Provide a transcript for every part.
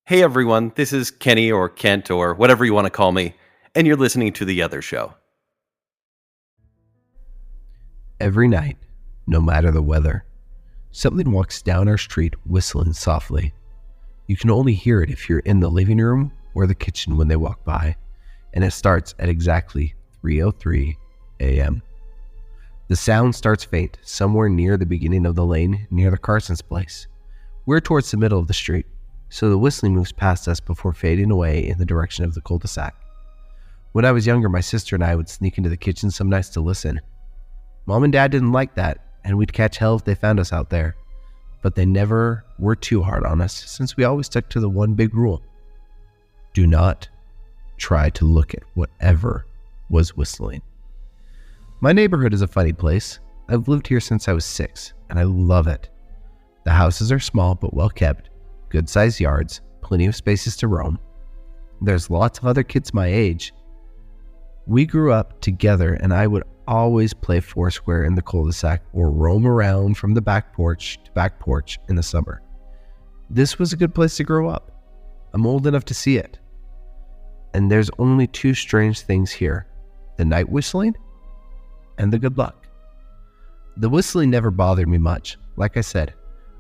Hey everyone, this is Kenny or Kent or whatever you want to call me, and you're listening to The Other Show. Every night, no matter the weather, something walks down our street whistling softly. You can only hear it if you're in the living room or the kitchen when they walk by, and it starts at exactly 3:03 a.m. The sound starts faint somewhere near the beginning of the lane near the Carson's place. We're towards the middle of the street, so the whistling moves past us before fading away in the direction of the cul-de-sac. When I was younger, my sister and I would sneak into the kitchen some nights to listen. Mom and Dad didn't like that, and we'd catch hell if they found us out there. But they never were too hard on us, since we always stuck to the one big rule. Do not try to look at whatever was whistling. My neighborhood is a funny place. I've lived here since I was 6, and I love it. The houses are small but well kept, good-sized yards, plenty of spaces to roam. There's lots of other kids my age. We grew up together, and I would always play foursquare in the cul-de-sac or roam around from the back porch to back porch in the summer. This was a good place to grow up. I'm old enough to see it. And there's only two strange things here: the night whistling and the good luck. The whistling never bothered me much. Like I said,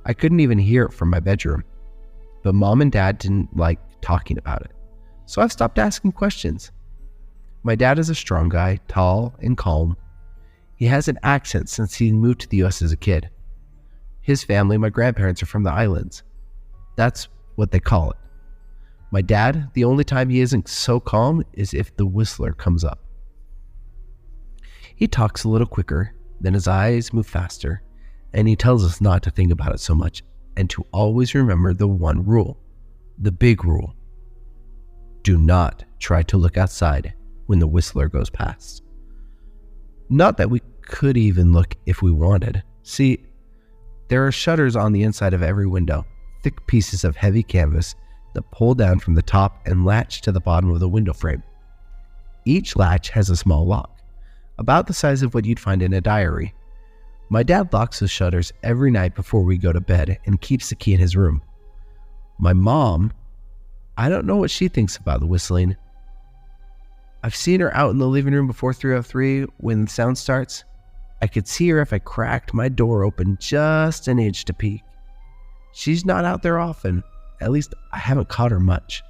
I couldn't even hear it from my bedroom. But Mom and Dad didn't like talking about it, so I've stopped asking questions. My dad is a strong guy, tall and calm. He has an accent since he moved to the US as a kid. His family, my grandparents, are from the islands. That's what they call it. My dad, the only time he isn't so calm is if the whistler comes up. He talks a little quicker, then his eyes move faster, and he tells us not to think about it so much and to always remember the one rule, the big rule. Do not try to look outside when the whistler goes past. Not that we could even look if we wanted. See, there are shutters on the inside of every window, thick pieces of heavy canvas that pull down from the top and latch to the bottom of the window frame. Each latch has a small lock, about the size of what you'd find in a diary. My dad locks the shutters every night before we go to bed and keeps the key in his room. My mom, I don't know what she thinks about the whistling. I've seen her out in the living room before 3:03 when the sound starts. I could see her if I cracked my door open just an inch to peek. She's not out there often. At least I haven't caught her much.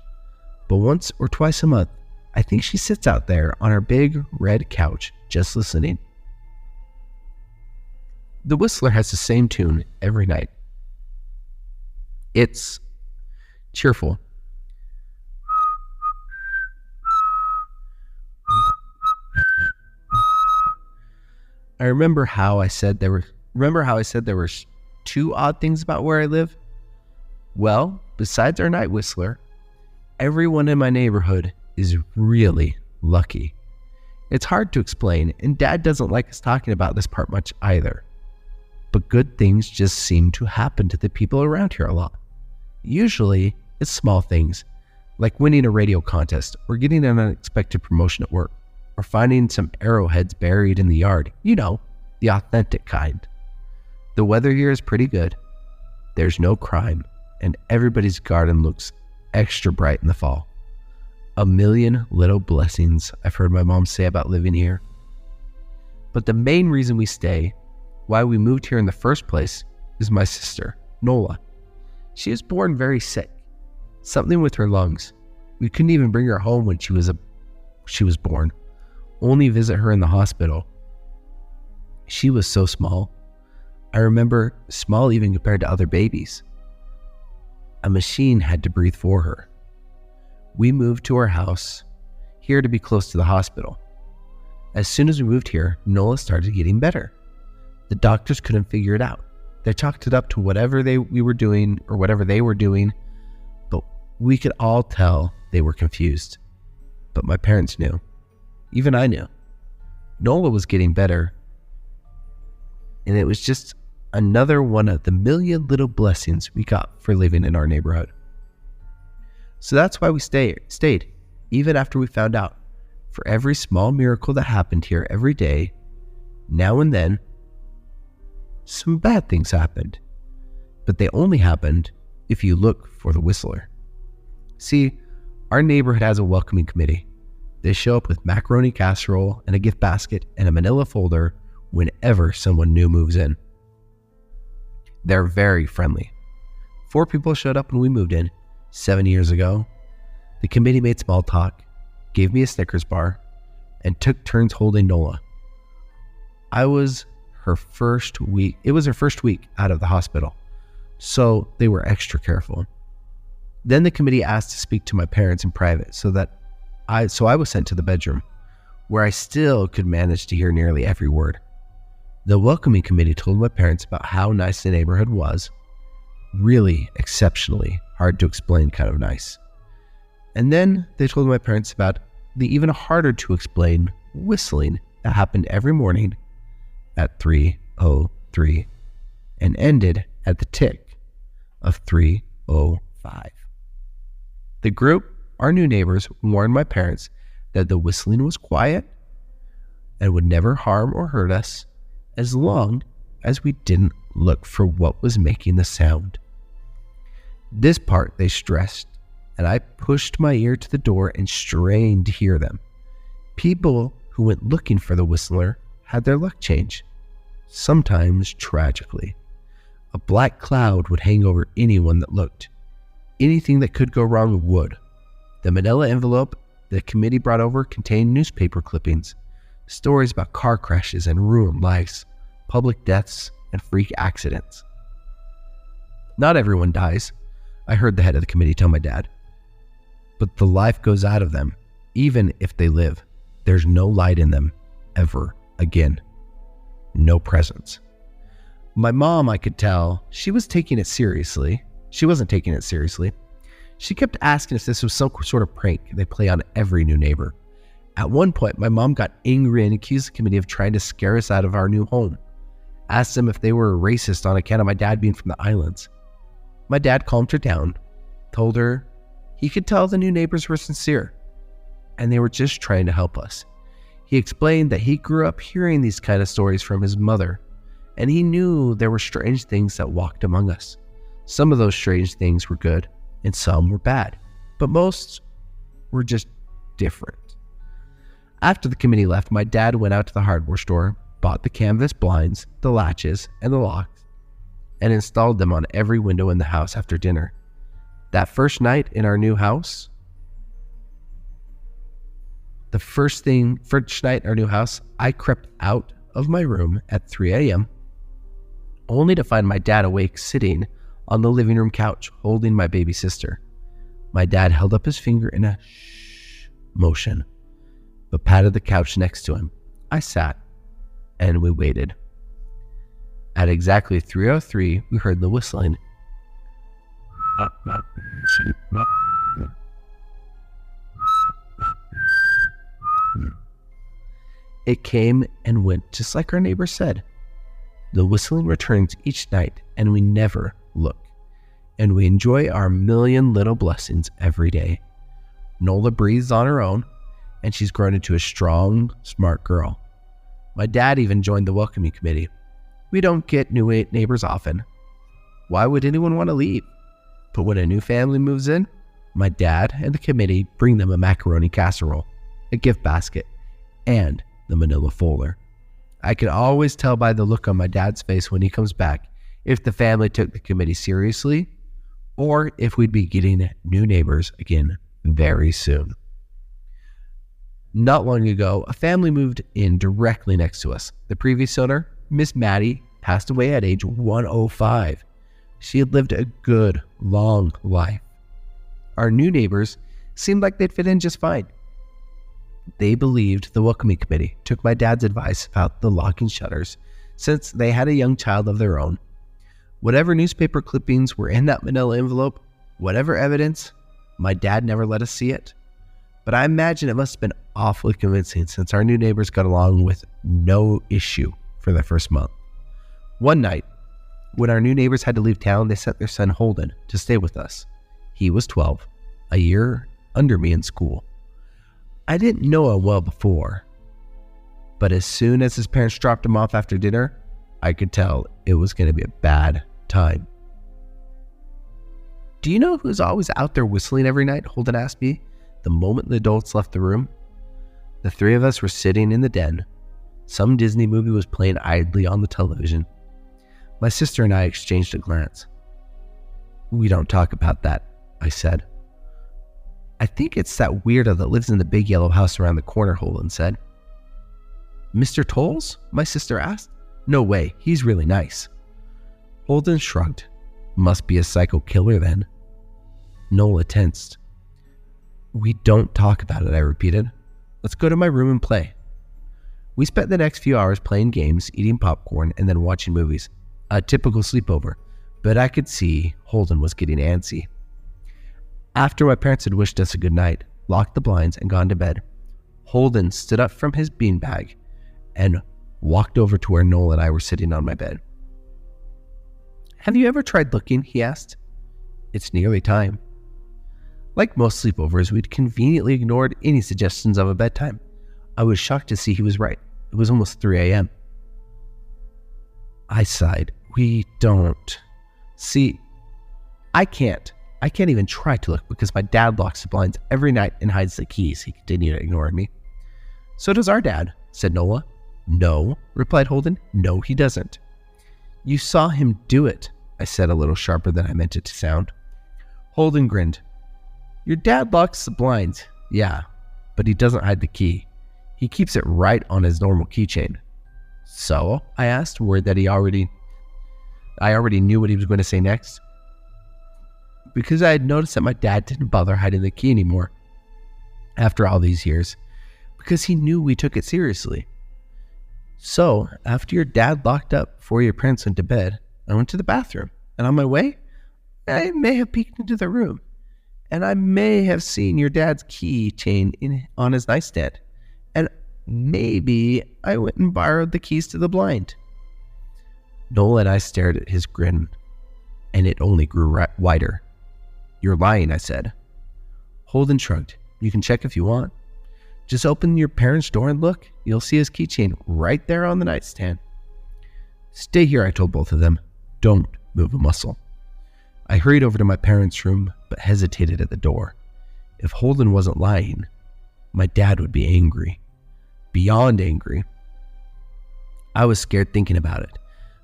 But once or twice a month, I think she sits out there on her big red couch just listening. The whistler has the same tune every night. It's cheerful. I remember how I said there were two odd things about where I live? Well, besides our night whistler, everyone in my neighborhood is really lucky. It's hard to explain, and Dad doesn't like us talking about this part much either. But good things just seem to happen to the people around here a lot. Usually, it's small things, like winning a radio contest or getting an unexpected promotion at work, or finding some arrowheads buried in the yard. You know, the authentic kind. The weather here is pretty good. There's no crime, and everybody's garden looks extra bright in the fall. A million little blessings I've heard my mom say about living here. But the main reason we stay, why we moved here in the first place, is my sister, Nola. She was born very sick. Something with her lungs. We couldn't even bring her home when she was born. Only visit her in the hospital. She was so small. I remember small even compared to other babies. A machine had to breathe for her. We moved to our house here to be close to the hospital. As soon as we moved here, Nola started getting better. The doctors couldn't figure it out. They chalked it up to whatever they were doing, but we could all tell they were confused. But my parents knew. Even I knew. Nola was getting better, and it was just another one of the million little blessings we got for living in our neighborhood. So that's why we stayed, even after we found out. For every small miracle that happened here every day, now and then, some bad things happened. But they only happened if you look for the whistler. See, our neighborhood has a welcoming committee. They show up with macaroni casserole and a gift basket and a manila folder whenever someone new moves in. They're very friendly. 4 people showed up when we moved in 7 years ago. The committee made small talk, gave me a Snickers bar, and took turns holding Nola. It was her first week out of the hospital, so they were extra careful. Then the committee asked to speak to my parents in private, so I was sent to the bedroom, where I still could manage to hear nearly every word. The welcoming committee told my parents about how nice the neighborhood was. Really exceptionally hard to explain kind of nice. And then they told my parents about the even harder to explain whistling that happened every morning at 3:03 and ended at the tick of 3:05. The group, our new neighbors, warned my parents that the whistling was quiet and would never harm or hurt us as long as we didn't look for what was making the sound. This part they stressed, and I pushed my ear to the door and strained to hear them. People who went looking for the whistler had their luck change, sometimes tragically. A black cloud would hang over anyone that looked. Anything that could go wrong would. The manila envelope the committee brought over contained newspaper clippings, stories about car crashes and ruined lives, public deaths, and freak accidents. Not everyone dies, I heard the head of the committee tell my dad. But the life goes out of them, even if they live. There's no light in them, ever again. No presence. My mom, I could tell, she wasn't taking it seriously. She kept asking if this was some sort of prank they play on every new neighbor. At one point, my mom got angry and accused the committee of trying to scare us out of our new home. Asked them if they were racist on account of my dad being from the islands. My dad calmed her down, told her he could tell the new neighbors were sincere, and they were just trying to help us. He explained that he grew up hearing these kind of stories from his mother, and he knew there were strange things that walked among us. Some of those strange things were good, and some were bad, but most were just different. After the committee left, my dad went out to the hardware store, bought the canvas blinds, the latches, and the locks, and installed them on every window in the house after dinner. That first night in our new house, I crept out of my room at 3 a.m., only to find my dad awake sitting on the living room couch holding my baby sister. My dad held up his finger in a shh motion, but patted the couch next to him. I sat, and we waited. At exactly 3:03, we heard the whistling. It came and went just like our neighbor said. The whistling returns each night, and we never look. And we enjoy our million little blessings every day. Nola breathes on her own, and she's grown into a strong, smart girl. My dad even joined the welcoming committee. We don't get new neighbors often. Why would anyone want to leave? But when a new family moves in, my dad and the committee bring them a macaroni casserole, a gift basket, and the manila folder. I can always tell by the look on my dad's face when he comes back if the family took the committee seriously or if we'd be getting new neighbors again very soon. Not long ago, a family moved in directly next to us. The previous owner, Miss Maddie, passed away at age 105. She had lived a good, long life. Our new neighbors seemed like they'd fit in just fine. They believed the welcoming committee took my dad's advice about the locking shutters since they had a young child of their own. Whatever newspaper clippings were in that manila envelope, whatever evidence, my dad never let us see it. But I imagine it must have been awfully convincing since our new neighbors got along with no issue for the first month. One night, when our new neighbors had to leave town, they sent their son Holden to stay with us. He was 12, a year under me in school. I didn't know him well before, but as soon as his parents dropped him off after dinner, I could tell it was going to be a bad time. Do you know who's always out there whistling every night? Holden asked me the moment the adults left the room. The three of us were sitting in the den. Some Disney movie was playing idly on the television. My sister and I exchanged a glance. "We don't talk about that," I said. "I think it's that weirdo that lives in the big yellow house around the corner," Holden said. "Mr. Tolles?" my sister asked. "No way, he's really nice." Holden shrugged. "Must be a psycho killer then." Nola tensed. "We don't talk about it," I repeated. "Let's go to my room and play." We spent the next few hours playing games, eating popcorn, and then watching movies. A typical sleepover, but I could see Holden was getting antsy. After my parents had wished us a good night, locked the blinds, and gone to bed, Holden stood up from his beanbag and walked over to where Noel and I were sitting on my bed. "Have you ever tried looking?" he asked. "It's nearly time." Like most sleepovers, we'd conveniently ignored any suggestions of a bedtime. I was shocked to see he was right. It was almost 3 a.m. I sighed. "We don't. See, I can't even try to look because my dad locks the blinds every night and hides the keys," he continued ignoring me. "So does our dad," said Nola. "No," replied Holden. "No, he doesn't." "You saw him do it," I said a little sharper than I meant it to sound. Holden grinned. "Your dad locks the blinds, yeah, but he doesn't hide the key. He keeps it right on his normal keychain." "So?" I asked, worried that I already knew what he was going to say next. Because I had noticed that my dad didn't bother hiding the key anymore after all these years, because he knew we took it seriously. "So, after your dad locked up before your parents went to bed, I went to the bathroom, and on my way, I may have peeked into the room, and I may have seen your dad's keychain on his nightstand, and maybe I went and borrowed the keys to the blind." Noel and I stared at his grin, and it only grew wider. "You're lying," I said. Holden shrugged. "You can check if you want. Just open your parents' door and look. You'll see his keychain right there on the nightstand." "Stay here," I told both of them. "Don't move a muscle." I hurried over to my parents' room, but hesitated at the door. If Holden wasn't lying, my dad would be angry. Beyond angry. I was scared thinking about it,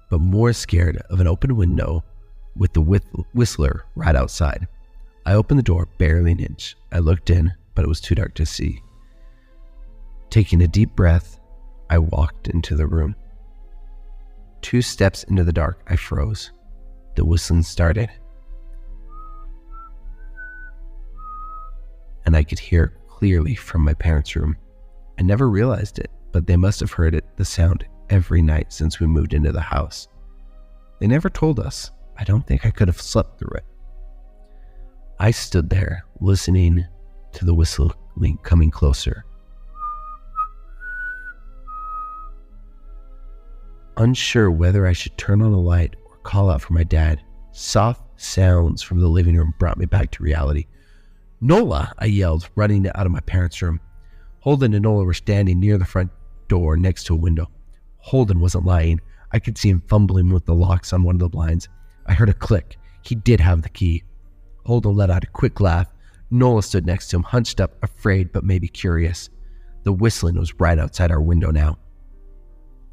but more scared of an open window with the whistler right outside. I opened the door barely an inch. I looked in, but it was too dark to see. Taking a deep breath, I walked into the room. 2 steps into the dark, I froze. The whistling started, and I could hear it clearly from my parents' room. I never realized it, but they must have heard the sound every night since we moved into the house. They never told us. I don't think I could have slept through it. I stood there, listening to the whistling coming closer. Unsure whether I should turn on a light or call out for my dad, soft sounds from the living room brought me back to reality. "Nola!" I yelled, running out of my parents' room. Holden and Nola were standing near the front door next to a window. Holden wasn't lying. I could see him fumbling with the locks on one of the blinds. I heard a click. He did have the key. Holden let out a quick laugh. Nola stood next to him, hunched up, afraid but maybe curious. The whistling was right outside our window now.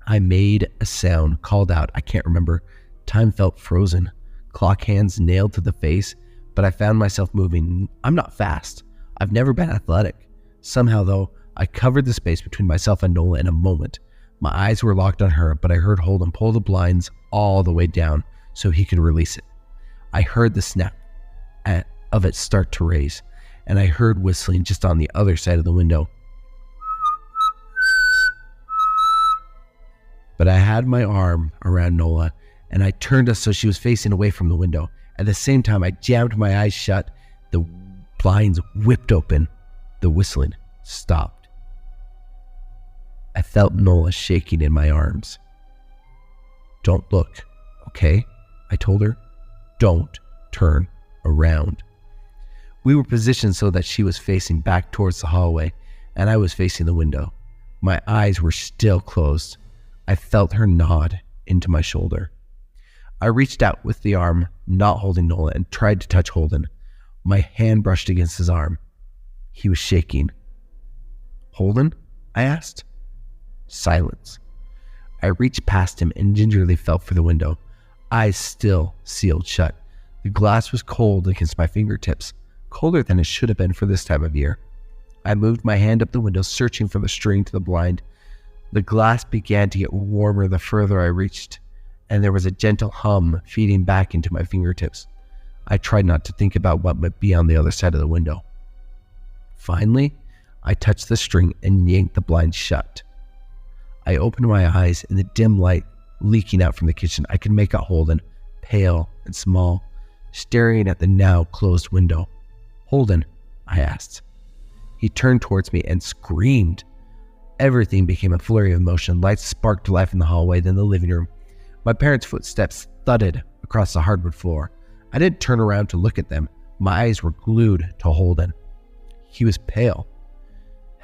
I made a sound, called out. I can't remember. Time felt frozen. Clock hands nailed to the face, but I found myself moving. I'm not fast. I've never been athletic. Somehow, though, I covered the space between myself and Nola in a moment. My eyes were locked on her, but I heard Holden pull the blinds all the way down so he could release it. I heard the snap of it start to raise, and I heard whistling just on the other side of the window. But I had my arm around Nola, and I turned us so she was facing away from the window. At the same time, I jammed my eyes shut. The blinds whipped open. The whistling stopped. I felt Nola shaking in my arms. "Don't look, okay?" I told her. "Don't turn around." We were positioned so that she was facing back towards the hallway, and I was facing the window. My eyes were still closed. I felt her nod into my shoulder. I reached out with the arm not holding Nolan and tried to touch Holden. My hand brushed against his arm. He was shaking. "Holden?" I asked. Silence. I reached past him and gingerly felt for the window, eyes still sealed shut. The glass was cold against my fingertips, colder than it should have been for this time of year. I moved my hand up the window, searching for the string to the blind. The glass began to get warmer the further I reached, and there was a gentle hum feeding back into my fingertips. I tried not to think about what might be on the other side of the window. Finally, I touched the string and yanked the blind shut. I opened my eyes. In the dim light leaking out from the kitchen, I could make out Holden, pale and small, staring at the now closed window. "Holden?" I asked. He turned towards me and screamed. Everything became a flurry of motion. Lights sparked to life in the hallway, then the living room. My parents' footsteps thudded across the hardwood floor. I didn't turn around to look at them. My eyes were glued to Holden. He was pale.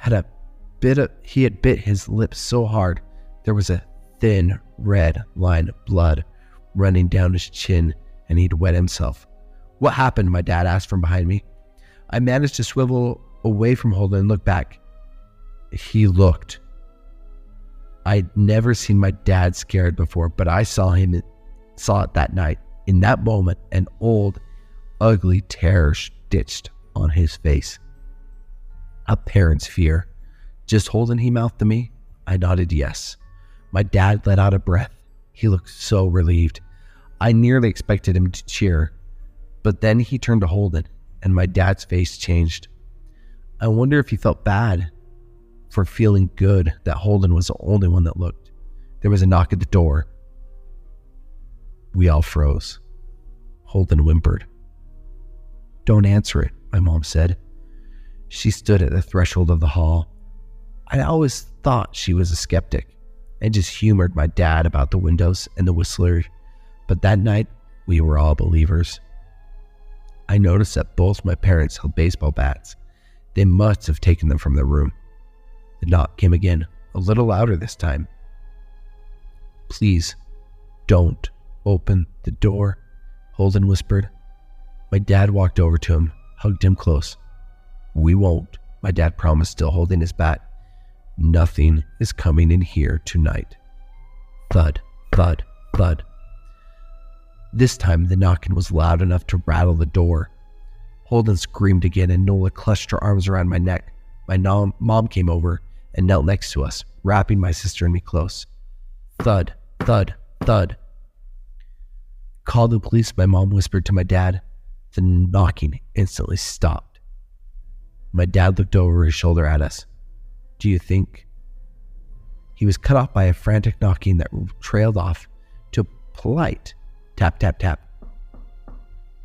He had bit his lips so hard there was a thin red line of blood running down his chin, and he'd wet himself. "What happened?" my dad asked from behind me. I managed to swivel away from Holden and look back. He looked. I'd never seen my dad scared before, but I saw it that night. In that moment, an old, ugly terror stitched on his face. A parent's fear. "Just Holden?" he mouthed to me. I nodded yes. My dad let out a breath. He looked so relieved. I nearly expected him to cheer, but then he turned to Holden, and my dad's face changed. I wonder if he felt bad for feeling good that Holden was the only one that looked. There was a knock at the door. We all froze. Holden whimpered. "Don't answer it," my mom said. She stood at the threshold of the hall. I always thought she was a skeptic and just humored my dad about the windows and the whistler, but that night we were all believers. I noticed that both my parents held baseball bats. They must have taken them from the room. The knock came again, a little louder this time. "Please, don't open the door," Holden whispered. My dad walked over to him, hugged him close. "We won't," my dad promised, still holding his bat. "Nothing is coming in here tonight." Thud, thud, thud. This time the knocking was loud enough to rattle the door. Holden screamed again, and Nola clutched her arms around my neck. My mom came over and knelt next to us, wrapping my sister and me close. Thud, thud, thud. "Call the police," my mom whispered to my dad. The knocking instantly stopped. My dad looked over his shoulder at us. "Do you think?" He was cut off by a frantic knocking that trailed off to a polite tap, tap, tap.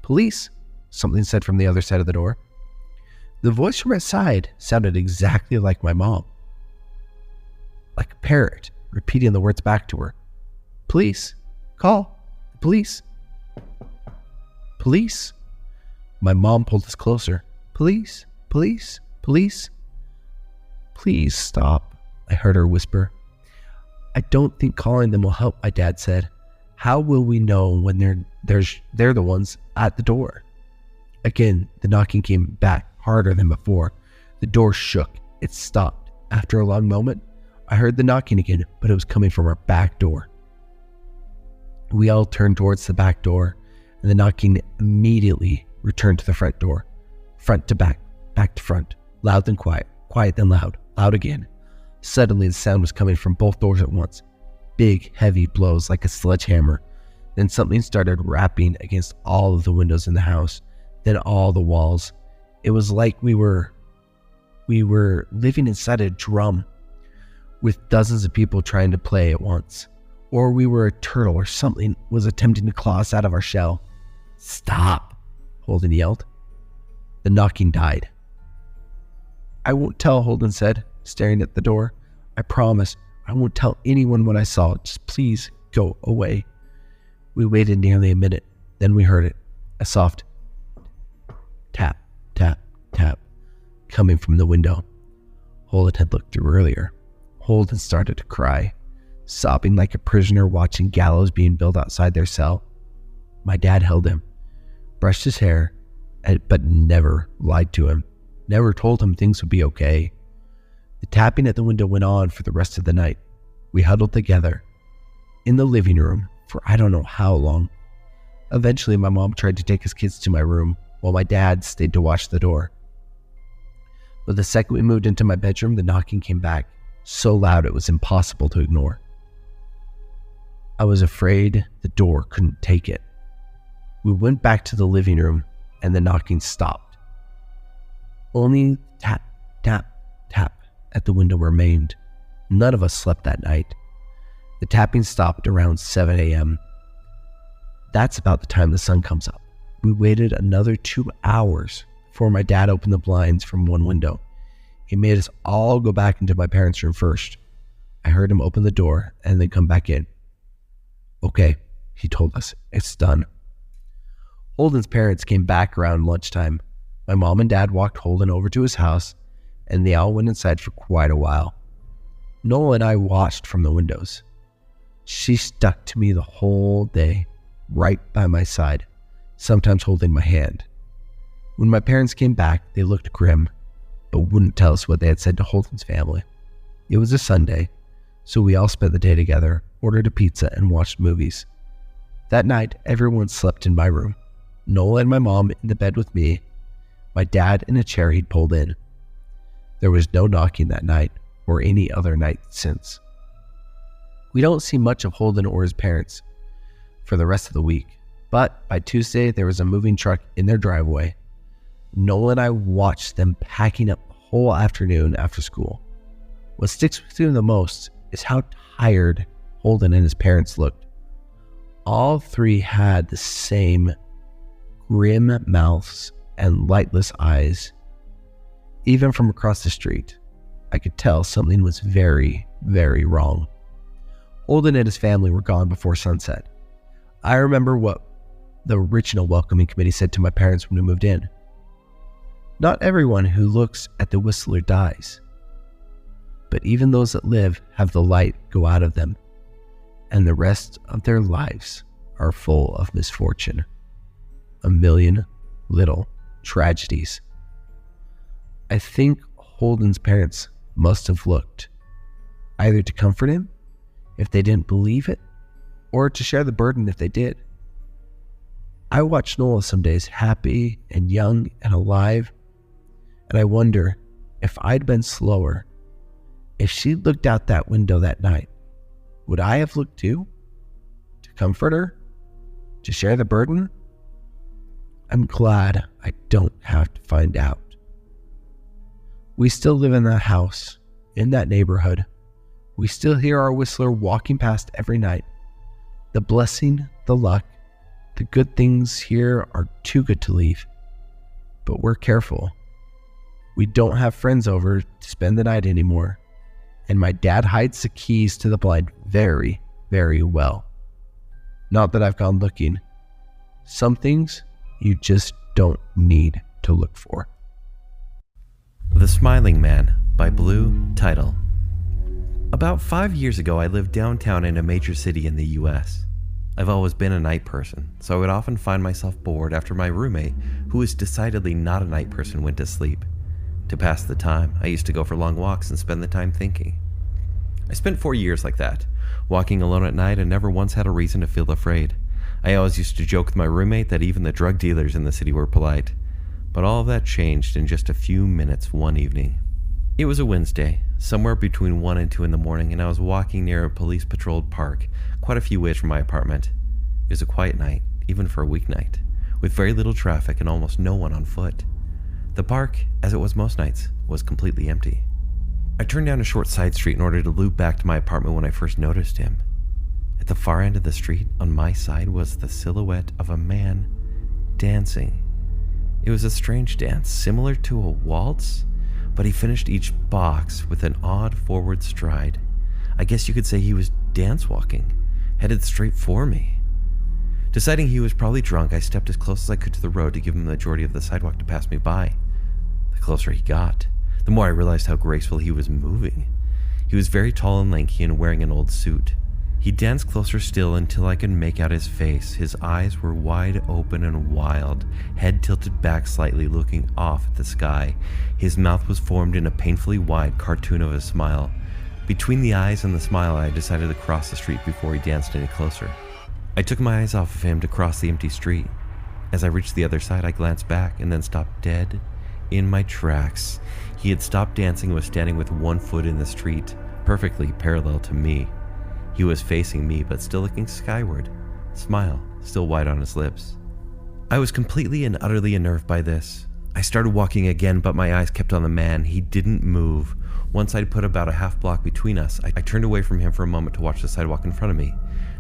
"Police," something said from the other side of the door. The voice from outside sounded exactly like my mom. Like a parrot, repeating the words back to her. "Police, call the police. Police." My mom pulled us closer. "Police, police, police." "Please stop," I heard her whisper. "I don't think calling them will help," my dad said. "How will we know when they're the ones at the door?" Again, the knocking came back harder than before. The door shook. It stopped. After a long moment, I heard the knocking again, but it was coming from our back door. We all turned towards the back door, and the knocking immediately returned to the front door. Front to back, back to front, loud then quiet, quiet then loud, loud again. Suddenly the sound was coming from both doors at once. Big, heavy blows like a sledgehammer. Then something started rapping against all of the windows in the house, then all the walls. It was like we were living inside a drum with dozens of people trying to play at once. Or we were a turtle or something was attempting to claw us out of our shell. "Stop," Holden yelled. The knocking died. "I won't tell," Holden said, staring at the door. "I promise. I won't tell anyone what I saw. Just please go away." We waited nearly a minute. Then we heard it. A soft tap, tap, tap, coming from the window. Holden had looked through earlier. Holden started to cry, sobbing like a prisoner watching gallows being built outside their cell. My dad held him, brushed his hair, but never lied to him, never told him things would be okay. The tapping at the window went on for the rest of the night. We huddled together in the living room for I don't know how long. Eventually, my mom tried to take his kids to my room while my dad stayed to watch the door. But the second we moved into my bedroom, the knocking came back, so loud it was impossible to ignore. I was afraid the door couldn't take it. We went back to the living room and the knocking stopped. Only tap, tap, tap at the window remained. None of us slept that night. The tapping stopped around 7 a.m. That's about the time the sun comes up. We waited another 2 hours before my dad opened the blinds from one window. He made us all go back into my parents' room first. I heard him open the door and then come back in. Okay, he told us, it's done. Holden's parents came back around lunchtime. My mom and dad walked Holden over to his house, and they all went inside for quite a while. Nola and I watched from the windows. She stuck to me the whole day, right by my side, sometimes holding my hand. When my parents came back, they looked grim, but wouldn't tell us what they had said to Holden's family. It was a Sunday, so we all spent the day together, ordered a pizza, and watched movies. That night, everyone slept in my room. Nola and my mom in the bed with me, my dad in a chair he'd pulled in. There was no knocking that night, or any other night since. We don't see much of Holden or his parents for the rest of the week, but by Tuesday, there was a moving truck in their driveway. Nola and I watched them packing up the whole afternoon after school. What sticks with me the most is how tired Holden and his parents looked. All three had the same grim mouths and lightless eyes. Even from across the street, I could tell something was very, very wrong. Holden and his family were gone before sunset. I remember what the original welcoming committee said to my parents when we moved in. Not everyone who looks at the Whistler dies, but even those that live have the light go out of them, and the rest of their lives are full of misfortune. A million little tragedies. I think Holden's parents must have looked, either to comfort him if they didn't believe it, or to share the burden if they did. I watch Nola some days happy and young and alive, and I wonder if I'd been slower, if she'd looked out that window that night, would I have looked too? To comfort her? To share the burden? I'm glad I don't have to find out. We still live in that house, in that neighborhood. We still hear our Whistler walking past every night. The blessing, the luck, the good things here are too good to leave. But we're careful. We don't have friends over to spend the night anymore, and my dad hides the keys to the blind very, very well. Not that I've gone looking. Some things you just don't need to look for. The Smiling Man by Blue Title. About 5 years ago, I lived downtown in a major city in the US. I've always been a night person, so I would often find myself bored after my roommate, who was decidedly not a night person, went to sleep. To pass the time, I used to go for long walks and spend the time thinking. I spent 4 years like that, walking alone at night and never once had a reason to feel afraid. I always used to joke with my roommate that even the drug dealers in the city were polite. But all of that changed in just a few minutes one evening. It was a Wednesday, somewhere between 1 and 2 in the morning, and I was walking near a police-patrolled park, quite a few ways from my apartment. It was a quiet night, even for a weeknight, with very little traffic and almost no one on foot. The park, as it was most nights, was completely empty. I turned down a short side street in order to loop back to my apartment when I first noticed him. At the far end of the street, on my side, was the silhouette of a man dancing. It was a strange dance, similar to a waltz, but he finished each box with an odd forward stride. I guess you could say he was dance walking, headed straight for me. Deciding he was probably drunk, I stepped as close as I could to the road to give him the majority of the sidewalk to pass me by. The closer he got, the more I realized how graceful he was moving. He was very tall and lanky and wearing an old suit. He danced closer still until I could make out his face. His eyes were wide open and wild, head tilted back slightly, looking off at the sky. His mouth was formed in a painfully wide cartoon of a smile. Between the eyes and the smile, I decided to cross the street before he danced any closer. I took my eyes off of him to cross the empty street. As I reached the other side, I glanced back and then stopped dead in my tracks. He had stopped dancing and was standing with one foot in the street, perfectly parallel to me. He was facing me, but still looking skyward, smile still wide on his lips. I was completely and utterly unnerved by this. I started walking again, but my eyes kept on the man. He didn't move. Once I'd put about a half block between us, I turned away from him for a moment to watch the sidewalk in front of me.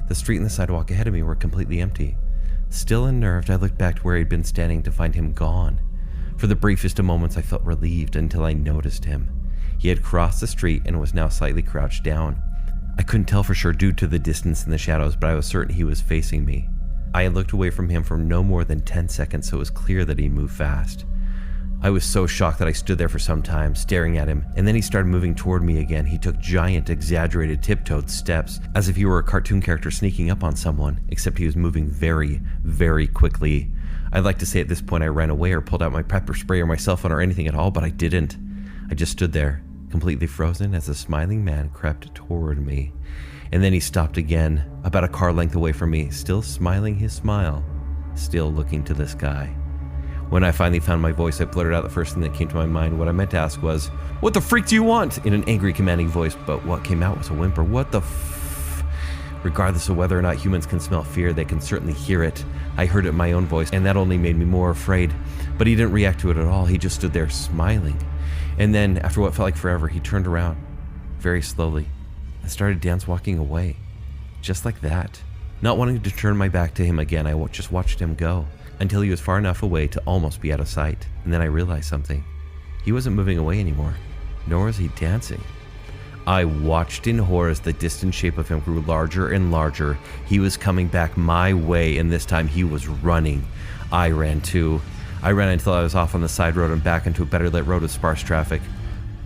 The street and the sidewalk ahead of me were completely empty. Still unnerved, I looked back to where he'd been standing to find him gone. For the briefest of moments, I felt relieved until I noticed him. He had crossed the street and was now slightly crouched down. I couldn't tell for sure due to the distance and the shadows, but I was certain he was facing me. I had looked away from him for no more than 10 seconds, so it was clear that he moved fast. I was so shocked that I stood there for some time, staring at him, and then he started moving toward me again. He took giant, exaggerated, tiptoed steps, as if he were a cartoon character sneaking up on someone, except he was moving very, very quickly. I'd like to say at this point I ran away or pulled out my pepper spray or my cell phone or anything at all, but I didn't. I just stood there, completely frozen as the smiling man crept toward me. And then he stopped again, about a car length away from me, still smiling his smile, still looking to the sky. When I finally found my voice, I blurted out the first thing that came to my mind. What I meant to ask was, "What the freak do you want?" in an angry, commanding voice, but what came out was a whimper. What the Regardless of whether or not humans can smell fear, they can certainly hear it. I heard it in my own voice, and that only made me more afraid. But he didn't react to it at all. He just stood there smiling. And then, after what felt like forever, he turned around, very slowly, and started dance walking away. Just like that. Not wanting to turn my back to him again, I just watched him go, until he was far enough away to almost be out of sight. And then I realized something. He wasn't moving away anymore, nor was he dancing. I watched in horror as the distant shape of him grew larger and larger. He was coming back my way, and this time he was running. I ran too. I ran until I was off on the side road and back into a better lit road with sparse traffic.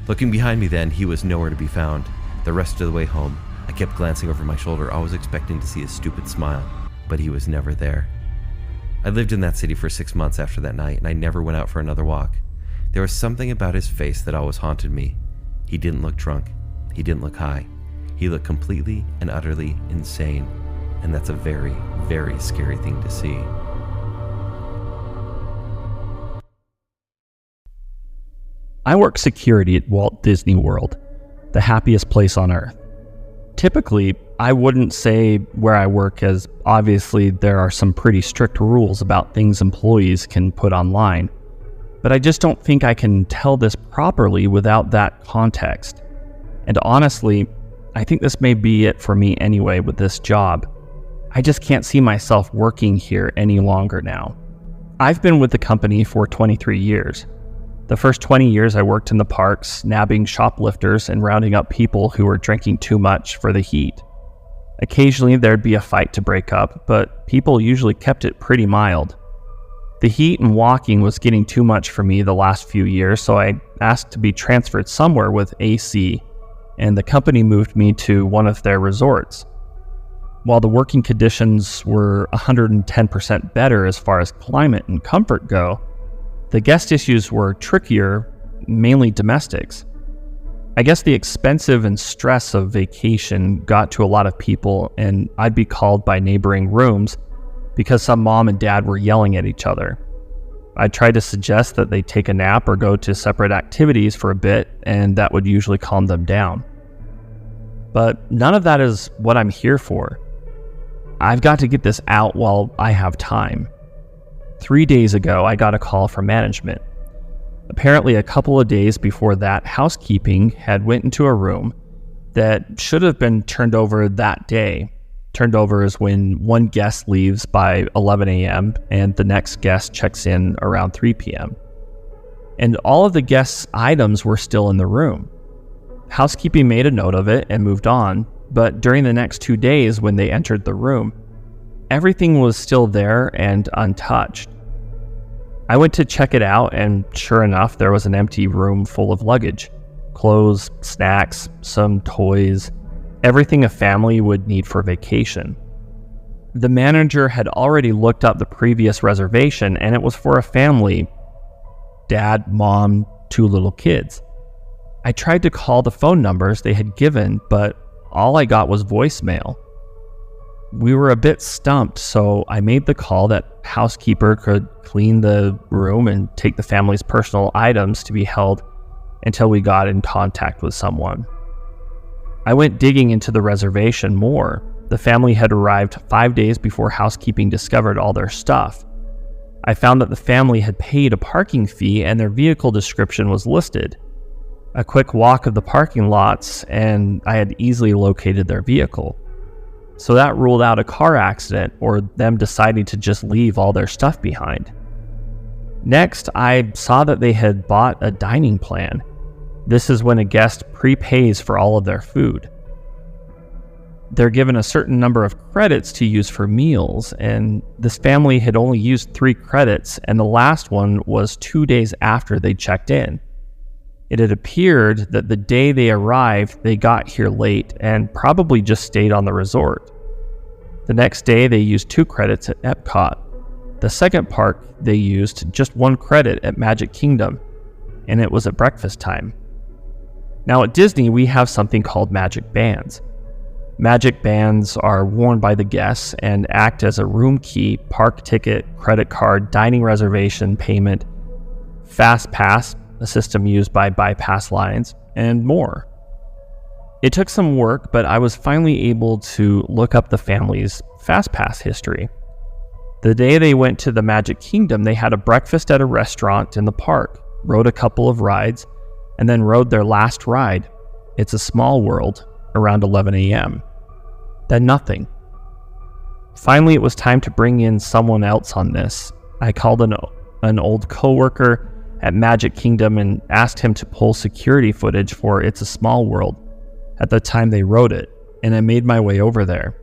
Looking behind me then, he was nowhere to be found. The rest of the way home, I kept glancing over my shoulder, always expecting to see his stupid smile, but he was never there. I lived in that city for 6 months after that night, and I never went out for another walk. There was something about his face that always haunted me. He didn't look drunk. He didn't look high. He looked completely and utterly insane, and that's a very, very scary thing to see. I work security at Walt Disney World, the happiest place on earth. Typically, I wouldn't say where I work, as obviously there are some pretty strict rules about things employees can put online, but I just don't think I can tell this properly without that context. And honestly, I think this may be it for me anyway with this job. I just can't see myself working here any longer now. I've been with the company for 23 years. The first 20 years I worked in the parks, nabbing shoplifters and rounding up people who were drinking too much for the heat. Occasionally there'd be a fight to break up, but people usually kept it pretty mild. The heat and walking was getting too much for me the last few years, so I asked to be transferred somewhere with AC, and the company moved me to one of their resorts. While the working conditions were 110% better as far as climate and comfort go, the guest issues were trickier, mainly domestics. I guess the expensive and stress of vacation got to a lot of people, and I'd be called by neighboring rooms because some mom and dad were yelling at each other. I'd try to suggest that they take a nap or go to separate activities for a bit, and that would usually calm them down. But none of that is what I'm here for. I've got to get this out while I have time. 3 days ago, I got a call from management. Apparently, a couple of days before that, housekeeping had went into a room that should have been turned over that day. Turned over is when one guest leaves by 11 a.m. and the next guest checks in around 3 p.m. And all of the guests' items were still in the room. Housekeeping made a note of it and moved on, but during the next 2 days when they entered the room, everything was still there and untouched. I went to check it out, and sure enough, there was an empty room full of luggage. Clothes, snacks, some toys, everything a family would need for vacation. The manager had already looked up the previous reservation, and it was for a family: dad, mom, 2 little kids. I tried to call the phone numbers they had given, but all I got was voicemail. We were a bit stumped, so I made the call that housekeeper could clean the room and take the family's personal items to be held until we got in contact with someone. I went digging into the reservation more. The family had arrived 5 days before housekeeping discovered all their stuff. I found that the family had paid a parking fee and their vehicle description was listed. A quick walk of the parking lots and I had easily located their vehicle. So that ruled out a car accident or them deciding to just leave all their stuff behind. Next, I saw that they had bought a dining plan. This is when a guest prepays for all of their food. They're given a certain number of credits to use for meals, and this family had only used 3 credits, and the last one was 2 days after they checked in. It had appeared that the day they arrived, they got here late and probably just stayed on the resort. The next day, they used 2 credits at Epcot. The second park, they used just 1 credit at Magic Kingdom, and it was at breakfast time. Now at Disney, we have something called magic bands. Magic bands are worn by the guests and act as a room key, park ticket, credit card, dining reservation, payment, fast pass, a system used by bypass lines, and more. It took some work, but I was finally able to look up the family's fast pass history. The day they went to the Magic Kingdom, they had a breakfast at a restaurant in the park, rode a couple of rides, and then rode their last ride, It's a Small World, around 11 a.m. Then nothing. Finally, it was time to bring in someone else on this. I called an old coworker at Magic Kingdom and asked him to pull security footage for It's a Small World at the time they wrote it, and I made my way over there.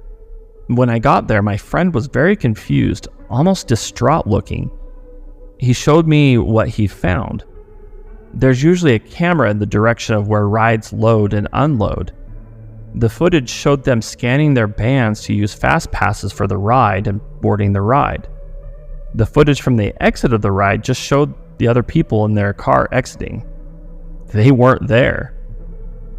When I got there, my friend was very confused, almost distraught looking. He showed me what he found. There's usually a camera in the direction of where rides load and unload. The footage showed them scanning their bands to use fast passes for the ride and boarding the ride. The footage from the exit of the ride just showed the other people in their car exiting. They weren't there.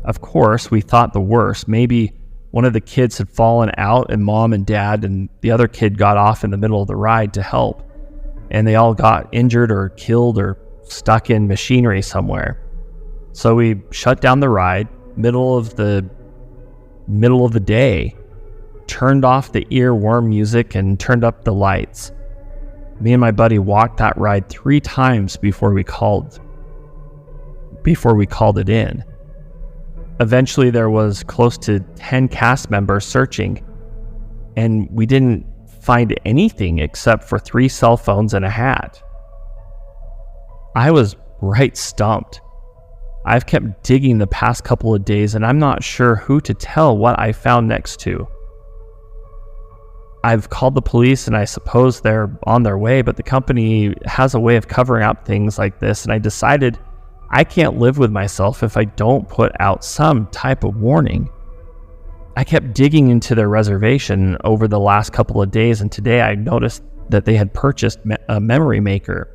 Of course, we thought the worst. Maybe one of the kids had fallen out and mom and dad and the other kid got off in the middle of the ride to help, and they all got injured or killed or stuck in machinery somewhere. So we shut down the ride, middle of the day, turned off the earworm music and turned up the lights. Me and my buddy walked that ride 3 times before we called it in. Eventually there was close to 10 cast members searching, and we didn't find anything except for 3 cell phones and a hat. I was right stumped. I've kept digging the past couple of days, and I'm not sure who to tell what I found next to. I've called the police, and I suppose they're on their way, but the company has a way of covering up things like this, and I decided I can't live with myself if I don't put out some type of warning. I kept digging into their reservation over the last couple of days, and today I noticed that they had purchased a memory maker.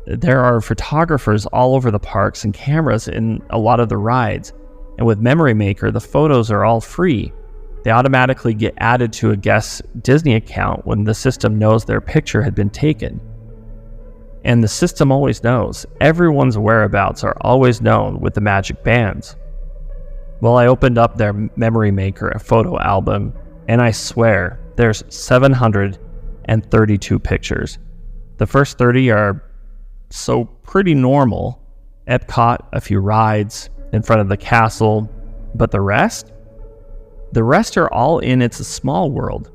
There are photographers all over the parks and cameras in a lot of the rides, and with Memory Maker, the photos are all free. They automatically get added to a guest's Disney account when the system knows their picture had been taken. And the system always knows. Everyone's whereabouts are always known with the magic bands. Well, I opened up their Memory Maker photo album, and I swear there's 732 pictures. The first 30 are so pretty normal. Epcot, a few rides in front of the castle, but the rest are all in It's a Small World.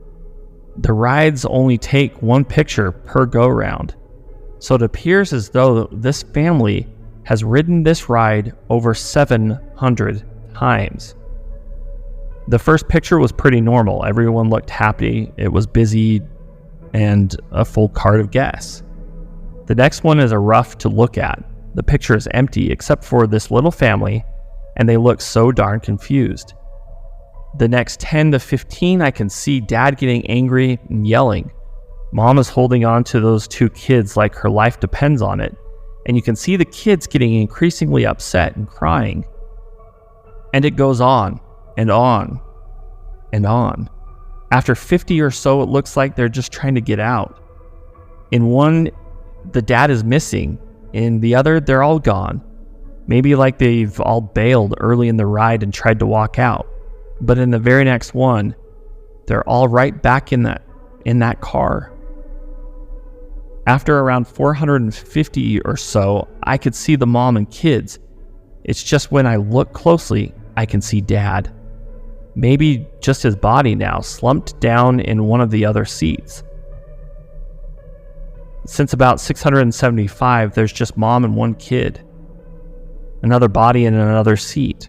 The rides only take 1 picture per go-round. So it appears as though this family has ridden this ride over 700 times. The first picture was pretty normal. Everyone looked happy. It was busy and a full cart of guests. The next one is a rough to look at. The picture is empty except for this little family and they look so darn confused. The next 10 to 15, I can see Dad getting angry and yelling. Mom is holding on to those two kids like her life depends on it, and you can see the kids getting increasingly upset and crying. And it goes on and on and on. After 50 or so, it looks like they're just trying to get out. In one, the dad is missing. In the other, they're all gone. Maybe like they've all bailed early in the ride and tried to walk out. But in the very next one, they're all right back in that car. After around 450 or so, I could see the mom and kids. It's just when I look closely, I can see Dad. Maybe just his body now, slumped down in one of the other seats. Since about 675, there's just Mom and one kid. Another body in another seat.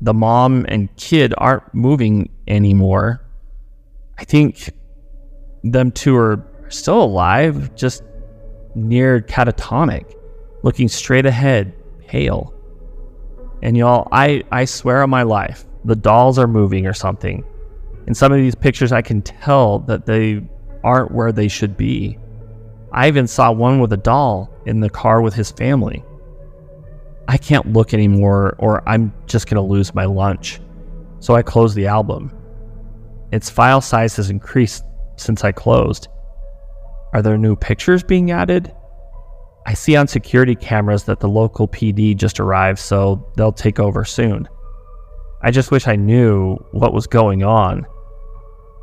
The mom and kid aren't moving anymore. I think them two are still alive, just near catatonic, looking straight ahead, pale. And y'all, I swear on my life, the dolls are moving or something. In some of these pictures, I can tell that they aren't where they should be. I even saw one with a doll in the car with his family. I can't look anymore or I'm just going to lose my lunch. So I closed the album. Its file size has increased since I closed. Are there new pictures being added? I see on security cameras that the local PD just arrived, so they'll take over soon. I just wish I knew what was going on.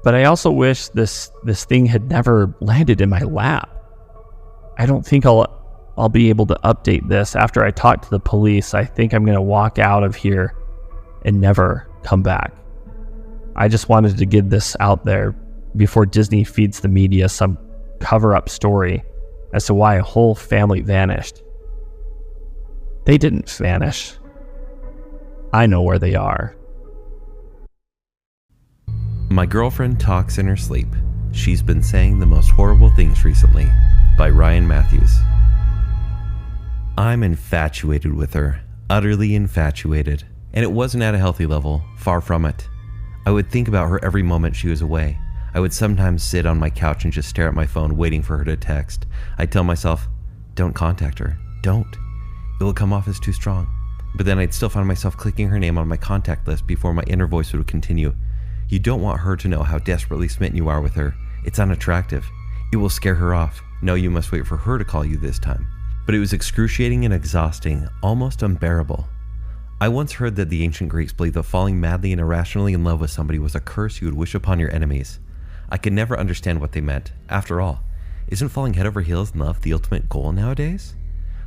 But I also wish this thing had never landed in my lap. I don't think I'll be able to update this after I talk to the police. I think I'm going to walk out of here and never come back. I just wanted to get this out there before Disney feeds the media some cover-up story as to why a whole family vanished. They didn't vanish. I know where they are. My Girlfriend Talks in Her Sleep. She's Been Saying the Most Horrible Things Recently, by Ryan Matthews. I'm infatuated with her, utterly infatuated, and it wasn't at a healthy level, far from it. I would think about her every moment she was away. I would sometimes sit on my couch and just stare at my phone waiting for her to text. I'd tell myself, don't contact her, don't. It will come off as too strong. But then I'd still find myself clicking her name on my contact list before my inner voice would continue. You don't want her to know how desperately smitten you are with her. It's unattractive. It will scare her off. No, you must wait for her to call you this time. But it was excruciating and exhausting, almost unbearable. I once heard that the ancient Greeks believed that falling madly and irrationally in love with somebody was a curse you would wish upon your enemies. I could never understand what they meant. After all, isn't falling head over heels in love the ultimate goal nowadays?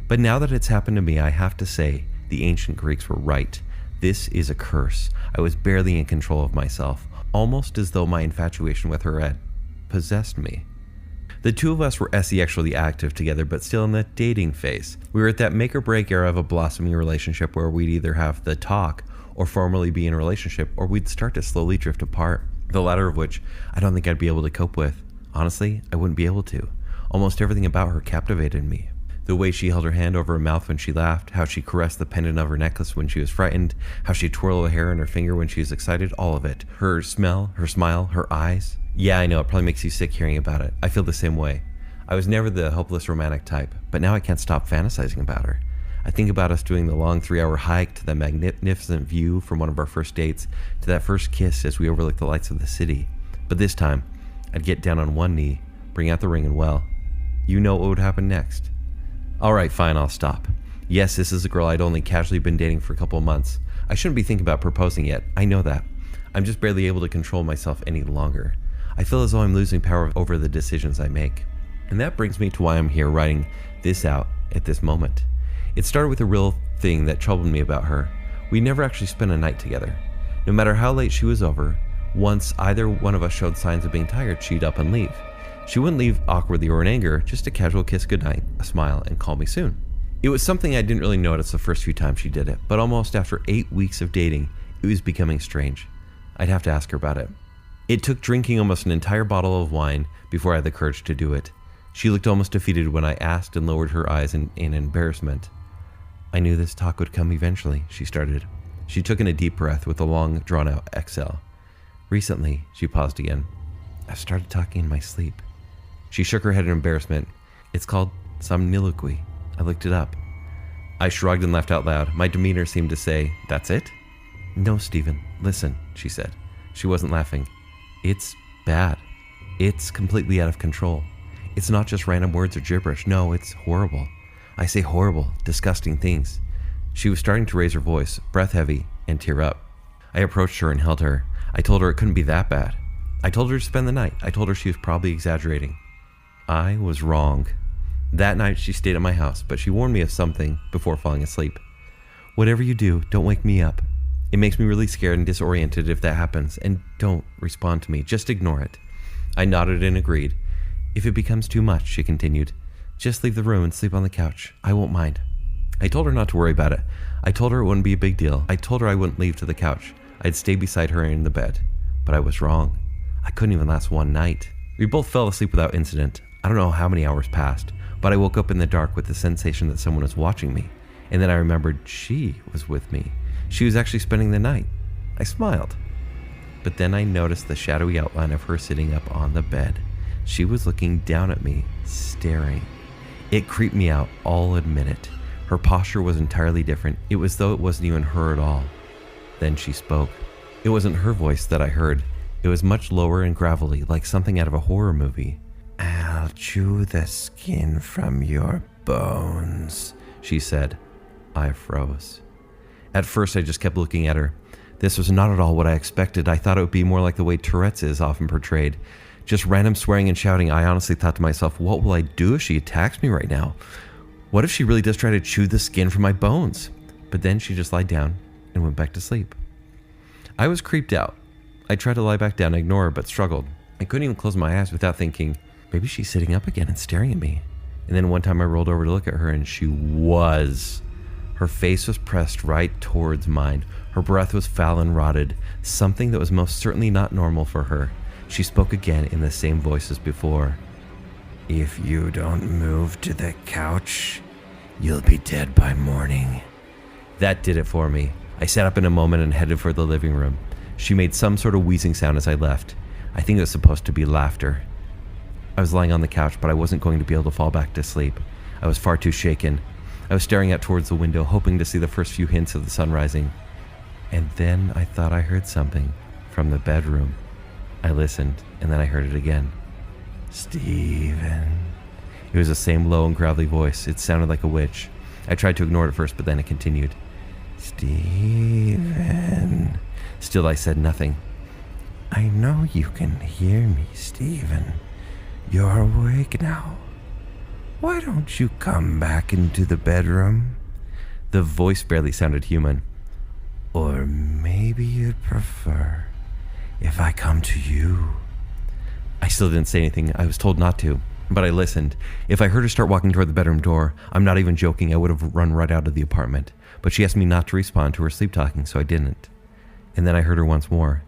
But now that it's happened to me, I have to say, the ancient Greeks were right. This is a curse. I was barely in control of myself, almost as though my infatuation with her had possessed me. The two of us were sexually active together, but still in the dating phase. We were at that make or break era of a blossoming relationship where we'd either have the talk or formally be in a relationship, or we'd start to slowly drift apart. The latter of which I don't think I'd be able to cope with. Honestly, I wouldn't be able to. Almost everything about her captivated me. The way she held her hand over her mouth when she laughed, how she caressed the pendant of her necklace when she was frightened, how she twirled the hair in her finger when she was excited, all of it. Her smell, her smile, her eyes. Yeah, I know, it probably makes you sick hearing about it. I feel the same way. I was never the hopeless romantic type, but now I can't stop fantasizing about her. I think about us doing the long 3-hour hike to the magnificent view from one of our first dates, to that first kiss as we overlooked the lights of the city. But this time, I'd get down on one knee, bring out the ring, and well, you know what would happen next. Alright, fine, I'll stop. Yes, this is a girl I'd only casually been dating for a couple of months. I shouldn't be thinking about proposing yet, I know that. I'm just barely able to control myself any longer. I feel as though I'm losing power over the decisions I make. And that brings me to why I'm here writing this out at this moment. It started with a real thing that troubled me about her. We never actually spent a night together. No matter how late she was over, once either one of us showed signs of being tired, she'd up and leave. She wouldn't leave awkwardly or in anger, just a casual kiss goodnight, a smile, and call me soon. It was something I didn't really notice the first few times she did it, but almost after 8 weeks of dating, it was becoming strange. I'd have to ask her about it. It took drinking almost an entire bottle of wine before I had the courage to do it. She looked almost defeated when I asked and lowered her eyes in embarrassment. I knew this talk would come eventually, she started. She took in a deep breath with a long, drawn-out exhale. Recently, she paused again. I've started talking in my sleep. She shook her head in embarrassment. It's called somniloquy. I looked it up. I shrugged and laughed out loud. My demeanor seemed to say, that's it? No, Stephen, listen, she said. She wasn't laughing. It's bad. It's completely out of control. It's not just random words or gibberish. No, it's horrible. I say horrible, disgusting things. She was starting to raise her voice, breath heavy, and tear up. I approached her and held her. I told her it couldn't be that bad. I told her to spend the night. I told her she was probably exaggerating. I was wrong. That night she stayed at my house, but she warned me of something before falling asleep. Whatever you do, don't wake me up. It makes me really scared and disoriented if that happens, and don't respond to me. Just ignore it. I nodded and agreed. If it becomes too much, she continued, just leave the room and sleep on the couch. I won't mind. I told her not to worry about it. I told her it wouldn't be a big deal. I told her I wouldn't leave to the couch. I'd stay beside her in the bed. But I was wrong. I couldn't even last one night. We both fell asleep without incident. I don't know how many hours passed, but I woke up in the dark with the sensation that someone was watching me. And then I remembered she was with me. She was actually spending the night. I smiled. But then I noticed the shadowy outline of her sitting up on the bed. She was looking down at me, staring. It creeped me out, I'll admit it. Her posture was entirely different. It was though it wasn't even her at all. Then she spoke. It wasn't her voice that I heard. It was much lower and gravelly, like something out of a horror movie. I'll chew the skin from your bones, she said. I froze. At first, I just kept looking at her. This was not at all what I expected. I thought it would be more like the way Tourette's is often portrayed. Just random swearing and shouting. I honestly thought to myself, what will I do if she attacks me right now? What if she really does try to chew the skin from my bones? But then she just lied down and went back to sleep. I was creeped out. I tried to lie back down and ignore her, but struggled. I couldn't even close my eyes without thinking, maybe she's sitting up again and staring at me. And then one time I rolled over to look at her, and she was. Her face was pressed right towards mine. Her breath was foul and rotted, something that was most certainly not normal for her. She spoke again in the same voice as before. If you don't move to the couch, you'll be dead by morning. That did it for me. I sat up in a moment and headed for the living room. She made some sort of wheezing sound as I left. I think it was supposed to be laughter. I was lying on the couch, but I wasn't going to be able to fall back to sleep. I was far too shaken. I was staring out towards the window, hoping to see the first few hints of the sun rising. And then I thought I heard something from the bedroom. I listened, and then I heard it again. Stephen. It was the same low and gravelly voice. It sounded like a witch. I tried to ignore it at first, but then it continued. Stephen. Still, I said nothing. I know you can hear me, Stephen. You're awake now. Why don't you come back into the bedroom? The voice barely sounded human. Or maybe you'd prefer if I come to you. I still didn't say anything. I was told not to, but I listened. If I heard her start walking toward the bedroom door, I'm not even joking, I would have run right out of the apartment. But she asked me not to respond to her sleep talking, so I didn't. And then I heard her once more.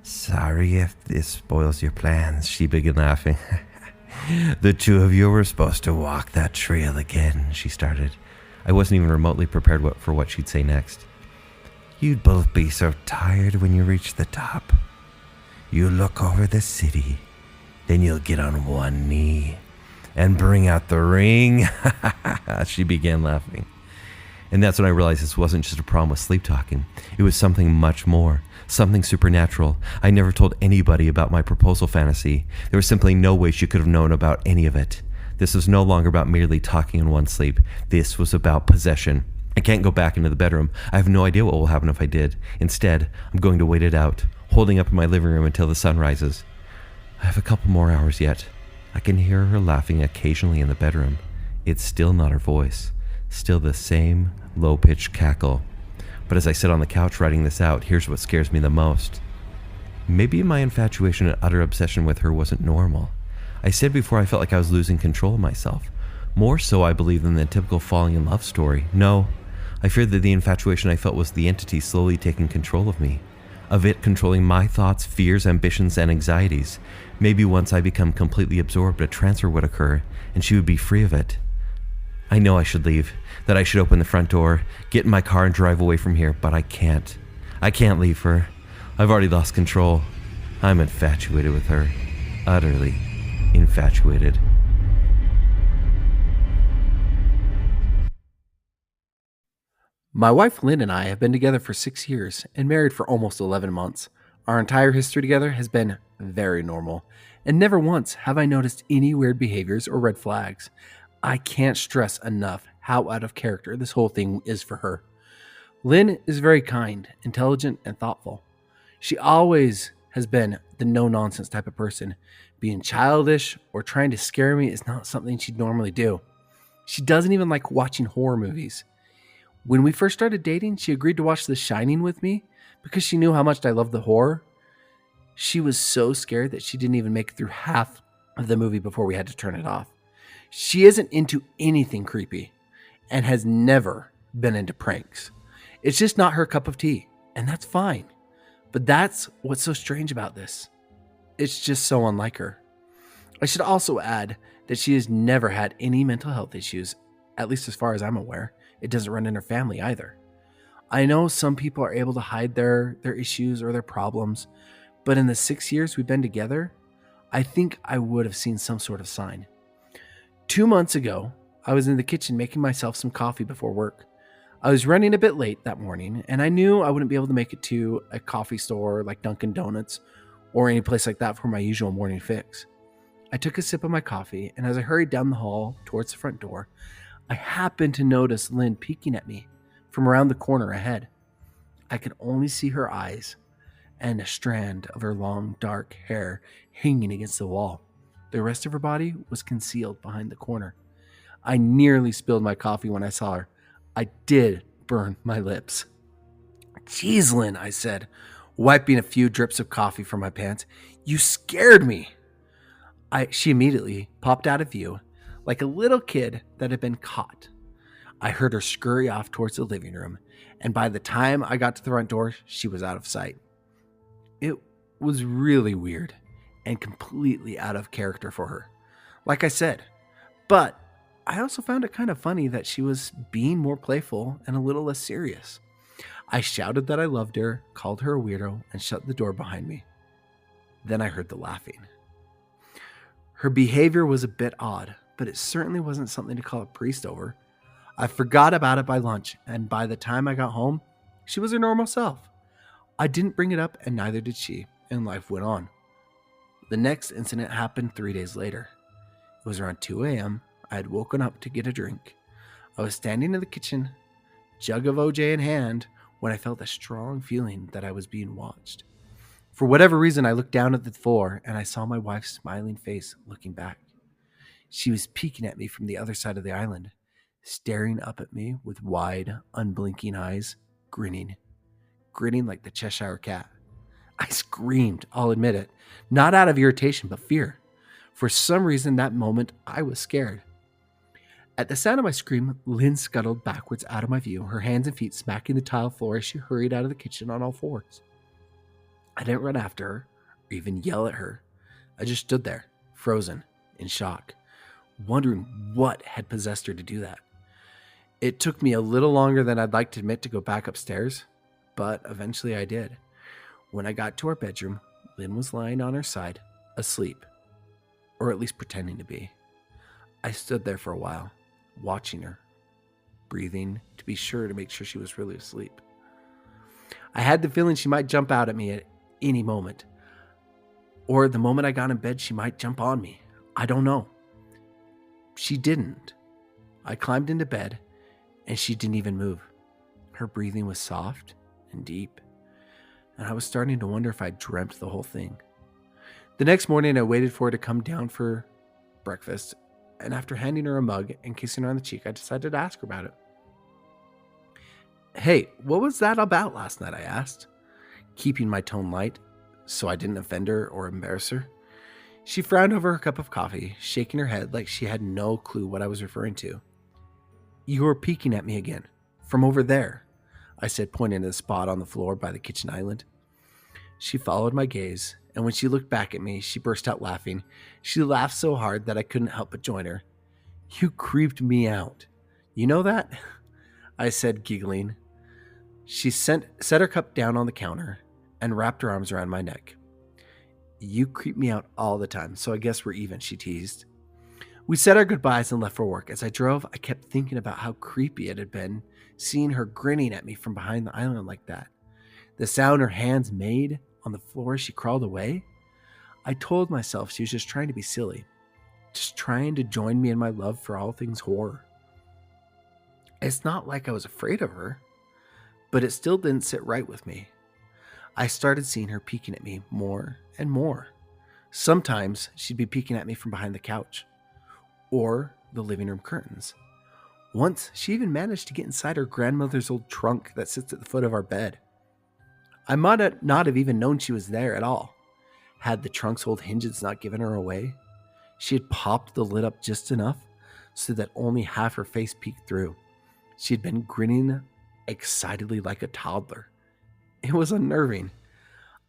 Sorry if this spoils your plans, she began laughing. The two of you were supposed to walk that trail again, she started. I wasn't even remotely prepared for what she'd say next. You'd both be so tired when you reach the top. You look over the city, then you'll get on one knee and bring out the ring. She began laughing. And that's when I realized this wasn't just a problem with sleep talking. It was something much more, something supernatural. I never told anybody about my proposal fantasy. There was simply no way she could have known about any of it. This was no longer about merely talking in one sleep. This was about possession. I can't go back into the bedroom. I have no idea what will happen if I did. Instead, I'm going to wait it out, holding up in my living room until the sun rises. I have a couple more hours yet. I can hear her laughing occasionally in the bedroom. It's still not her voice. Still the same low-pitched cackle. But as I sit on the couch writing this out, here's what scares me the most. Maybe my infatuation and utter obsession with her wasn't normal. I said before I felt like I was losing control of myself. More so, I believe, than the typical falling in love story. No, I feared that the infatuation I felt was the entity slowly taking control of me. Of it controlling my thoughts, fears, ambitions, and anxieties. Maybe once I become completely absorbed, a transfer would occur, and she would be free of it. I know I should leave, that I should open the front door, get in my car and drive away from here, but I can't. I can't leave her. I've already lost control. I'm infatuated with her. Utterly infatuated. My wife Lynn and I have been together for 6 years and married for almost 11 months. Our entire history together has been very normal, and never once have I noticed any weird behaviors or red flags. I can't stress enough how out of character this whole thing is for her. Lynn is very kind, intelligent, and thoughtful. She always has been the no-nonsense type of person. Being childish or trying to scare me is not something she'd normally do. She doesn't even like watching horror movies. When we first started dating, she agreed to watch The Shining with me because she knew how much I loved the horror. She was so scared that she didn't even make it through half of the movie before we had to turn it off. She isn't into anything creepy and has never been into pranks. It's just not her cup of tea, and that's fine. But that's what's so strange about this. It's just so unlike her. I should also add that she has never had any mental health issues, at least as far as I'm aware. It doesn't run in her family either. I know some people are able to hide their issues or their problems, but in the 6 years we've been together, I think I would have seen some sort of sign. 2 months ago, I was in the kitchen making myself some coffee before work. I was running a bit late that morning, and I knew I wouldn't be able to make it to a coffee store like Dunkin' Donuts or any place like that for my usual morning fix. I took a sip of my coffee, and as I hurried down the hall towards the front door, I happened to notice Lynn peeking at me from around the corner ahead. I could only see her eyes and a strand of her long, dark hair hanging against the wall. The rest of her body was concealed behind the corner. I nearly spilled my coffee when I saw her. I did burn my lips. "Jeez, Lynn," I said, wiping a few drips of coffee from my pants. "You scared me." She immediately popped out of view like a little kid that had been caught. I heard her scurry off towards the living room, and by the time I got to the front door, she was out of sight. It was really weird and completely out of character for her, like I said. But I also found it kind of funny that she was being more playful and a little less serious. I shouted that I loved her, called her a weirdo, and shut the door behind me. Then I heard the laughing. Her behavior was a bit odd, but it certainly wasn't something to call a priest over. I forgot about it by lunch, and by the time I got home, she was her normal self. I didn't bring it up, and neither did she, and life went on. The next incident happened 3 days later. It was around 2 a.m. I had woken up to get a drink. I was standing in the kitchen, jug of OJ in hand, when I felt a strong feeling that I was being watched. For whatever reason, I looked down at the floor, and I saw my wife's smiling face looking back. She was peeking at me from the other side of the island, staring up at me with wide, unblinking eyes, grinning like the Cheshire Cat. I screamed, I'll admit it, not out of irritation, but fear. For some reason, that moment, I was scared. At the sound of my scream, Lynn scuttled backwards out of my view, her hands and feet smacking the tile floor as she hurried out of the kitchen on all fours. I didn't run after her or even yell at her. I just stood there, frozen, in shock, wondering what had possessed her to do that. It took me a little longer than I'd like to admit to go back upstairs, but eventually I did. When I got to our bedroom, Lynn was lying on her side, asleep, or at least pretending to be. I stood there for a while, watching her, breathing to be sure to make sure she was really asleep. I had the feeling she might jump out at me at any moment, or the moment I got in bed, she might jump on me. I don't know. She didn't. I climbed into bed, and she didn't even move. Her breathing was soft and deep, and I was starting to wonder if I dreamt the whole thing. The next morning, I waited for her to come down for breakfast, and after handing her a mug and kissing her on the cheek, I decided to ask her about it. "Hey, what was that about last night?" I asked, keeping my tone light so I didn't offend her or embarrass her. She frowned over her cup of coffee, shaking her head like she had no clue what I was referring to. "You were peeking at me again, from over there," I said, pointing to the spot on the floor by the kitchen island. She followed my gaze, and when she looked back at me, she burst out laughing. She laughed so hard that I couldn't help but join her. "You creeped me out," You know that? I said, giggling. She set her cup down on the counter and wrapped her arms around my neck. You creep me out all the time, so I guess we're even, she teased. We said our goodbyes and left for work. As I drove, I kept thinking about how creepy it had been seeing her grinning at me from behind the island like that. The sound her hands made on the floor as she crawled away. I told myself she was just trying to be silly, just trying to join me in my love for all things horror. It's not like I was afraid of her, but it still didn't sit right with me. I started seeing her peeking at me more and more. Sometimes she'd be peeking at me from behind the couch or the living room curtains. Once, she even managed to get inside her grandmother's old trunk that sits at the foot of our bed. I might not have even known she was there at all. Had the trunk's old hinges not given her away? She had popped the lid up just enough so that only half her face peeked through. She had been grinning excitedly like a toddler. It was unnerving.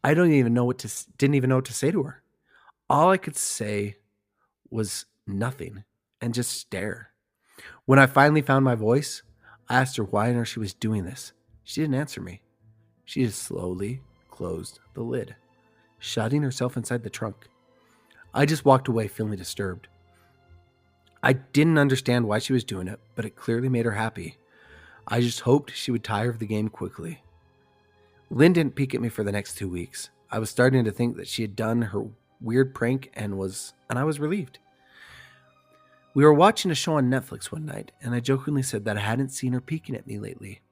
I didn't even know what to say to her. All I could say was nothing and just stare. When I finally found my voice, I asked her why on earth she was doing this. She didn't answer me. She just slowly closed the lid, shutting herself inside the trunk. I just walked away feeling disturbed. I didn't understand why she was doing it, but it clearly made her happy. I just hoped she would tire of the game quickly. Lynn didn't peek at me for the next 2 weeks. I was starting to think that she had done her weird prank and I was relieved. We were watching a show on Netflix one night, and I jokingly said that I hadn't seen her peeking at me lately,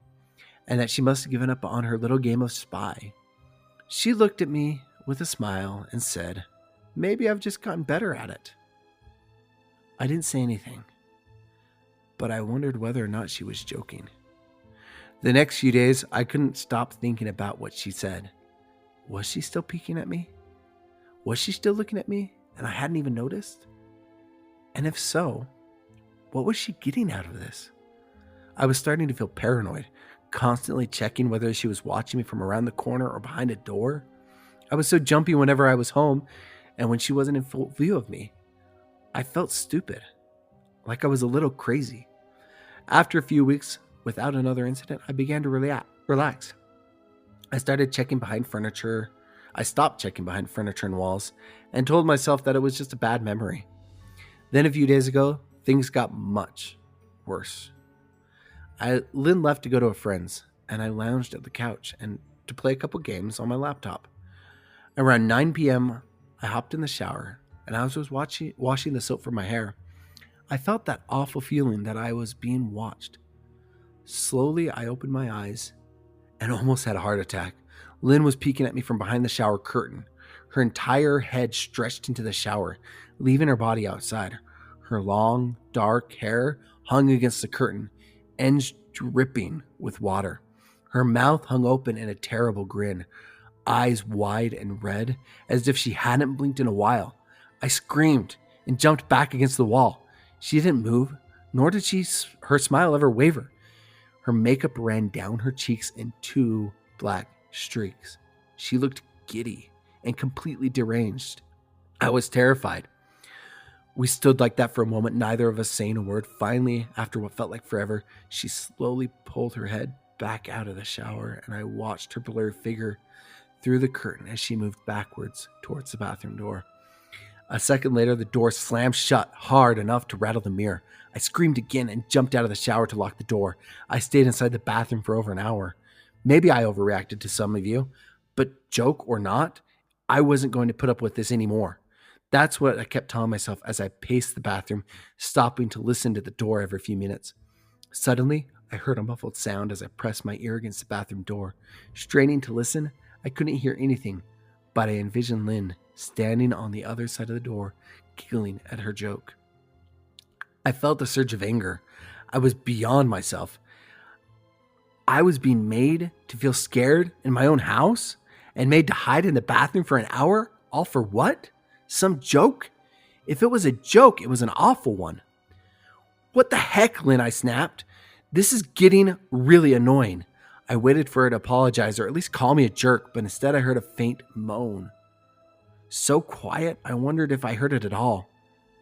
and that she must have given up on her little game of spy. She looked at me with a smile and said, "Maybe I've just gotten better at it." I didn't say anything, but I wondered whether or not she was joking. The next few days, I couldn't stop thinking about what she said. Was she still peeking at me? Was she still looking at me and I hadn't even noticed? And if so, what was she getting out of this? I was starting to feel paranoid, constantly checking whether she was watching me from around the corner or behind a door. I was so jumpy whenever I was home, and when she wasn't in full view of me, I felt stupid, like I was a little crazy. After a few weeks without another incident, I began to relax. I started checking behind furniture. I stopped checking behind furniture and walls and told myself that it was just a bad memory. Then a few days ago, things got much worse. Lynn left to go to a friend's, and I lounged at the couch and to play a couple games on my laptop. Around 9 p.m., I hopped in the shower, and as I was washing the soap from my hair, I felt that awful feeling that I was being watched. Slowly, I opened my eyes and almost had a heart attack. Lynn was peeking at me from behind the shower curtain. Her entire head stretched into the shower, leaving her body outside. Her long, dark hair hung against the curtain, ends dripping with water. Her mouth hung open in a terrible grin, eyes wide and red, as if she hadn't blinked in a while. I screamed and jumped back against the wall. She didn't move, nor did her smile ever waver. Her makeup ran down her cheeks in 2 black streaks. She looked giddy and completely deranged. I was terrified. We stood like that for a moment, neither of us saying a word. Finally, after what felt like forever, she slowly pulled her head back out of the shower, and I watched her blurred figure through the curtain as she moved backwards towards the bathroom door. A second later, the door slammed shut hard enough to rattle the mirror. I screamed again and jumped out of the shower to lock the door. I stayed inside the bathroom for over an hour. Maybe I overreacted to some of you, but joke or not, I wasn't going to put up with this anymore. That's what I kept telling myself as I paced the bathroom, stopping to listen to the door every few minutes. Suddenly, I heard a muffled sound as I pressed my ear against the bathroom door. Straining to listen, I couldn't hear anything, but I envisioned Lynn standing on the other side of the door, giggling at her joke. I felt a surge of anger. I was beyond myself. I was being made to feel scared in my own house and made to hide in the bathroom for an hour, all for what? Some joke? If it was a joke, it was an awful one. "What the heck, Lynn?" I snapped. "This is getting really annoying." I waited for her to apologize or at least call me a jerk, but instead I heard a faint moan. So quiet, I wondered if I heard it at all.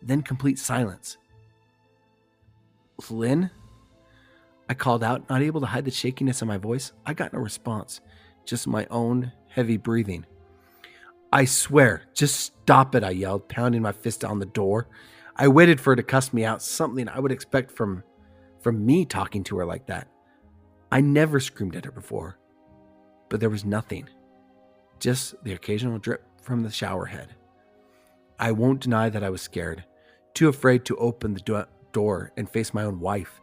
Then complete silence. "Lynn?" I called out, not able to hide the shakiness in my voice. I got no response, just my own heavy breathing. I swear, just stop it, I yelled, pounding my fist on the door. I waited for her to cuss me out, something I would expect from me talking to her like that. I never screamed at her before, but there was nothing, just the occasional drip from the shower head. I won't deny that I was scared, too afraid to open the door and face my own wife.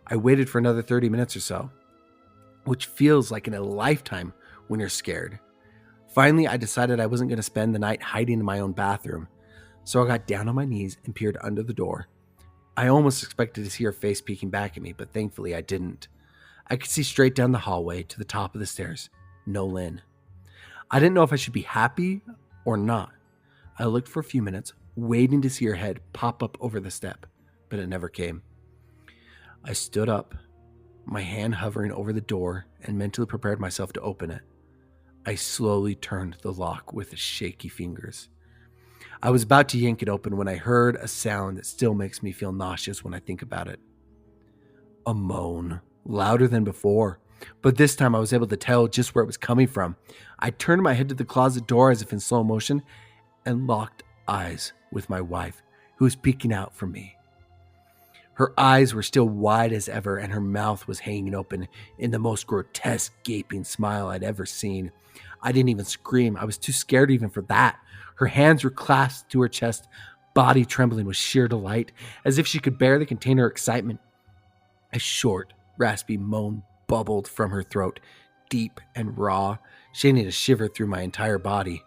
I waited for another 30 minutes or so, which feels like in a lifetime when you're scared. Finally, I decided I wasn't going to spend the night hiding in my own bathroom, so I got down on my knees and peered under the door. I almost expected to see her face peeking back at me, but thankfully I didn't. I could see straight down the hallway to the top of the stairs. No Lynn. I didn't know if I should be happy or not. I looked for a few minutes, waiting to see her head pop up over the step, but it never came. I stood up, my hand hovering over the door, and mentally prepared myself to open it. I slowly turned the lock with shaky fingers. I was about to yank it open when I heard a sound that still makes me feel nauseous when I think about it. A moan, louder than before, but this time I was able to tell just where it was coming from. I turned my head to the closet door as if in slow motion and locked eyes with my wife, who was peeking out from me. Her eyes were still wide as ever, and her mouth was hanging open in the most grotesque gaping smile I'd ever seen. I didn't even scream. I was too scared even for that. Her hands were clasped to her chest, body trembling with sheer delight, as if she could barely contain her excitement. A short, raspy moan bubbled from her throat, deep and raw, sending a shiver through my entire body.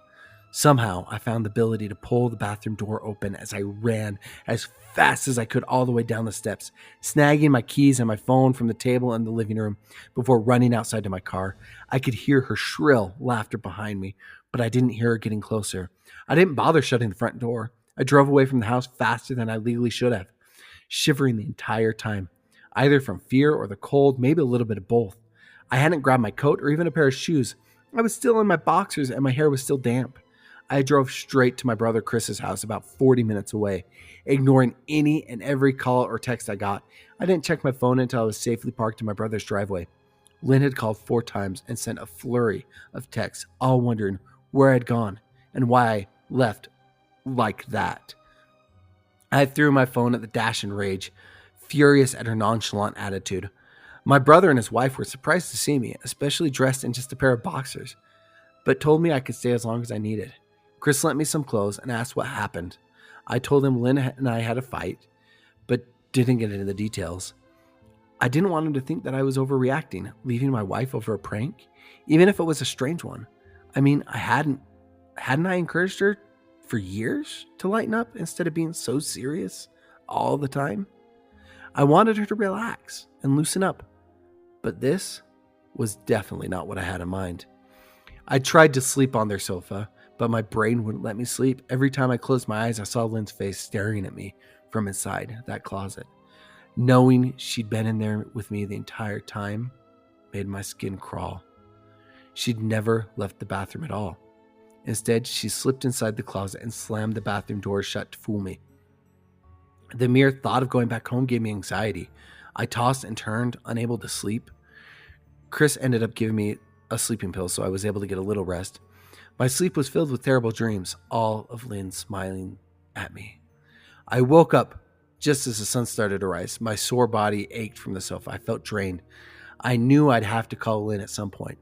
Somehow, I found the ability to pull the bathroom door open as I ran as fast as I could all the way down the steps, snagging my keys and my phone from the table in the living room before running outside to my car. I could hear her shrill laughter behind me, but I didn't hear her getting closer. I didn't bother shutting the front door. I drove away from the house faster than I legally should have, shivering the entire time, either from fear or the cold, maybe a little bit of both. I hadn't grabbed my coat or even a pair of shoes. I was still in my boxers and my hair was still damp. I drove straight to my brother Chris's house about 40 minutes away, ignoring any and every call or text I got. I didn't check my phone until I was safely parked in my brother's driveway. Lynn had called 4 times and sent a flurry of texts, all wondering where I'd gone and why I left like that. I threw my phone at the dash in rage, furious at her nonchalant attitude. My brother and his wife were surprised to see me, especially dressed in just a pair of boxers, but told me I could stay as long as I needed. Chris lent me some clothes and asked what happened. I told him Lynn and I had a fight, but didn't get into the details. I didn't want him to think that I was overreacting, leaving my wife over a prank, even if it was a strange one. I mean, hadn't I encouraged her for years to lighten up instead of being so serious all the time? I wanted her to relax and loosen up, but this was definitely not what I had in mind. I tried to sleep on their sofa, but my brain wouldn't let me sleep. Every time I closed my eyes, I saw Lynn's face staring at me from inside that closet. Knowing she'd been in there with me the entire time made my skin crawl. She'd never left the bathroom at all. Instead, she slipped inside the closet and slammed the bathroom door shut to fool me. The mere thought of going back home gave me anxiety. I tossed and turned, unable to sleep. Chris ended up giving me a sleeping pill, so I was able to get a little rest. My sleep was filled with terrible dreams, all of Lynn smiling at me. I woke up just as the sun started to rise. My sore body ached from the sofa. I felt drained. I knew I'd have to call Lynn at some point,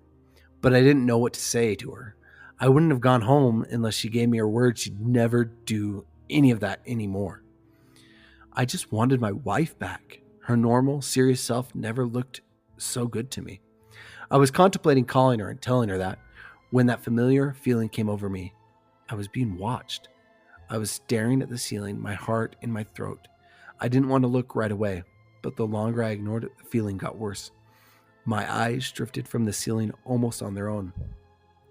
but I didn't know what to say to her. I wouldn't have gone home unless she gave me her word she'd never do any of that anymore. I just wanted my wife back. Her normal, serious self never looked so good to me. I was contemplating calling her and telling her that when that familiar feeling came over me. I was being watched. I was staring at the ceiling, my heart in my throat. I didn't want to look right away, but the longer I ignored it, the feeling got worse. My eyes drifted from the ceiling almost on their own.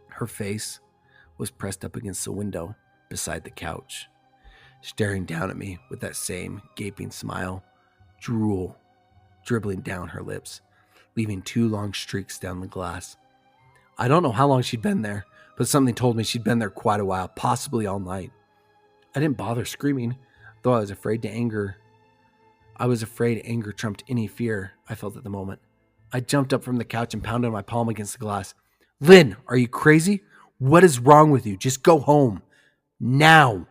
Her face was pressed up against the window beside the couch, staring down at me with that same gaping smile, drool dribbling down her lips, leaving 2 long streaks down the glass. I don't know how long she'd been there, but something told me she'd been there quite a while, possibly all night. I didn't bother screaming, though I was afraid to anger I was afraid anger trumped any fear I felt at the moment. I jumped up from the couch and pounded my palm against the glass. Lynn, are you crazy? What is wrong with you? Just go home. Now.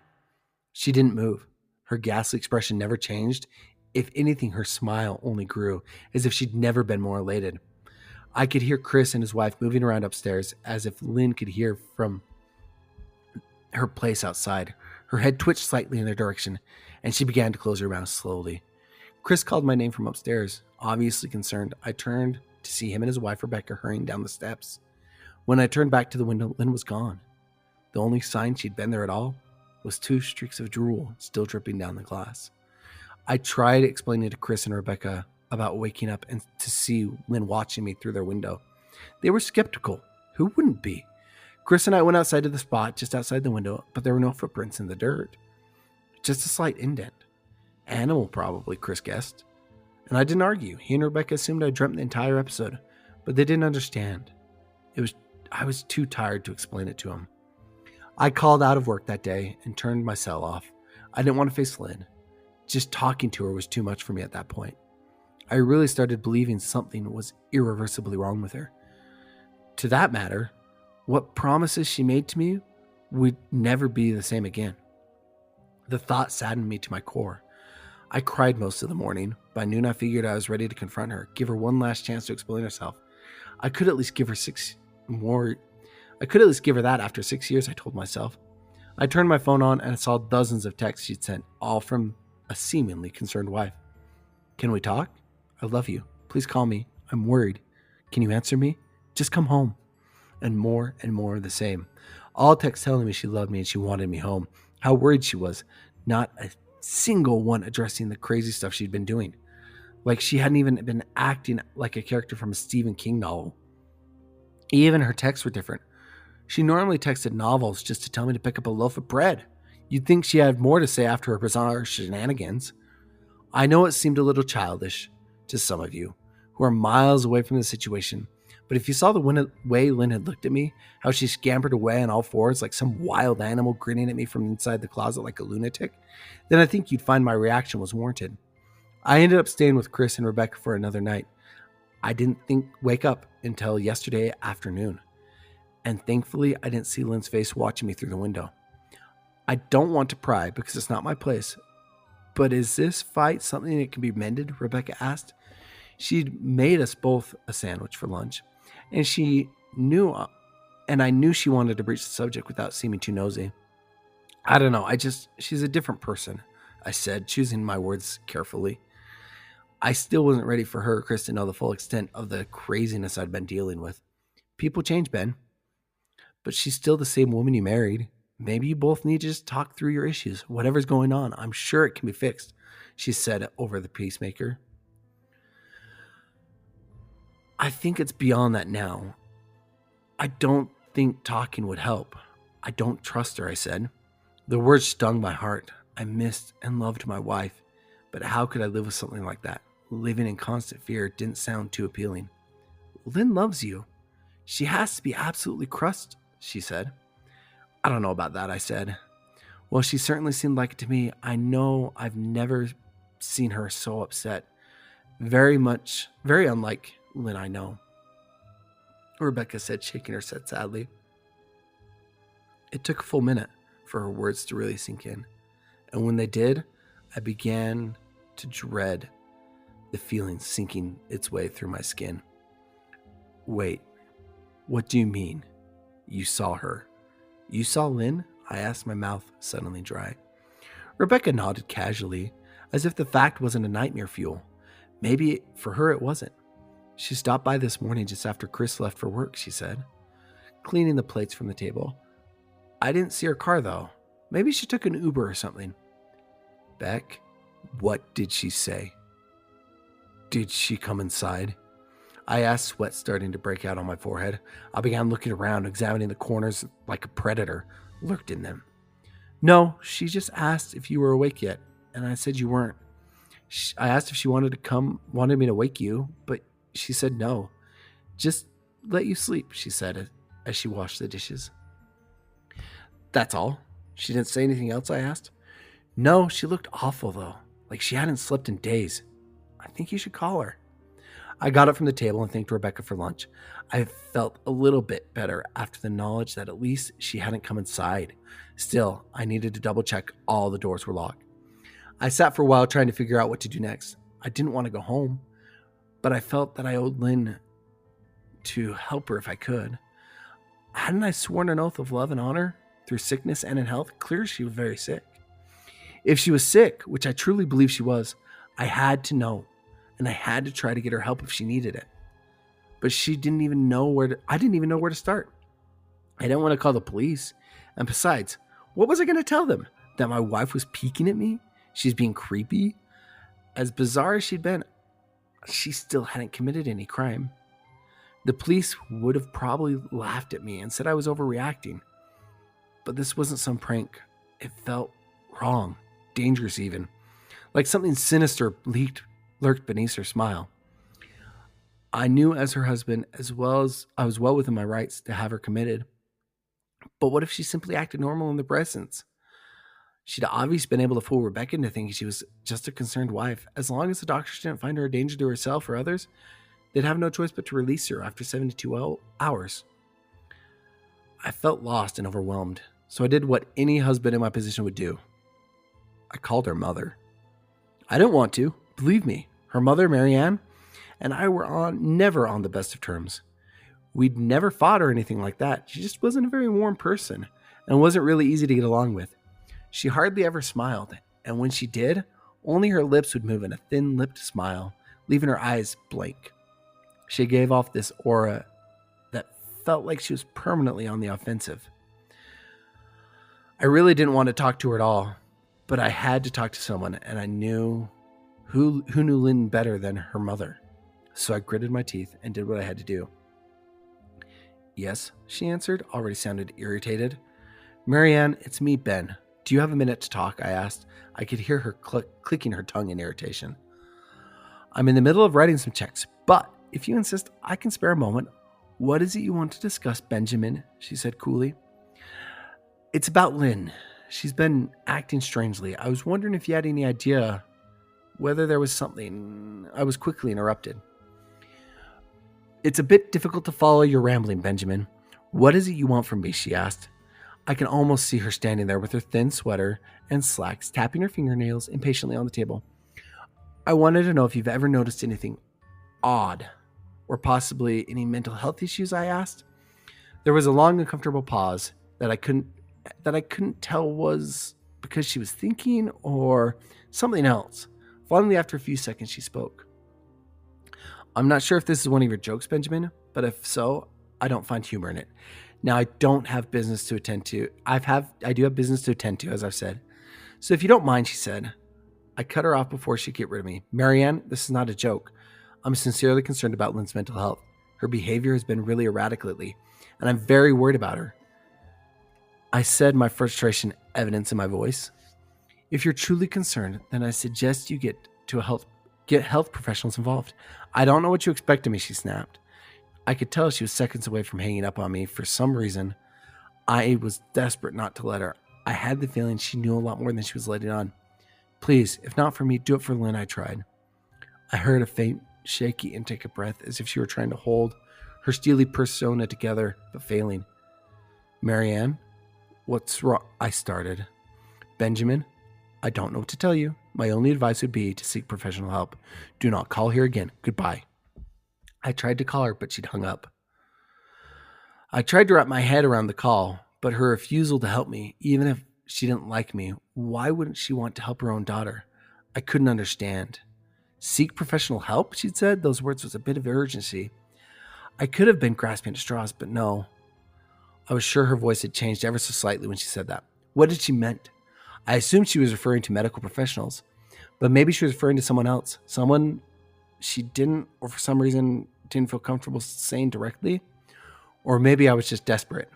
She didn't move. Her ghastly expression never changed. If anything, her smile only grew, as if she'd never been more elated. I could hear Chris and his wife moving around upstairs, as if Lynn could hear from her place outside. Her head twitched slightly in their direction, and she began to close her mouth slowly. Chris called my name from upstairs. Obviously concerned, I turned to see him and his wife Rebecca hurrying down the steps. When I turned back to the window, Lynn was gone. The only sign she'd been there at all was 2 streaks of drool still dripping down the glass. I tried explaining to Chris and Rebecca about waking up and to see Lynn watching me through their window. They were skeptical. Who wouldn't be? Chris and I went outside to the spot just outside the window, but there were no footprints in the dirt. Just a slight indent. Animal probably, Chris guessed. And I didn't argue. He and Rebecca assumed I dreamt the entire episode, but they didn't understand. I was too tired to explain it to them. I called out of work that day and turned my cell off. I didn't want to face Lynn. Just talking to her was too much for me at that point. I really started believing something was irreversibly wrong with her. To that matter, what promises she made to me would never be the same again. The thought saddened me to my core. I cried most of the morning. By noon, I figured I was ready to confront her, give her one last chance to explain herself. I could at least give her that after 6 years, I told myself. I turned my phone on and saw dozens of texts she'd sent, all from a seemingly concerned wife. Can we talk? I love you. Please call me. I'm worried. Can you answer me? Just come home. And more of the same. All texts telling me she loved me and she wanted me home. How worried she was. Not a single one addressing the crazy stuff she'd been doing. Like she hadn't even been acting like a character from a Stephen King novel. Even her texts were different. She normally texted novels just to tell me to pick up a loaf of bread. You'd think she had more to say after her bizarre shenanigans. I know it seemed a little childish to some of you who are miles away from the situation, but if you saw the way Lynn had looked at me, how she scampered away on all fours like some wild animal grinning at me from inside the closet like a lunatic, then I think you'd find my reaction was warranted. I ended up staying with Chris and Rebecca for another night. I didn't wake up until yesterday afternoon. And thankfully, I didn't see Lynn's face watching me through the window. I don't want to pry because it's not my place. But is this fight something that can be mended? Rebecca asked. She'd made us both a sandwich for lunch. And I knew she wanted to breach the subject without seeming too nosy. I don't know. She's a different person, I said, choosing my words carefully. I still wasn't ready for her or Chris to know the full extent of the craziness I'd been dealing with. People change, Ben. But she's still the same woman you married. Maybe you both need to just talk through your issues. Whatever's going on, I'm sure it can be fixed, she said over the peacemaker. I think it's beyond that now. I don't think talking would help. I don't trust her, I said. The words stung my heart. I missed and loved my wife, but how could I live with something like that? Living in constant fear didn't sound too appealing. Lynn loves you. She has to be absolutely crushed, she said. I don't know about that, I said. Well, she certainly seemed like it to me. I know I've never seen her so upset. Very unlike Lynn I know, Rebecca said, shaking her head sadly. It took a full minute for her words to really sink in. And when they did, I began to dread the feeling sinking its way through my skin. Wait, what do you mean? You saw her? You saw Lynn? I asked, my mouth suddenly dry. Rebecca nodded casually, as if the fact wasn't a nightmare fuel. Maybe for her it wasn't. She stopped by this morning just after Chris left for work, she said, cleaning the plates from the table. I didn't see her car, though. Maybe she took an Uber or something. Beck, what did she say? Did she come inside? I asked, sweat starting to break out on my forehead. I began looking around, examining the corners like a predator lurked in them. No, she just asked if you were awake yet, and I said you weren't. I asked if she wanted me to wake you, but she said no. Just let you sleep, she said as she washed the dishes. That's all? She didn't say anything else, I asked. No, she looked awful, though. like she hadn't slept in days. I think you should call her. I got up from the table and thanked Rebecca for lunch. I felt a little bit better after the knowledge that at least she hadn't come inside. Still, I needed to double check all the doors were locked. I sat for a while trying to figure out what to do next. I didn't want to go home, but I felt that I owed Lynn to help her if I could. Hadn't I sworn an oath of love and honor through sickness and in health? Clear she was very sick. If she was sick, which I truly believe she was, I had to know, and I had to try to get her help if she needed it. But I didn't even know where to start. I didn't want to call the police. And besides, what was I going to tell them? That my wife was peeking at me? She's being creepy? As bizarre as she'd been, she still hadn't committed any crime. The police would have probably laughed at me and said I was overreacting. But this wasn't some prank. It felt wrong, dangerous even. Like something sinister lurked beneath her smile. I knew as her husband, as well as I was well within my rights to have her committed. But what if she simply acted normal in the presence? She'd obviously been able to fool Rebecca into thinking she was just a concerned wife. As long as the doctors didn't find her a danger to herself or others, they'd have no choice but to release her after 72 hours. I felt lost and overwhelmed, so I did what any husband in my position would do. I called her mother. I didn't want to. Believe me, her mother, Marianne, and I were never on the best of terms. We'd never fought or anything like that. She just wasn't a very warm person and wasn't really easy to get along with. She hardly ever smiled, and when she did, only her lips would move in a thin-lipped smile, leaving her eyes blank. She gave off this aura that felt like she was permanently on the offensive. I really didn't want to talk to her at all, but I had to talk to someone, and I knew who knew Lynn better than her mother. So I gritted my teeth and did what I had to do. Yes, she answered, already sounded irritated. Marianne, it's me, Ben. Do you have a minute to talk? I asked. I could hear her clicking her tongue in irritation. I'm in the middle of writing some checks, but if you insist, I can spare a moment. What is it you want to discuss, Benjamin? She said coolly. It's about Lynn. She's been acting strangely. I was wondering if you had any idea whether there was something. I was quickly interrupted. It's a bit difficult to follow your rambling, Benjamin. What is it you want from me? She asked. I can almost see her standing there with her thin sweater and slacks, tapping her fingernails impatiently on the table. I wanted to know if you've ever noticed anything odd, or possibly any mental health issues, I asked. There was a long, uncomfortable pause that I couldn't tell was because she was thinking or something else. Finally, after a few seconds, she spoke. I'm not sure if this is one of your jokes, Benjamin, but if so, I don't find humor in it. Now, I don't have business to attend to. I do have business to attend to, as I've said. So if you don't mind, she said. I cut her off before she could get rid of me. Marianne, this is not a joke. I'm sincerely concerned about Lynn's mental health. Her behavior has been really erratic lately, and I'm very worried about her. I said, my frustration evidence in my voice. If you're truly concerned, then I suggest you get health professionals involved. I don't know what you expect of me, she snapped. I could tell she was seconds away from hanging up on me. For some reason, I was desperate not to let her. I had the feeling she knew a lot more than she was letting on. Please, if not for me, do it for Lynn, I tried. I heard a faint, shaky intake of breath as if she were trying to hold her steely persona together, but failing. Marianne, what's wrong? I started. Benjamin, I don't know what to tell you. My only advice would be to seek professional help. Do not call here again. Goodbye. I tried to call her, but she'd hung up. I tried to wrap my head around the call, but her refusal to help me, even if she didn't like me, why wouldn't she want to help her own daughter? I couldn't understand. Seek professional help, she'd said. Those words with a bit of urgency. I could have been grasping at straws, but no. I was sure her voice had changed ever so slightly when she said that. What did she meant? I assumed she was referring to medical professionals, but maybe she was referring to someone else. Someone she didn't, or for some reason, didn't feel comfortable saying directly. Or maybe I was just desperate.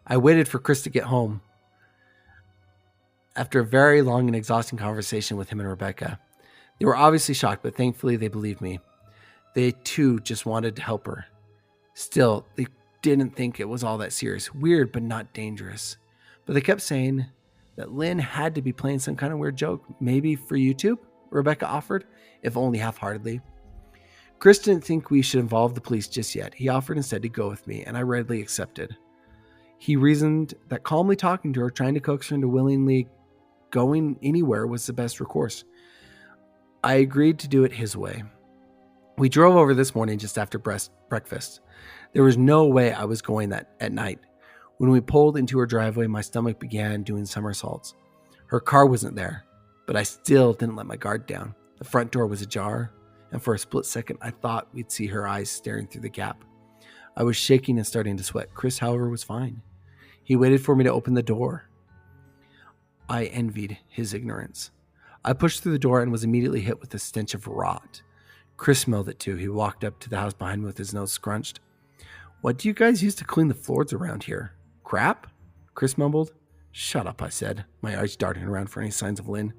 I waited for Chris to get home. After a very long and exhausting conversation with him and Rebecca, they were obviously shocked, but thankfully they believed me. They too just wanted to help her. Still, they didn't think it was all that serious. Weird, but not dangerous. But they kept saying that Lynn had to be playing some kind of weird joke, maybe for YouTube, Rebecca offered, if only half-heartedly. Chris didn't think we should involve the police just yet. He offered instead to go with me, and I readily accepted. He reasoned that calmly talking to her, trying to coax her into willingly going anywhere was the best recourse. I agreed to do it his way. We drove over this morning just after breakfast. There was no way I was going that at night. When we pulled into her driveway, my stomach began doing somersaults. Her car wasn't there, but I still didn't let my guard down. The front door was ajar, and for a split second, I thought we'd see her eyes staring through the gap. I was shaking and starting to sweat. Chris, however, was fine. He waited for me to open the door. I envied his ignorance. I pushed through the door and was immediately hit with the stench of rot. Chris smelled it too. He walked up to the house behind me with his nose scrunched. "What do you guys use to clean the floors around here? Crap?" Chris mumbled. "Shut up," I said, my eyes darting around for any signs of Lynn.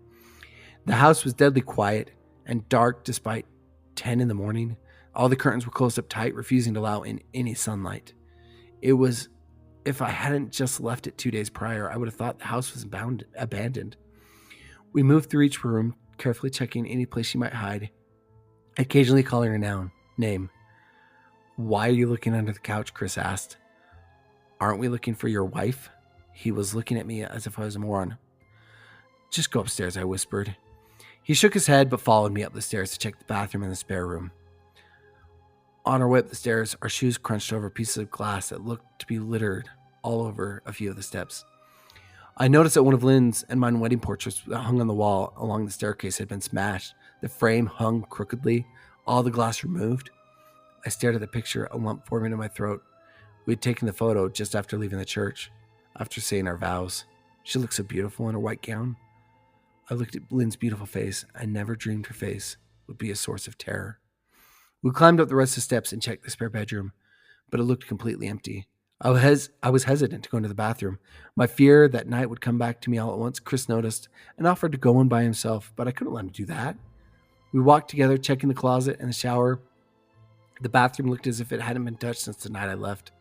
The house was deadly quiet and dark despite 10 in the morning. All the curtains were closed up tight, refusing to allow in any sunlight. If I hadn't just left it 2 days prior, I would have thought the house was abandoned. We moved through each room, carefully checking any place she might hide, occasionally calling her name. "Why are you looking under the couch?" Chris asked. "Aren't we looking for your wife?" He was looking at me as if I was a moron. "Just go upstairs," I whispered. He shook his head but followed me up the stairs to check the bathroom and the spare room. On our way up the stairs, our shoes crunched over pieces of glass that looked to be littered all over a few of the steps. I noticed that one of Lynn's and mine wedding portraits that hung on the wall along the staircase had been smashed. The frame hung crookedly, all the glass removed. I stared at the picture, a lump forming in my throat. We had taken the photo just after leaving the church, after saying our vows. She looked so beautiful in her white gown. I looked at Lynn's beautiful face. I never dreamed her face would be a source of terror. We climbed up the rest of the steps and checked the spare bedroom, but it looked completely empty. I was hesitant to go into the bathroom. My fear that night would come back to me all at once. Chris noticed and offered to go in by himself, but I couldn't let him do that. We walked together, checking the closet and the shower. The bathroom looked as if it hadn't been touched since the night I left.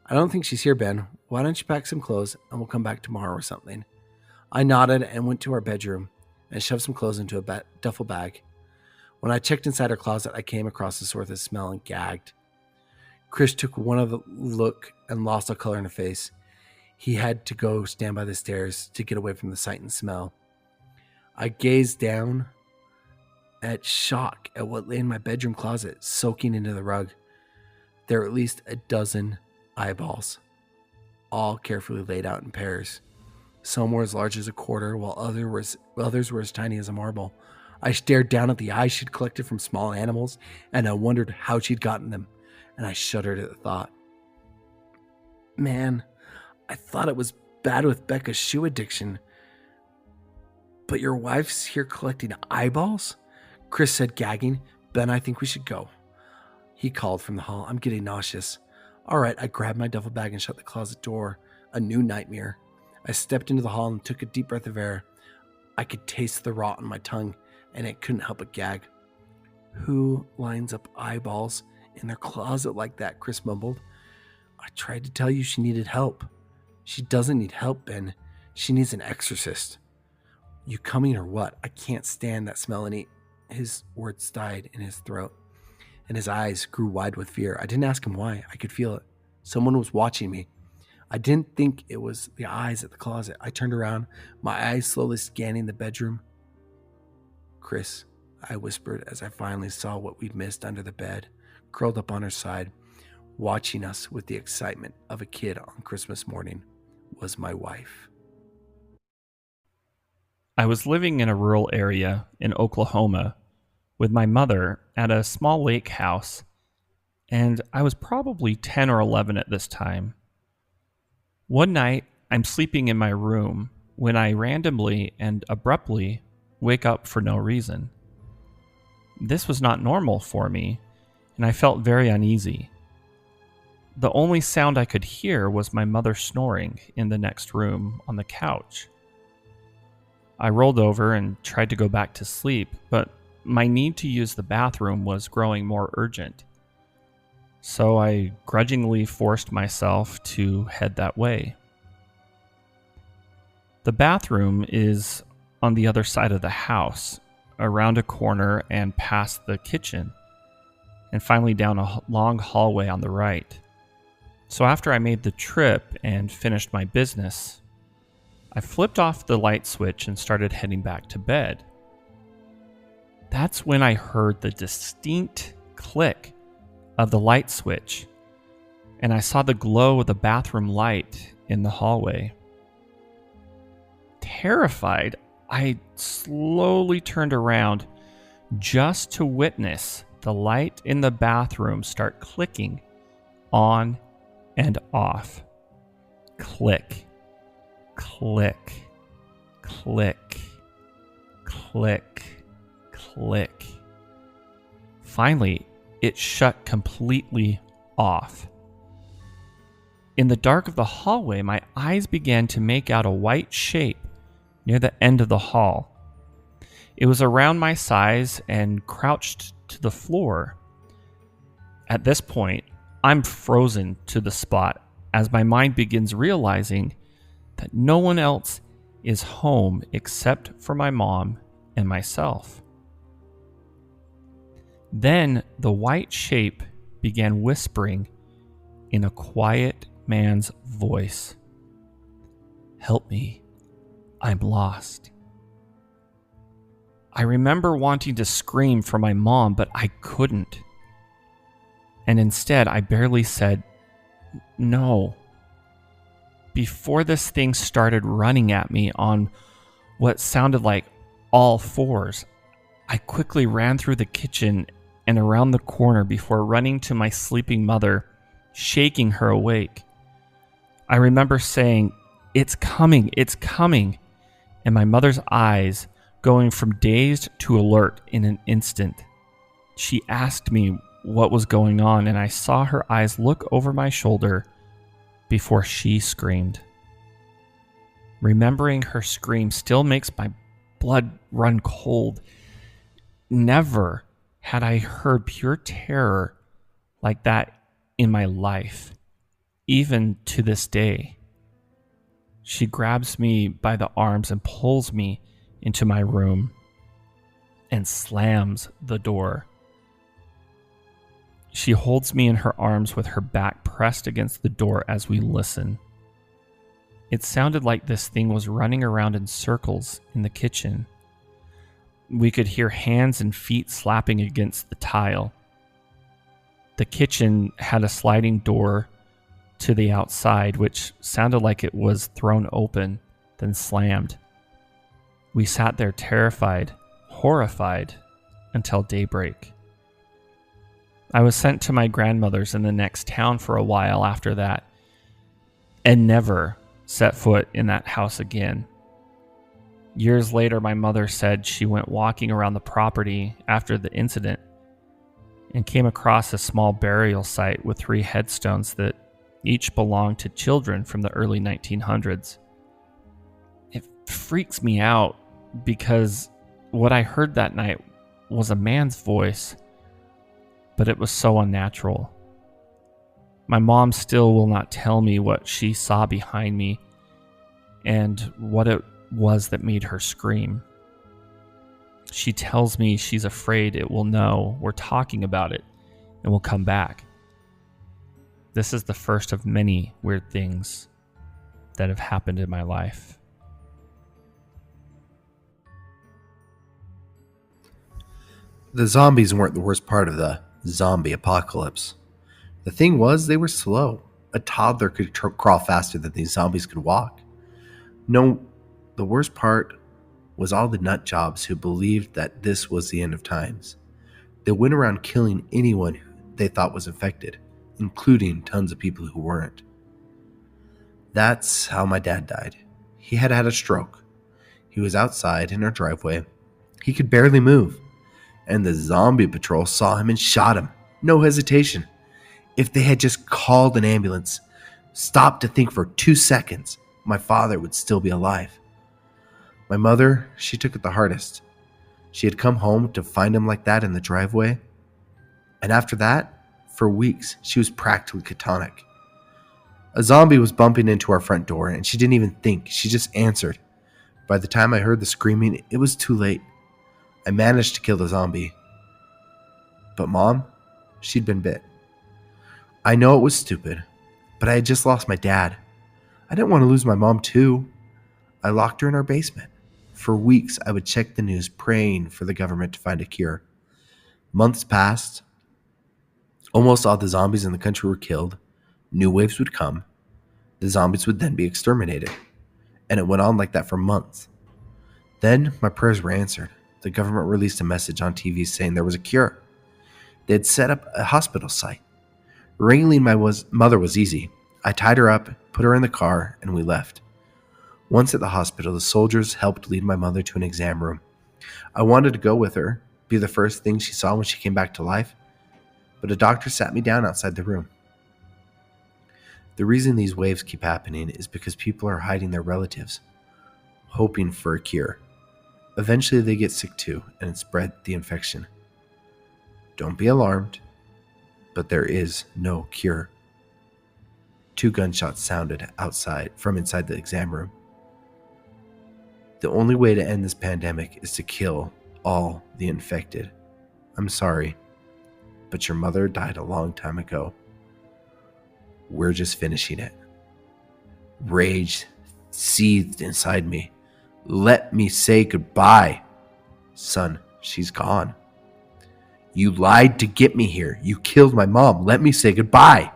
"I don't think she's here, Ben. Why don't you pack some clothes and we'll come back tomorrow or something?" I nodded and went to our bedroom and shoved some clothes into a duffel bag. When I checked inside her closet, I came across the source of the smell and gagged. Chris took one of the look and lost all color in her face. He had to go stand by the stairs to get away from the sight and smell. I gazed down at shock at what lay in my bedroom closet, soaking into the rug. There were at least a dozen eyeballs, all carefully laid out in pairs. Some were as large as a quarter, while others were as tiny as a marble. I stared down at the eyes she'd collected from small animals, and I wondered how she'd gotten them, and I shuddered at the thought. "Man, I thought it was bad with Becca's shoe addiction. But your wife's here collecting eyeballs?" Chris said, gagging. "Ben, I think we should go," he called from the hall. "I'm getting nauseous." All right, I grabbed my duffel bag and shut the closet door. A new nightmare. I stepped into the hall and took a deep breath of air. I could taste the rot on my tongue, and I couldn't help but gag. "Who lines up eyeballs in their closet like that?" Chris mumbled. "I tried to tell you she needed help." "She doesn't need help, Ben. She needs an exorcist." "You coming or what? I can't stand that smell and eat." His words died in his throat, and his eyes grew wide with fear. I didn't ask him why. I could feel it. Someone was watching me. I didn't think it was the eyes at the closet. I turned around, my eyes slowly scanning the bedroom. "Chris," I whispered as I finally saw what we'd missed under the bed, curled up on her side, watching us with the excitement of a kid on Christmas morning, was my wife. I was living in a rural area in Oklahoma with my mother at a small lake house, and I was probably 10 or 11 at this time. One night, I'm sleeping in my room when I randomly and abruptly wake up for no reason. This was not normal for me, and I felt very uneasy. The only sound I could hear was my mother snoring in the next room on the couch. I rolled over and tried to go back to sleep, but my need to use the bathroom was growing more urgent. So I grudgingly forced myself to head that way. The bathroom is on the other side of the house, around a corner and past the kitchen, and finally down a long hallway on the right. So after I made the trip and finished my business, I flipped off the light switch and started heading back to bed. That's when I heard the distinct click of the light switch, and I saw the glow of the bathroom light in the hallway. Terrified, I slowly turned around just to witness the light in the bathroom start clicking on and off. Click, click, click, click, click. Finally, it shut completely off. In the dark of the hallway, my eyes began to make out a white shape near the end of the hall. It was around my size and crouched to the floor. At this point, I'm frozen to the spot as my mind begins realizing that no one else is home except for my mom and myself. Then the white shape began whispering in a quiet man's voice, "Help me, I'm lost." I remember wanting to scream for my mom, but I couldn't. And instead, I barely said, "No." Before this thing started running at me on what sounded like all fours, I quickly ran through the kitchen and around the corner before running to my sleeping mother, shaking her awake. I remember saying, "It's coming, it's coming," and my mother's eyes going from dazed to alert in an instant. She asked me what was going on, and I saw her eyes look over my shoulder before she screamed. Remembering her scream still makes my blood run cold. Never had I heard pure terror like that in my life, even to this day. She grabs me by the arms and pulls me into my room and slams the door. She holds me in her arms with her back pressed against the door as we listen. It sounded like this thing was running around in circles in the kitchen. We could hear hands and feet slapping against the tile. The kitchen had a sliding door to the outside, which sounded like it was thrown open, then slammed. We sat there terrified, horrified, until daybreak. I was sent to my grandmother's in the next town for a while after that, and never set foot in that house again. Years later, my mother said she went walking around the property after the incident and came across a small burial site with 3 headstones that each belonged to children from the early 1900s. It freaks me out because what I heard that night was a man's voice, but it was so unnatural. My mom still will not tell me what she saw behind me and what it was that made her scream. She tells me she's afraid it will know we're talking about it and will come back. This is the first of many weird things that have happened in my life. The zombies weren't the worst part of the zombie apocalypse. The thing was, they were slow. A toddler could crawl faster than these zombies could walk. No, the worst part was all the nut jobs who believed that this was the end of times. They went around killing anyone who they thought was infected, including tons of people who weren't. That's how my dad died. He had had a stroke. He was outside in our driveway. He could barely move. And the zombie patrol saw him and shot him. No hesitation. If they had just called an ambulance, stopped to think for 2 seconds, my father would still be alive. My mother, she took it the hardest. She had come home to find him like that in the driveway. And after that, for weeks, she was practically catatonic. A zombie was bumping into our front door and she didn't even think. She just answered. By the time I heard the screaming, it was too late. I managed to kill the zombie. But Mom, she'd been bit. I know it was stupid, but I had just lost my dad. I didn't want to lose my mom too. I locked her in our basement. For weeks, I would check the news praying for the government to find a cure. Months passed. Almost all the zombies in the country were killed. New waves would come. The zombies would then be exterminated. And it went on like that for months. Then my prayers were answered. The government released a message on TV saying there was a cure. They had set up a hospital site. Wrangling my mother was easy. I tied her up, put her in the car, and we left. Once at the hospital, the soldiers helped lead my mother to an exam room. I wanted to go with her, be the first thing she saw when she came back to life, but a doctor sat me down outside the room. The reason these waves keep happening is because people are hiding their relatives, hoping for a cure. Eventually they get sick too, and it spread the infection. Don't be alarmed, but there is no cure. 2 gunshots sounded outside from inside the exam room. The only way to end this pandemic is to kill all the infected. I'm sorry, but your mother died a long time ago. We're just finishing it. Rage seethed inside me. Let me say goodbye. Son, she's gone. You lied to get me here. You killed my mom. Let me say goodbye.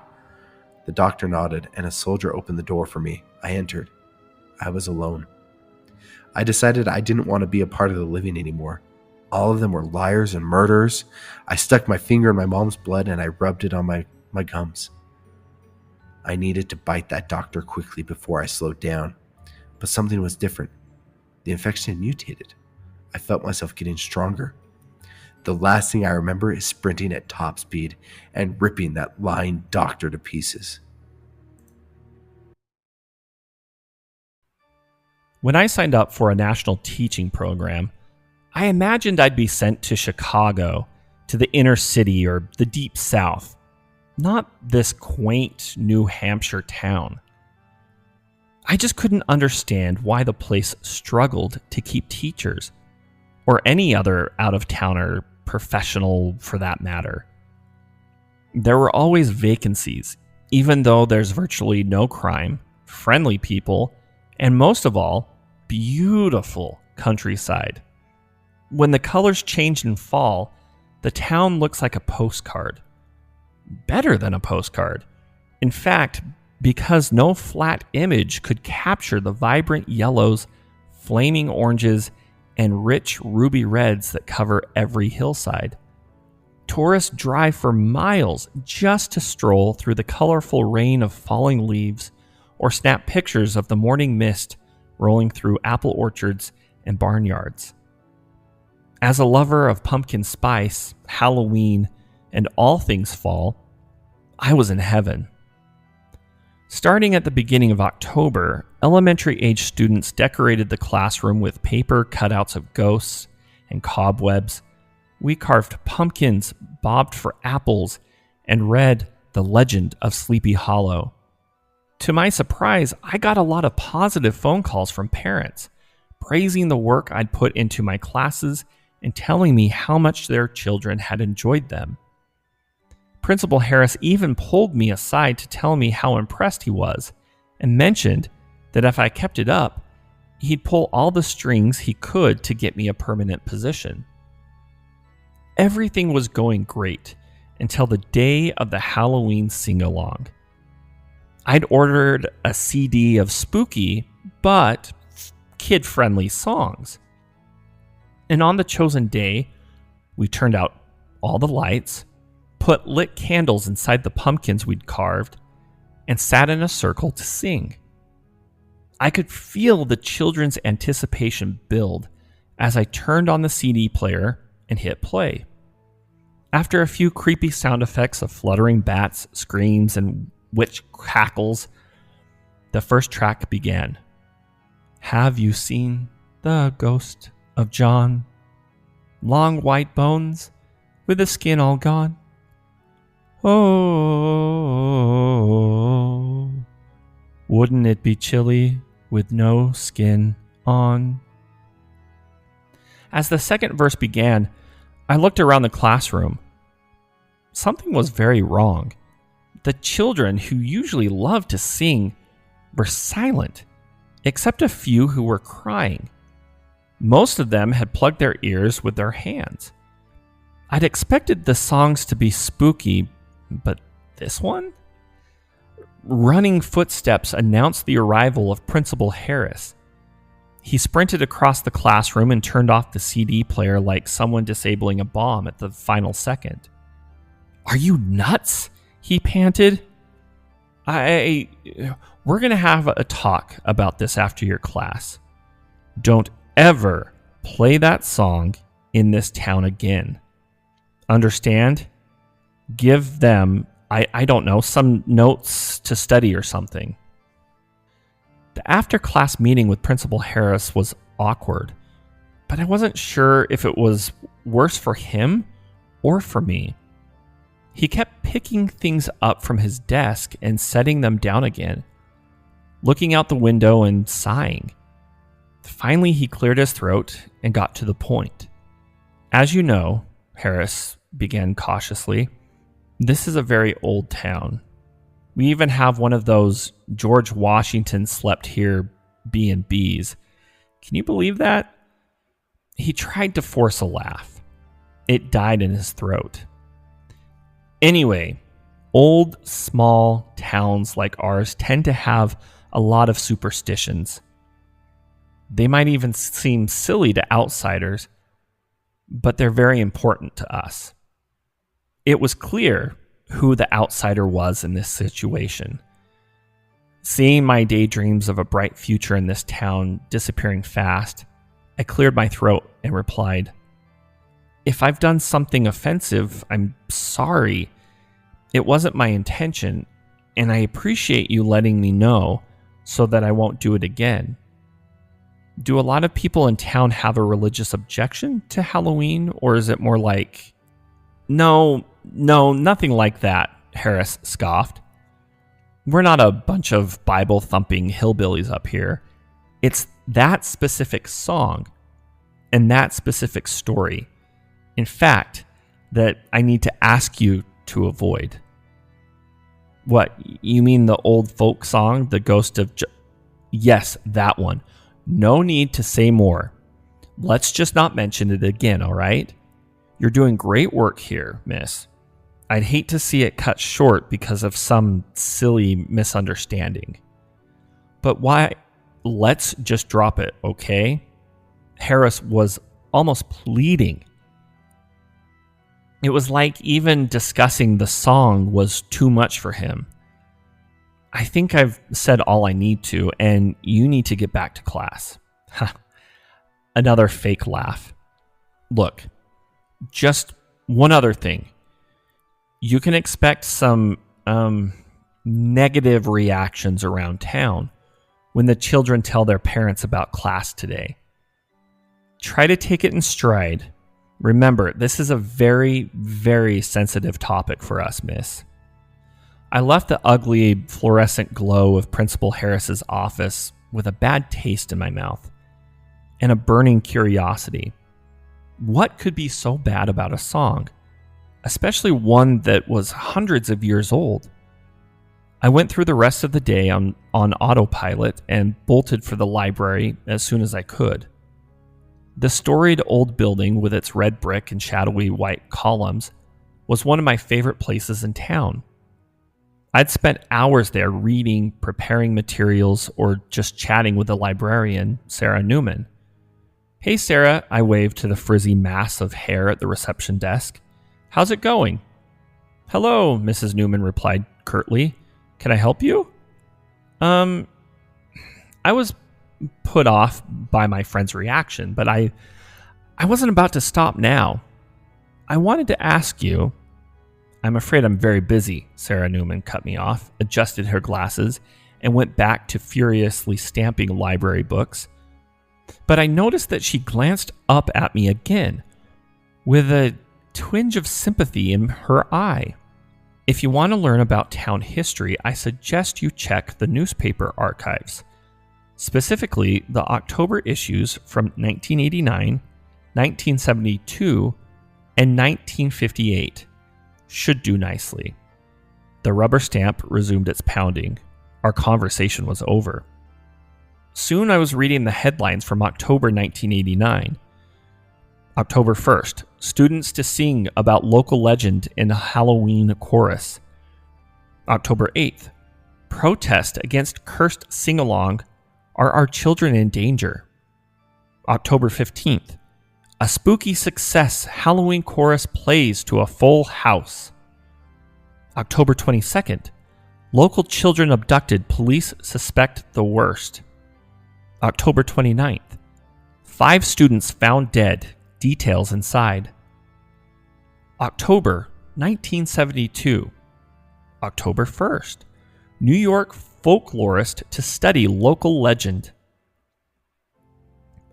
The doctor nodded, and a soldier opened the door for me. I entered. I was alone. I decided I didn't want to be a part of the living anymore. All of them were liars and murderers. I stuck my finger in my mom's blood and I rubbed it on my gums. I needed to bite that doctor quickly before I slowed down. But something was different. The infection had mutated. I felt myself getting stronger. The last thing I remember is sprinting at top speed and ripping that lying doctor to pieces. When I signed up for a national teaching program, I imagined I'd be sent to Chicago, to the inner city or the deep south, not this quaint New Hampshire town. I just couldn't understand why the place struggled to keep teachers, or any other out-of-towner professional for that matter. There were always vacancies, even though there's virtually no crime, friendly people, and most of all, beautiful countryside. When the colors change in fall, the town looks like a postcard. Better than a postcard. In fact, because no flat image could capture the vibrant yellows, flaming oranges, and rich ruby reds that cover every hillside. Tourists drive for miles just to stroll through the colorful rain of falling leaves or snap pictures of the morning mist rolling through apple orchards and barnyards. As a lover of pumpkin spice, Halloween, and all things fall, I was in heaven. Starting at the beginning of October, elementary-age students decorated the classroom with paper cutouts of ghosts and cobwebs. We carved pumpkins, bobbed for apples, and read The Legend of Sleepy Hollow. To my surprise, I got a lot of positive phone calls from parents, praising the work I'd put into my classes and telling me how much their children had enjoyed them. Principal Harris even pulled me aside to tell me how impressed he was, and mentioned that if I kept it up, he'd pull all the strings he could to get me a permanent position. Everything was going great until the day of the Halloween sing-along. I'd ordered a CD of spooky, but kid-friendly songs. And on the chosen day, we turned out all the lights, put lit candles inside the pumpkins we'd carved, and sat in a circle to sing. I could feel the children's anticipation build as I turned on the CD player and hit play. After a few creepy sound effects of fluttering bats, screams, and witch cackles, the first track began. Have you seen the ghost of John? Long white bones with the skin all gone. Oh, wouldn't it be chilly with no skin on. As the second verse began, I looked around the classroom. Something was very wrong. The children who usually love to sing were silent, except a few who were crying. Most of them had plugged their ears with their hands. I'd expected the songs to be spooky, but this one? Running footsteps announced the arrival of Principal Harris. He sprinted across the classroom and turned off the CD player like someone disabling a bomb at the final second. "Are you nuts?" he panted. We're going to have a talk about this after your class. Don't ever play that song in this town again. Understand? Give them, I don't know, some notes to study or something. The after-class meeting with Principal Harris was awkward, but I wasn't sure if it was worse for him or for me. He kept picking things up from his desk and setting them down again, looking out the window and sighing. Finally, he cleared his throat and got to the point. "As you know," Harris began cautiously, "this is a very old town. We even have one of those George Washington slept here B&Bs. Can you believe that?" He tried to force a laugh. It died in his throat. "Anyway, old, small towns like ours tend to have a lot of superstitions. They might even seem silly to outsiders, but they're very important to us." It was clear who the outsider was in this situation. Seeing my daydreams of a bright future in this town disappearing fast, I cleared my throat and replied, "If I've done something offensive, I'm sorry. It wasn't my intention, and I appreciate you letting me know so that I won't do it again. Do a lot of people in town have a religious objection to Halloween, or is it more like..." No, nothing like that," Harris scoffed. "We're not a bunch of Bible-thumping hillbillies up here. It's that specific song and that specific story, in fact, that I need to ask you to avoid." "What, you mean the old folk song, The Ghost of Yes, that one. No need to say more. Let's just not mention it again, all right? You're doing great work here, miss. I'd hate to see it cut short because of some silly misunderstanding. But why? Let's just drop it, okay?" Harris was almost pleading. It was like even discussing the song was too much for him. "I think I've said all I need to, and you need to get back to class." Another fake laugh. "Look, just one other thing. You can expect some negative reactions around town when the children tell their parents about class today. Try to take it in stride. Remember, this is a very, very sensitive topic for us, miss." I left the ugly fluorescent glow of Principal Harris's office with a bad taste in my mouth and a burning curiosity. What could be so bad about a song, especially one that was hundreds of years old? I went through the rest of the day on autopilot and bolted for the library as soon as I could. The storied old building with its red brick and shadowy white columns was one of my favorite places in town. I'd spent hours there reading, preparing materials, or just chatting with the librarian, Sarah Newman. "Hey, Sarah," I waved to the frizzy mass of hair at the reception desk. "How's it going?" "Hello," Mrs. Newman replied curtly. "Can I help you?" I was put off by my friend's reaction, but I wasn't about to stop now. "I wanted to ask you..." "I'm afraid I'm very busy," Sarah Newman cut me off, adjusted her glasses, and went back to furiously stamping library books. But I noticed that she glanced up at me again, with a twinge of sympathy in her eye. "If you want to learn about town history, I suggest you check the newspaper archives. Specifically, the October issues from 1989, 1972, and 1958 should do nicely. The rubber stamp resumed its pounding. Our conversation was over. Soon I was reading the headlines from October 1989. October 1st, students to sing about local legend in a Halloween chorus. October 8th, protest against cursed sing-along, Are Our Children in Danger? October 15th, a spooky success Halloween chorus plays to a full house. October 22nd, local children abducted, police suspect the worst. October 29th, 5 students found dead, details inside. October 1972, October 1st, New York folklorist to study local legend.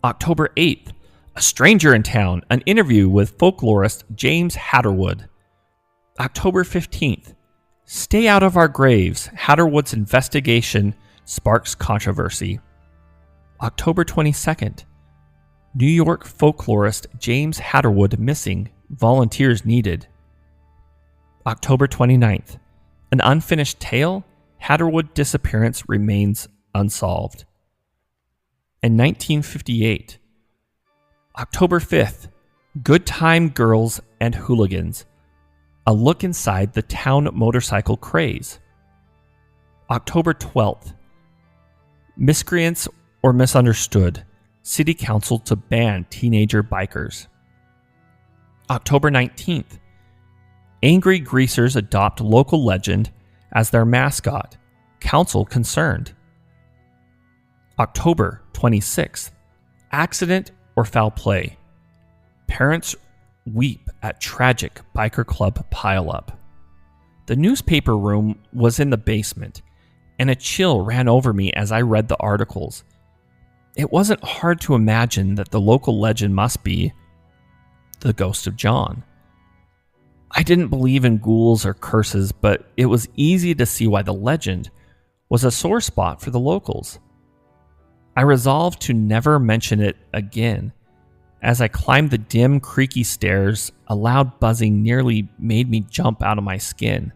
October 8th, a stranger in town, an interview with folklorist James Hatterwood. October 15th, stay out of our graves, Hatterwood's investigation sparks controversy. October 22nd, New York folklorist James Hatterwood missing, volunteers needed. October 29th, an unfinished tale, Hatterwood disappearance remains unsolved. In 1958, October 5th, Good Time Girls and Hooligans, a look inside the town motorcycle craze. October 12th, Miscreants or Misunderstood, City Council to ban teenager bikers. October 19th, Angry Greasers adopt local legend as their mascot, council concerned. October 26th, Accident or Foul Play, parents weep at tragic biker club pileup. The newspaper room was in the basement, and a chill ran over me as I read the articles. It wasn't hard to imagine that the local legend must be the ghost of John. I didn't believe in ghouls or curses, but it was easy to see why the legend was a sore spot for the locals. I resolved to never mention it again. As I climbed the dim, creaky stairs, a loud buzzing nearly made me jump out of my skin.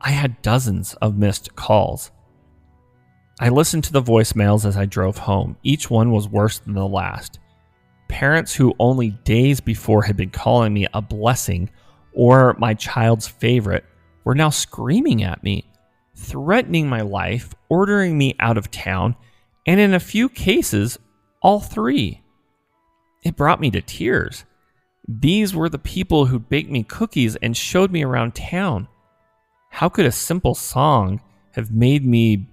I had dozens of missed calls. I listened to the voicemails as I drove home. Each one was worse than the last. Parents who only days before had been calling me a blessing or my child's favorite were now screaming at me, threatening my life, ordering me out of town, and in a few cases, all 3. It brought me to tears. These were the people who baked me cookies and showed me around town. How could a simple song have made me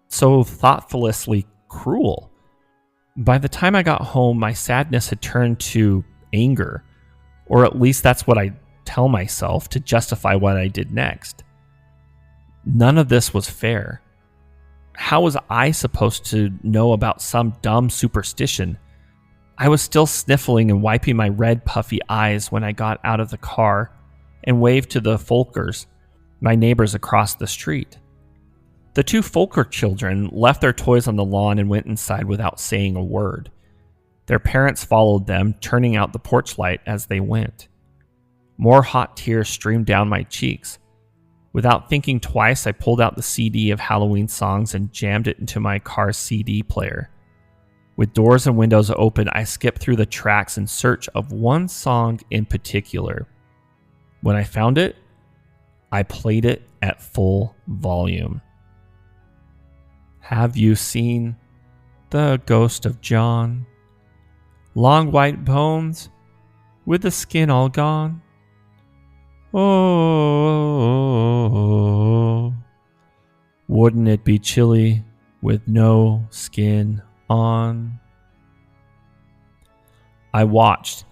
so thoughtlessly cruel? By the time I got home, my sadness had turned to anger, or at least that's what I tell myself to justify what I did next. None of this was fair. How was I supposed to know about some dumb superstition? I was still sniffling and wiping my red, puffy eyes when I got out of the car and waved to the Folkers, my neighbors across the street. The 2 Folker children left their toys on the lawn and went inside without saying a word. Their parents followed them, turning out the porch light as they went. More hot tears streamed down my cheeks. Without thinking twice, I pulled out the CD of Halloween songs and jammed it into my car's CD player. With doors and windows open, I skipped through the tracks in search of one song in particular. When I found it, I played it at full volume. Have you seen the ghost of John? Long white bones with the skin all gone. Oh, wouldn't it be chilly with no skin on? I watched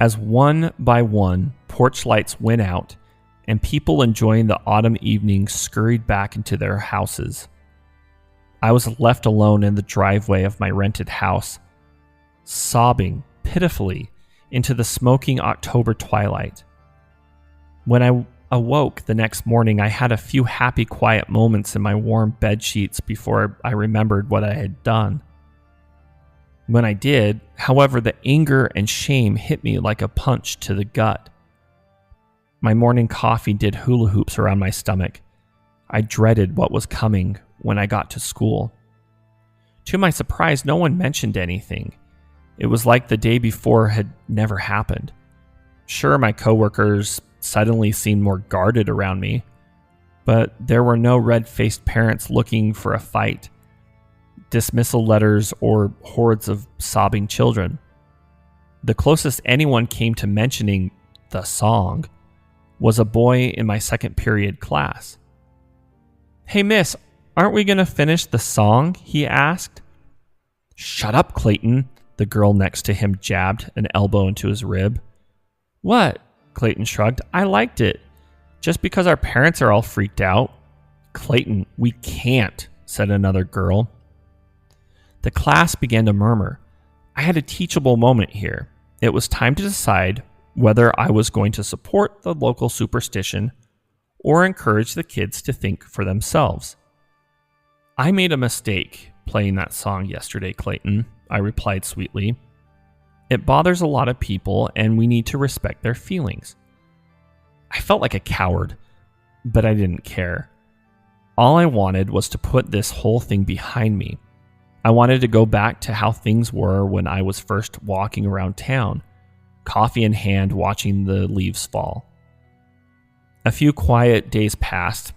as one by one porch lights went out and people enjoying the autumn evening scurried back into their houses. I was left alone in the driveway of my rented house, sobbing pitifully into the smoking October twilight. When I awoke the next morning, I had a few happy, quiet moments in my warm bed sheets before I remembered what I had done. When I did, however, the anger and shame hit me like a punch to the gut. My morning coffee did hula hoops around my stomach. I dreaded what was coming when I got to school. To my surprise, no one mentioned anything. It was like the day before had never happened. Sure, my coworkers suddenly seemed more guarded around me, but there were no red-faced parents looking for a fight, dismissal letters, or hordes of sobbing children. The closest anyone came to mentioning the song was a boy in my second period class. "Hey, miss, aren't we going to finish the song?" he asked. "Shut up, Clayton," the girl next to him jabbed an elbow into his rib. "What?" Clayton shrugged. "I liked it. Just because our parents are all freaked out." "Clayton, we can't," said another girl. The class began to murmur. I had a teachable moment here. It was time to decide whether I was going to support the local superstition or encourage the kids to think for themselves. "I made a mistake playing that song yesterday, Clayton," I replied sweetly. "It bothers a lot of people, and we need to respect their feelings." I felt like a coward, but I didn't care. All I wanted was to put this whole thing behind me. I wanted to go back to how things were when I was first walking around town, coffee in hand, watching the leaves fall. A few quiet days passed.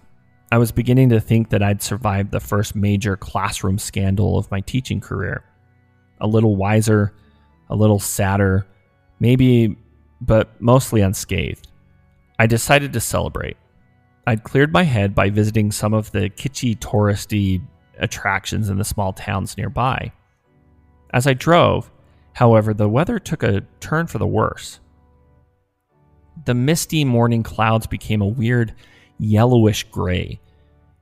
I was beginning to think that I'd survived the first major classroom scandal of my teaching career. A little wiser, a little sadder, maybe, but mostly unscathed. I decided to celebrate. I'd cleared my head by visiting some of the kitschy, touristy attractions in the small towns nearby. As I drove, however, the weather took a turn for the worse. The misty morning clouds became a weird yellowish gray,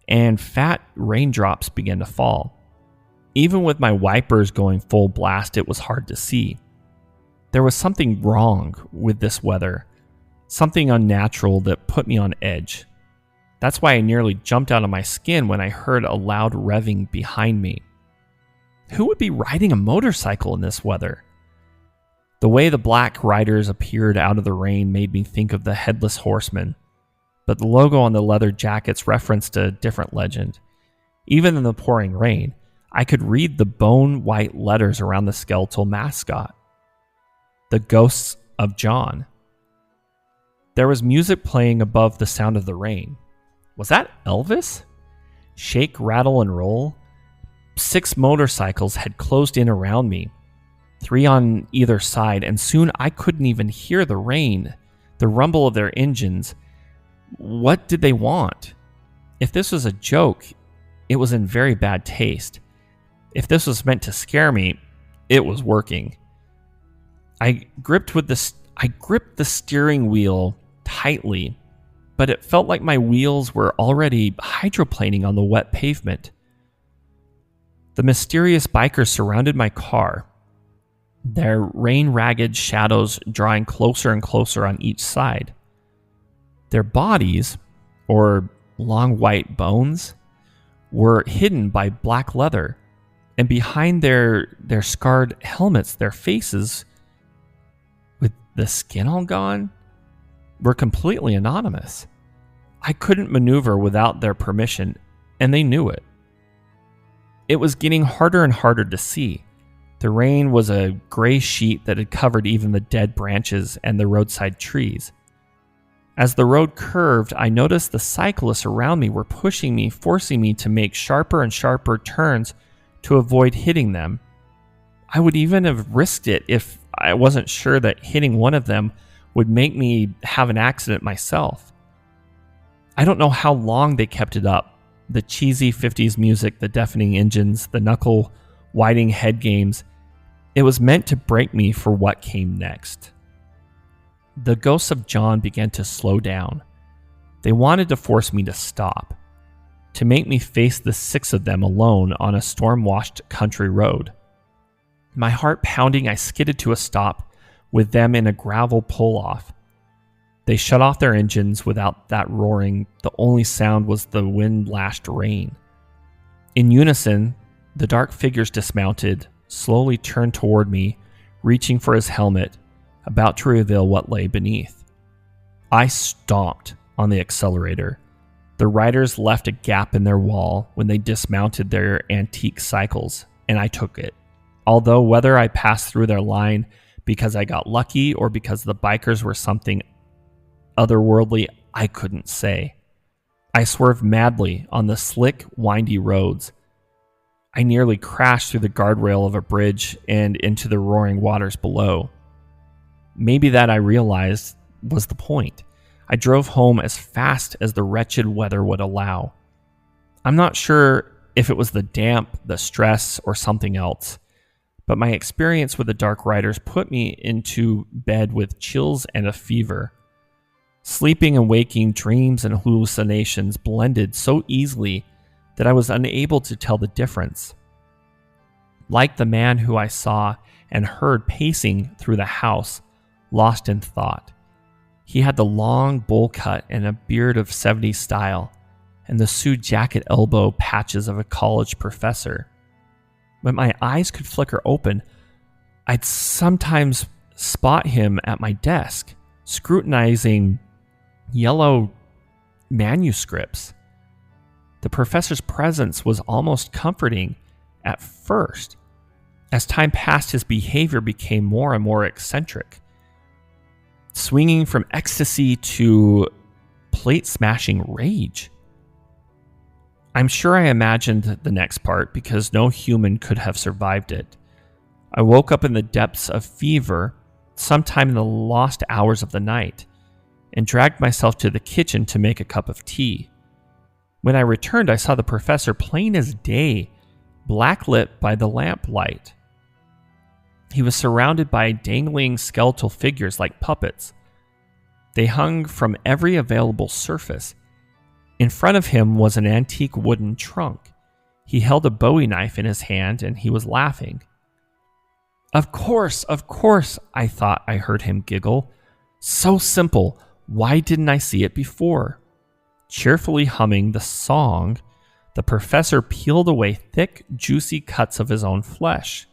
and fat raindrops began to fall. Even with my wipers going full blast, it was hard to see. There was something wrong with this weather, something unnatural that put me on edge. That's why I nearly jumped out of my skin when I heard a loud revving behind me. Who would be riding a motorcycle in this weather? The way the black riders appeared out of the rain made me think of the Headless Horseman, but the logo on the leather jackets referenced a different legend. Even in the pouring rain, I could read the bone-white letters around the skeletal mascot. The Ghosts of John. There was music playing above the sound of the rain. Was that Elvis? Shake, rattle, and roll. 6 motorcycles had closed in around me, 3 on either side, and soon I couldn't even hear the rain, the rumble of their engines. What did they want? If this was a joke, it was in very bad taste. If this was meant to scare me, it was working. I gripped the steering wheel tightly, but it felt like my wheels were already hydroplaning on the wet pavement. The mysterious bikers surrounded my car, their rain-ragged shadows drawing closer and closer on each side. Their bodies, or long white bones, were hidden by black leather, and behind their scarred helmets, their faces, with the skin all gone, were completely anonymous. I couldn't maneuver without their permission, and they knew it. It was getting harder and harder to see. The rain was a gray sheet that had covered even the dead branches and the roadside trees. As the road curved, I noticed the cyclists around me were pushing me, forcing me to make sharper and sharper turns to avoid hitting them. I would even have risked it if I wasn't sure that hitting one of them would make me have an accident myself. I don't know how long they kept it up. The cheesy 50s music, the deafening engines, the knuckle-whiting head games. It was meant to break me for what came next. The Ghosts of John began to slow down. They wanted to force me to stop, to make me face the 6 of them alone on a storm-washed country road. My heart pounding, I skidded to a stop with them in a gravel pull-off. They shut off their engines without that roaring. The only sound was the wind-lashed rain. In unison, the dark figures dismounted, slowly turned toward me, reaching for his helmet, about to reveal what lay beneath. I stomped on the accelerator. The riders left a gap in their wall when they dismounted their antique cycles, and I took it. Although whether I passed through their line because I got lucky or because the bikers were something otherworldly, I couldn't say. I swerved madly on the slick, windy roads. I nearly crashed through the guardrail of a bridge and into the roaring waters below. Maybe that, I realized, was the point. I drove home as fast as the wretched weather would allow. I'm not sure if it was the damp, the stress, or something else, but my experience with the Dark Riders put me into bed with chills and a fever. Sleeping and waking, dreams and hallucinations blended so easily that I was unable to tell the difference. Like the man who I saw and heard pacing through the house, lost in thought. He had the long bowl cut and a beard of 70s style, and the suit jacket elbow patches of a college professor. When my eyes could flicker open, I'd sometimes spot him at my desk, scrutinizing yellow manuscripts. The professor's presence was almost comforting at first. As time passed, his behavior became more and more eccentric, swinging from ecstasy to plate-smashing rage. I'm sure I imagined the next part because no human could have survived it. I woke up in the depths of fever sometime in the lost hours of the night and dragged myself to the kitchen to make a cup of tea. When I returned, I saw the professor plain as day, blacklit by the lamplight. He was surrounded by dangling skeletal figures like puppets. They hung from every available surface. In front of him was an antique wooden trunk. He held a Bowie knife in his hand and he was laughing. Of course, I thought I heard him giggle. So simple. Why didn't I see it before? Cheerfully humming the song, the professor peeled away thick, juicy cuts of his own flesh.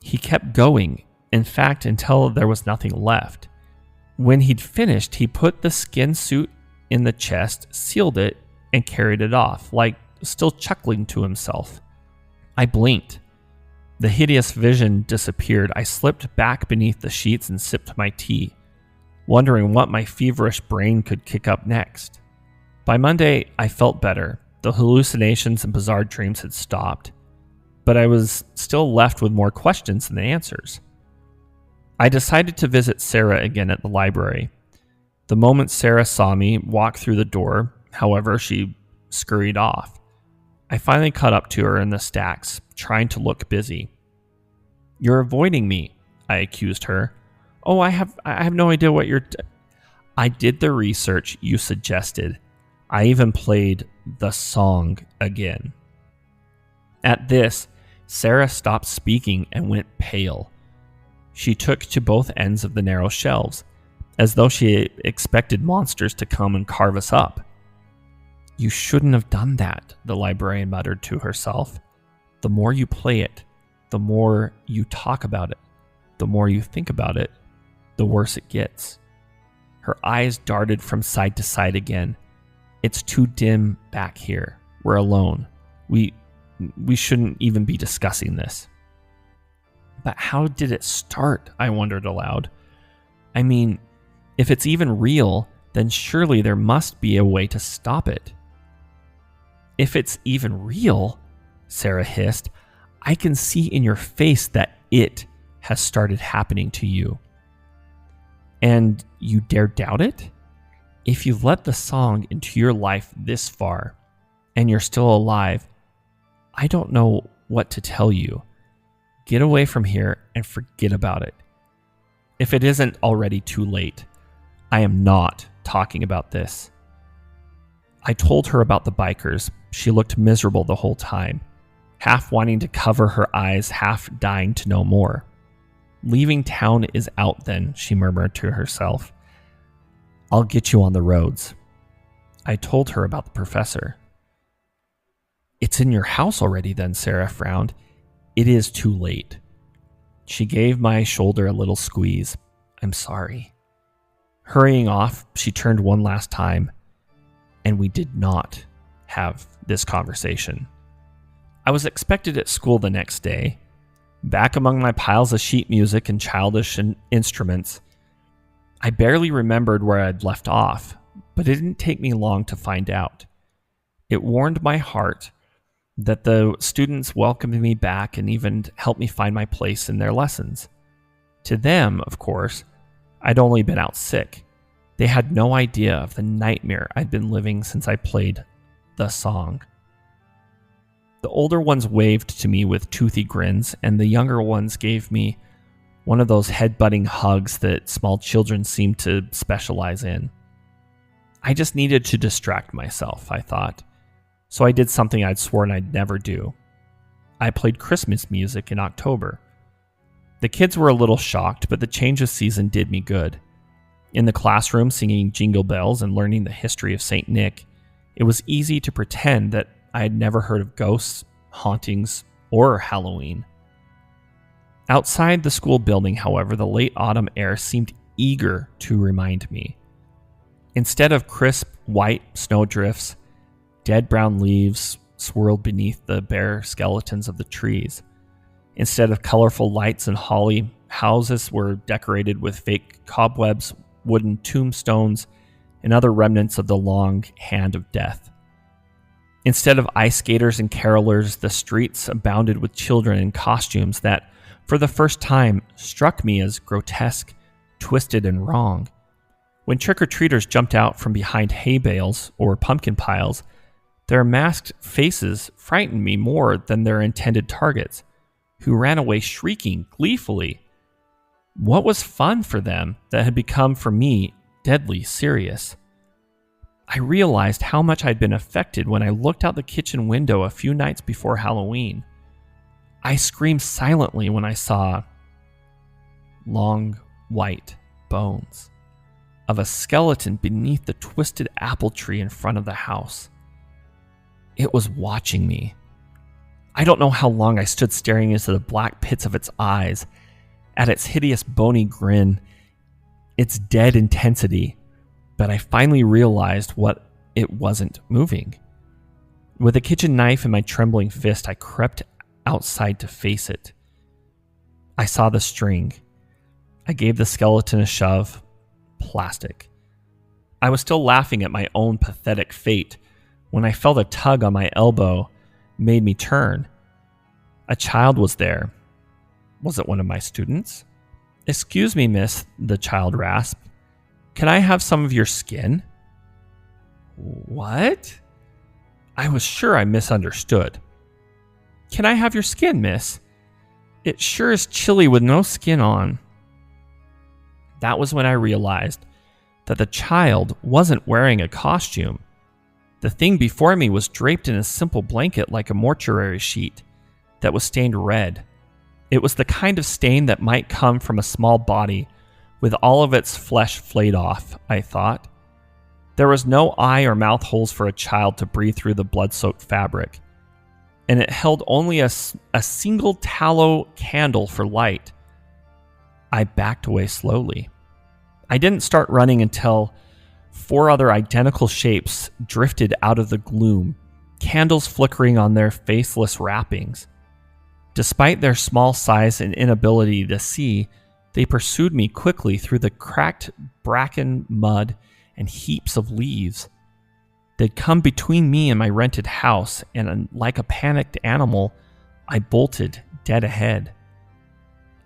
He kept going, in fact, until there was nothing left. When he'd finished, he put the skin suit in the chest, sealed it, and carried it off, like still chuckling to himself. I blinked. The hideous vision disappeared. I slipped back beneath the sheets and sipped my tea, wondering what my feverish brain could kick up next. By Monday, I felt better. The hallucinations and bizarre dreams had stopped, but I was still left with more questions than answers. I decided to visit Sarah again at the library. The moment Sarah saw me walk through the door, however, she scurried off. I finally caught up to her in the stacks, trying to look busy. "You're avoiding me," I accused her. "Oh, I have no idea what you're..." "I did the research you suggested. I even played the song again." At this, Sarah stopped speaking and went pale. She took to both ends of the narrow shelves, as though she expected monsters to come and carve us up. "You shouldn't have done that," the librarian muttered to herself. "The more you play it, the more you talk about it, the more you think about it, the worse it gets." Her eyes darted from side to side again. "It's too dim back here. We're alone. We shouldn't even be discussing this." But how did it start? I wondered aloud. I mean, if it's even real, then surely there must be a way to stop it. "If it's even real," Sarah hissed, "I can see in your face that it has started happening to you. And you dare doubt it? If you've let the song into your life this far, and you're still alive, I don't know what to tell you. Get away from here and forget about it. If it isn't already too late, I am not talking about this." I told her about the bikers. She looked miserable the whole time, half wanting to cover her eyes, half dying to know more. "Leaving town is out then," she murmured to herself. I'll get you on the roads. I told her about the professor. It's in your house already then, Sarah frowned. It is too late. She gave my shoulder a little squeeze. I'm sorry. Hurrying off, she turned one last time, and we did not have this conversation. I was expected at school the next day, back among my piles of sheet music and childish instruments. I barely remembered where I'd left off, but it didn't take me long to find out. It warmed my heart that the students welcomed me back and even helped me find my place in their lessons. To them, of course, I'd only been out sick. They had no idea of the nightmare I'd been living since I played the song. The older ones waved to me with toothy grins, and the younger ones gave me one of those head-butting hugs that small children seem to specialize in. I just needed to distract myself, I thought. So I did something I'd sworn I'd never do. I played Christmas music in October. The kids were a little shocked, but the change of season did me good. In the classroom, singing Jingle Bells and learning the history of St. Nick, it was easy to pretend that I had never heard of ghosts, hauntings, or Halloween. Outside the school building, however, the late autumn air seemed eager to remind me. Instead of crisp white snowdrifts, dead brown leaves swirled beneath the bare skeletons of the trees. Instead of colorful lights and holly, houses were decorated with fake cobwebs, wooden tombstones, and other remnants of the long hand of death. Instead of ice skaters and carolers, the streets abounded with children in costumes that, for the first time, struck me as grotesque, twisted, and wrong. When trick-or-treaters jumped out from behind hay bales or pumpkin piles, their masked faces frightened me more than their intended targets, who ran away shrieking gleefully. What was fun for them that had become, for me, deadly serious? I realized how much I'd been affected when I looked out the kitchen window a few nights before Halloween. I screamed silently when I saw long, white bones of a skeleton beneath the twisted apple tree in front of the house. It was watching me. I don't know how long I stood staring into the black pits of its eyes, at its hideous bony grin, its dead intensity, but I finally realized what it wasn't moving. With a kitchen knife in my trembling fist, I crept outside to face it. I saw the string. I gave the skeleton a shove. Plastic. I was still laughing at my own pathetic fate when I felt a tug on my elbow made me turn. A child was there. Was it one of my students? "Excuse me, miss," the child rasped. "Can I have some of your skin?" What? I was sure I misunderstood. "Can I have your skin, miss? It sure is chilly with no skin on." That was when I realized that the child wasn't wearing a costume. The thing before me was draped in a simple blanket like a mortuary sheet that was stained red. It was the kind of stain that might come from a small body with all of its flesh flayed off, I thought. There was no eye or mouth holes for a child to breathe through the blood-soaked fabric, and it held only a single tallow candle for light. I backed away slowly. I didn't start running until 4 other identical shapes drifted out of the gloom, candles flickering on their faceless wrappings. Despite their small size and inability to see, they pursued me quickly through the cracked bracken mud and heaps of leaves. They'd come between me and my rented house, and like a panicked animal, I bolted dead ahead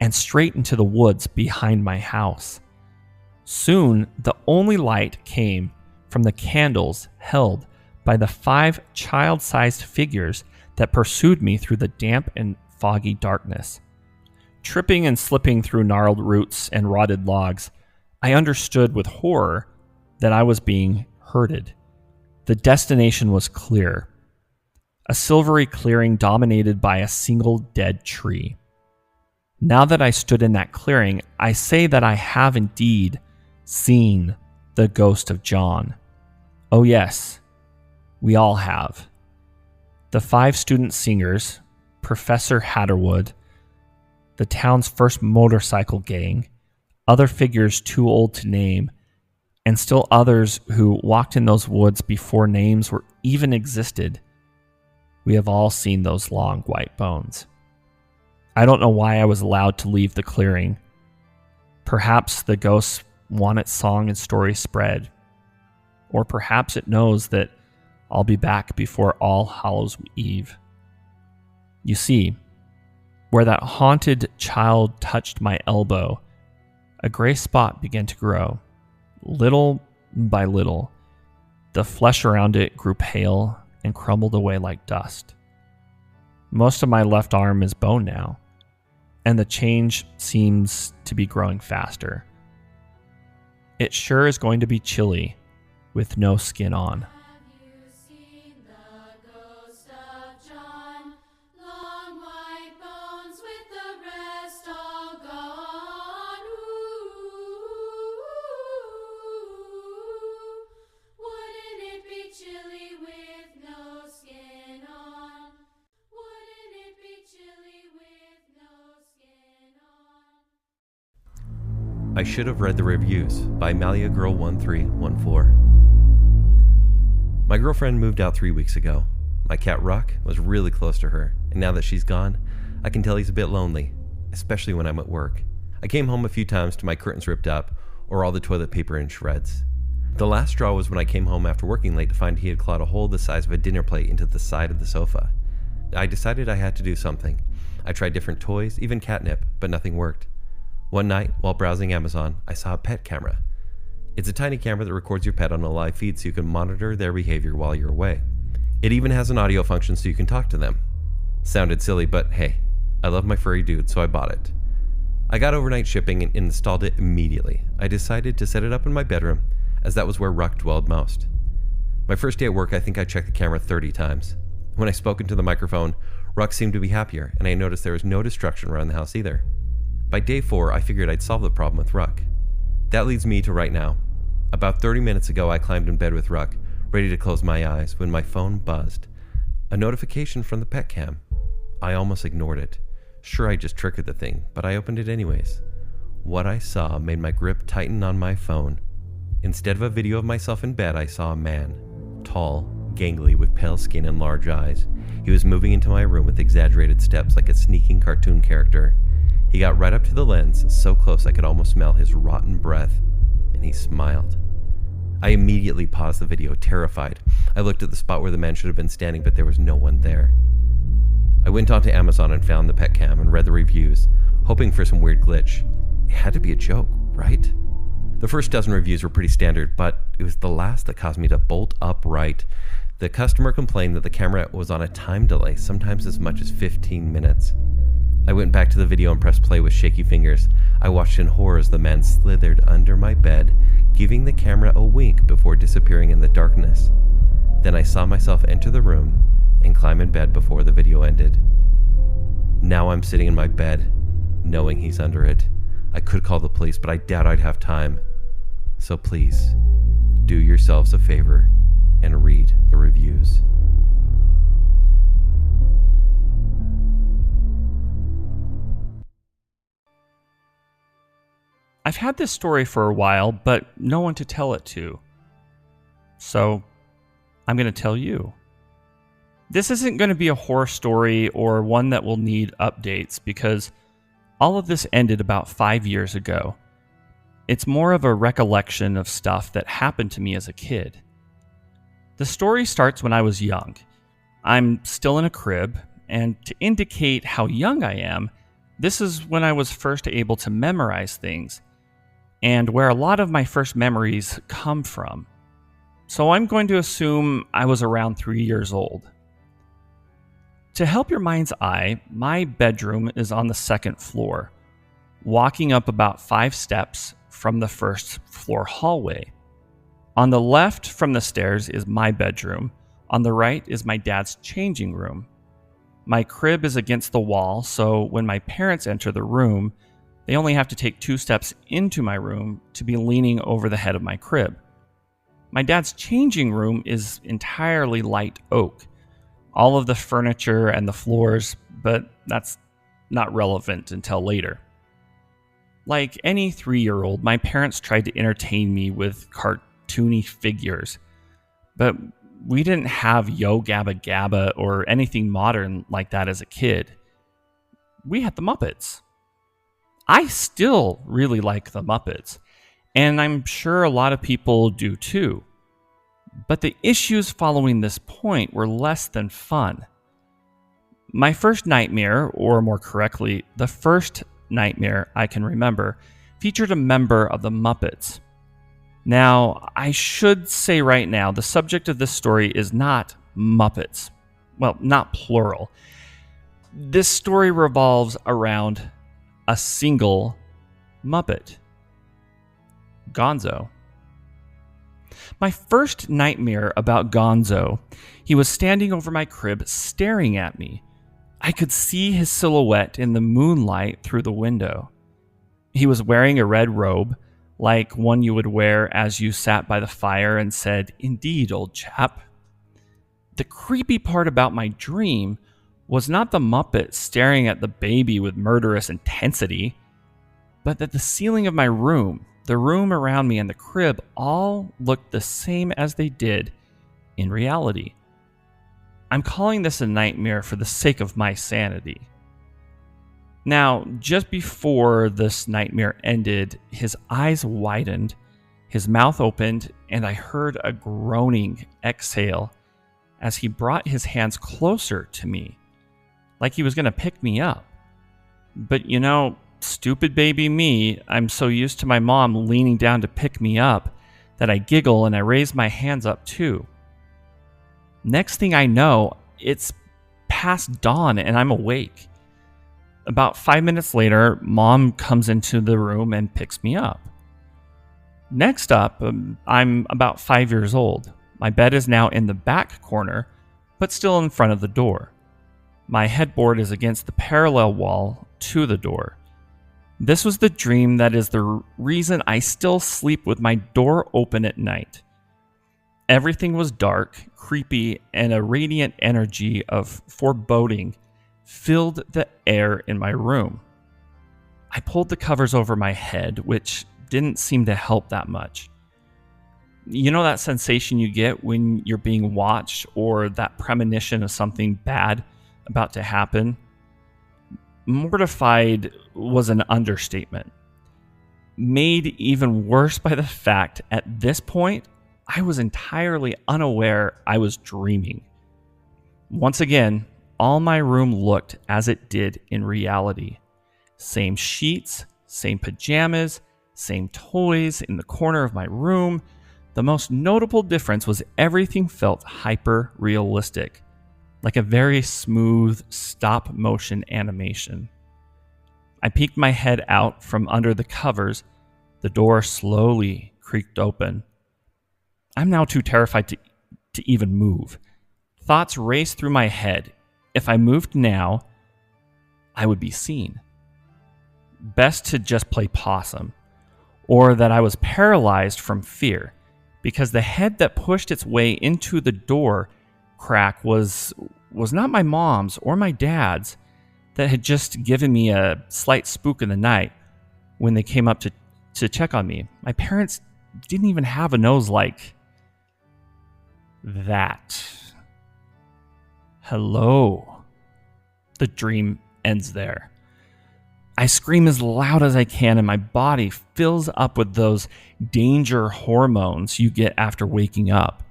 and straight into the woods behind my house. Soon, the only light came from the candles held by the 5 child-sized figures that pursued me through the damp and foggy darkness. Tripping and slipping through gnarled roots and rotted logs, I understood with horror that I was being herded. The destination was clear. A silvery clearing dominated by a single dead tree. Now that I stood in that clearing, I say that I have indeed seen the ghost of John. Oh yes, we all have. The 5 student singers, Professor Hatterwood, the town's first motorcycle gang, other figures too old to name, and still others who walked in those woods before names were even existed. We have all seen those long white bones. I don't know why I was allowed to leave the clearing. Perhaps the ghost want its song and story spread. Or perhaps it knows that I'll be back before All Hallows Eve. You see, where that haunted child touched my elbow, a gray spot began to grow. Little by little, the flesh around it grew pale and crumbled away like dust. Most of my left arm is bone now, and the change seems to be growing faster. It sure is going to be chilly with no skin on. I Should Have Read the Reviews by MaliaGirl1314. My girlfriend moved out 3 weeks ago. My cat Ruck was really close to her, and now that she's gone, I can tell he's a bit lonely, especially when I'm at work. I came home a few times to my curtains ripped up or all the toilet paper in shreds. The last straw was when I came home after working late to find he had clawed a hole the size of a dinner plate into the side of the sofa. I decided I had to do something. I tried different toys, even catnip, but nothing worked. One night, while browsing Amazon, I saw a pet camera. It's a tiny camera that records your pet on a live feed so you can monitor their behavior while you're away. It even has an audio function so you can talk to them. Sounded silly, but hey, I love my furry dude, so I bought it. I got overnight shipping and installed it immediately. I decided to set it up in my bedroom, as that was where Ruck dwelled most. My first day at work, I think I checked the camera 30 times. When I spoke into the microphone, Ruck seemed to be happier, and I noticed there was no destruction around the house either. By day 4, I figured I'd solve the problem with Ruck. That leads me to right now. About 30 minutes ago, I climbed in bed with Ruck, ready to close my eyes, when my phone buzzed. A notification from the pet cam. I almost ignored it. Sure, I just triggered the thing, but I opened it anyways. What I saw made my grip tighten on my phone. Instead of a video of myself in bed, I saw a man. Tall, gangly, with pale skin and large eyes. He was moving into my room with exaggerated steps like a sneaking cartoon character. He got right up to the lens, so close I could almost smell his rotten breath, and he smiled. I immediately paused the video, terrified. I looked at the spot where the man should have been standing, but there was no one there. I went onto Amazon and found the pet cam and read the reviews, hoping for some weird glitch. It had to be a joke, right? The first dozen reviews were pretty standard, but it was the last that caused me to bolt upright. The customer complained that the camera was on a time delay, sometimes as much as 15 minutes. I went back to the video and pressed play with shaky fingers. I watched in horror as the man slithered under my bed, giving the camera a wink before disappearing in the darkness. Then I saw myself enter the room and climb in bed before the video ended. Now I'm sitting in my bed, knowing he's under it. I could call the police, but I doubt I'd have time. So please, do yourselves a favor and read the reviews. I've had this story for a while, but no one to tell it to. So, I'm going to tell you. This isn't going to be a horror story or one that will need updates because all of this ended about 5 years ago. It's more of a recollection of stuff that happened to me as a kid. The story starts when I was young. I'm still in a crib, and to indicate how young I am, this is when I was first able to memorize things, and where a lot of my first memories come from. So I'm going to assume I was around 3 years old. To help your mind's eye, my bedroom is on the second floor, walking up about 5 steps from the first floor hallway. On the left from the stairs is my bedroom. On the right is my dad's changing room. My crib is against the wall, so when my parents enter the room, They only have to take 2 steps into my room to be leaning over the head of my crib. My dad's changing room is entirely light oak. All of the furniture and the floors, but that's not relevant until later. Like any 3-year-old, my parents tried to entertain me with cartoony figures, but we didn't have Yo Gabba Gabba or anything modern like that as a kid. We had the Muppets. I still really like the Muppets, and I'm sure a lot of people do too. But the issues following this point were less than fun. My first nightmare, or more correctly, the first nightmare I can remember, featured a member of the Muppets. Now, I should say right now, the subject of this story is not Muppets. Well, not plural. This story revolves around a single Muppet, Gonzo. My first nightmare about Gonzo, he was standing over my crib staring at me. I could see his silhouette in the moonlight through the window. He was wearing a red robe, like one you would wear as you sat by the fire and said, "Indeed, old chap." The creepy part about my dream was not the Muppet staring at the baby with murderous intensity, but that the ceiling of my room, the room around me, and the crib all looked the same as they did in reality. I'm calling this a nightmare for the sake of my sanity. Now, just before this nightmare ended, his eyes widened, his mouth opened, and I heard a groaning exhale as he brought his hands closer to me, like he was going to pick me up. But you know, stupid baby me, I'm so used to my mom leaning down to pick me up that I giggle and I raise my hands up too. Next thing I know, it's past dawn and I'm awake. About 5 minutes later, Mom comes into the room and picks me up. Next up, I'm about 5 years old. My bed is now in the back corner, but still in front of the door. My headboard is against the parallel wall to the door. This was the dream that is the reason I still sleep with my door open at night. Everything was dark, creepy, and a radiant energy of foreboding filled the air in my room. I pulled the covers over my head, which didn't seem to help that much. You know that sensation you get when you're being watched, or that premonition of something bad about to happen? Mortified was an understatement. Made even worse by the fact at this point, I was entirely unaware I was dreaming. Once again, all my room looked as it did in reality. Same sheets, same pajamas, same toys in the corner of my room. The most notable difference was everything felt hyper-realistic, like a very smooth stop-motion animation. I peeked my head out from under the covers. The door slowly creaked open. I'm now too terrified to even move. Thoughts raced through my head. If I moved now, I would be seen. Best to just play possum, or that I was paralyzed from fear, because the head that pushed its way into the door crack was not my mom's or my dad's, that had just given me a slight spook in the night when they came up to check on me. My parents didn't even have a nose like that. Hello. The dream ends there. I scream as loud as I can, and my body fills up with those danger hormones you get after waking up.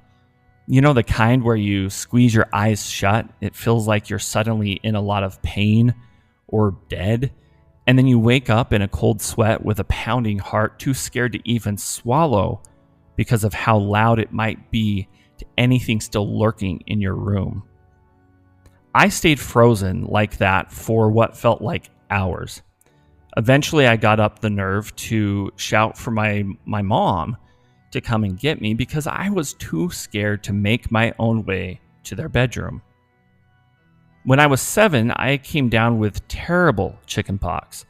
You know, the kind where you squeeze your eyes shut, it feels like you're suddenly in a lot of pain or dead, and then you wake up in a cold sweat with a pounding heart, too scared to even swallow because of how loud it might be to anything still lurking in your room. I stayed frozen like that for what felt like hours. Eventually, I got up the nerve to shout for my mom to come and get me because I was too scared to make my own way to their bedroom. When I was 7, I came down with terrible chickenpox.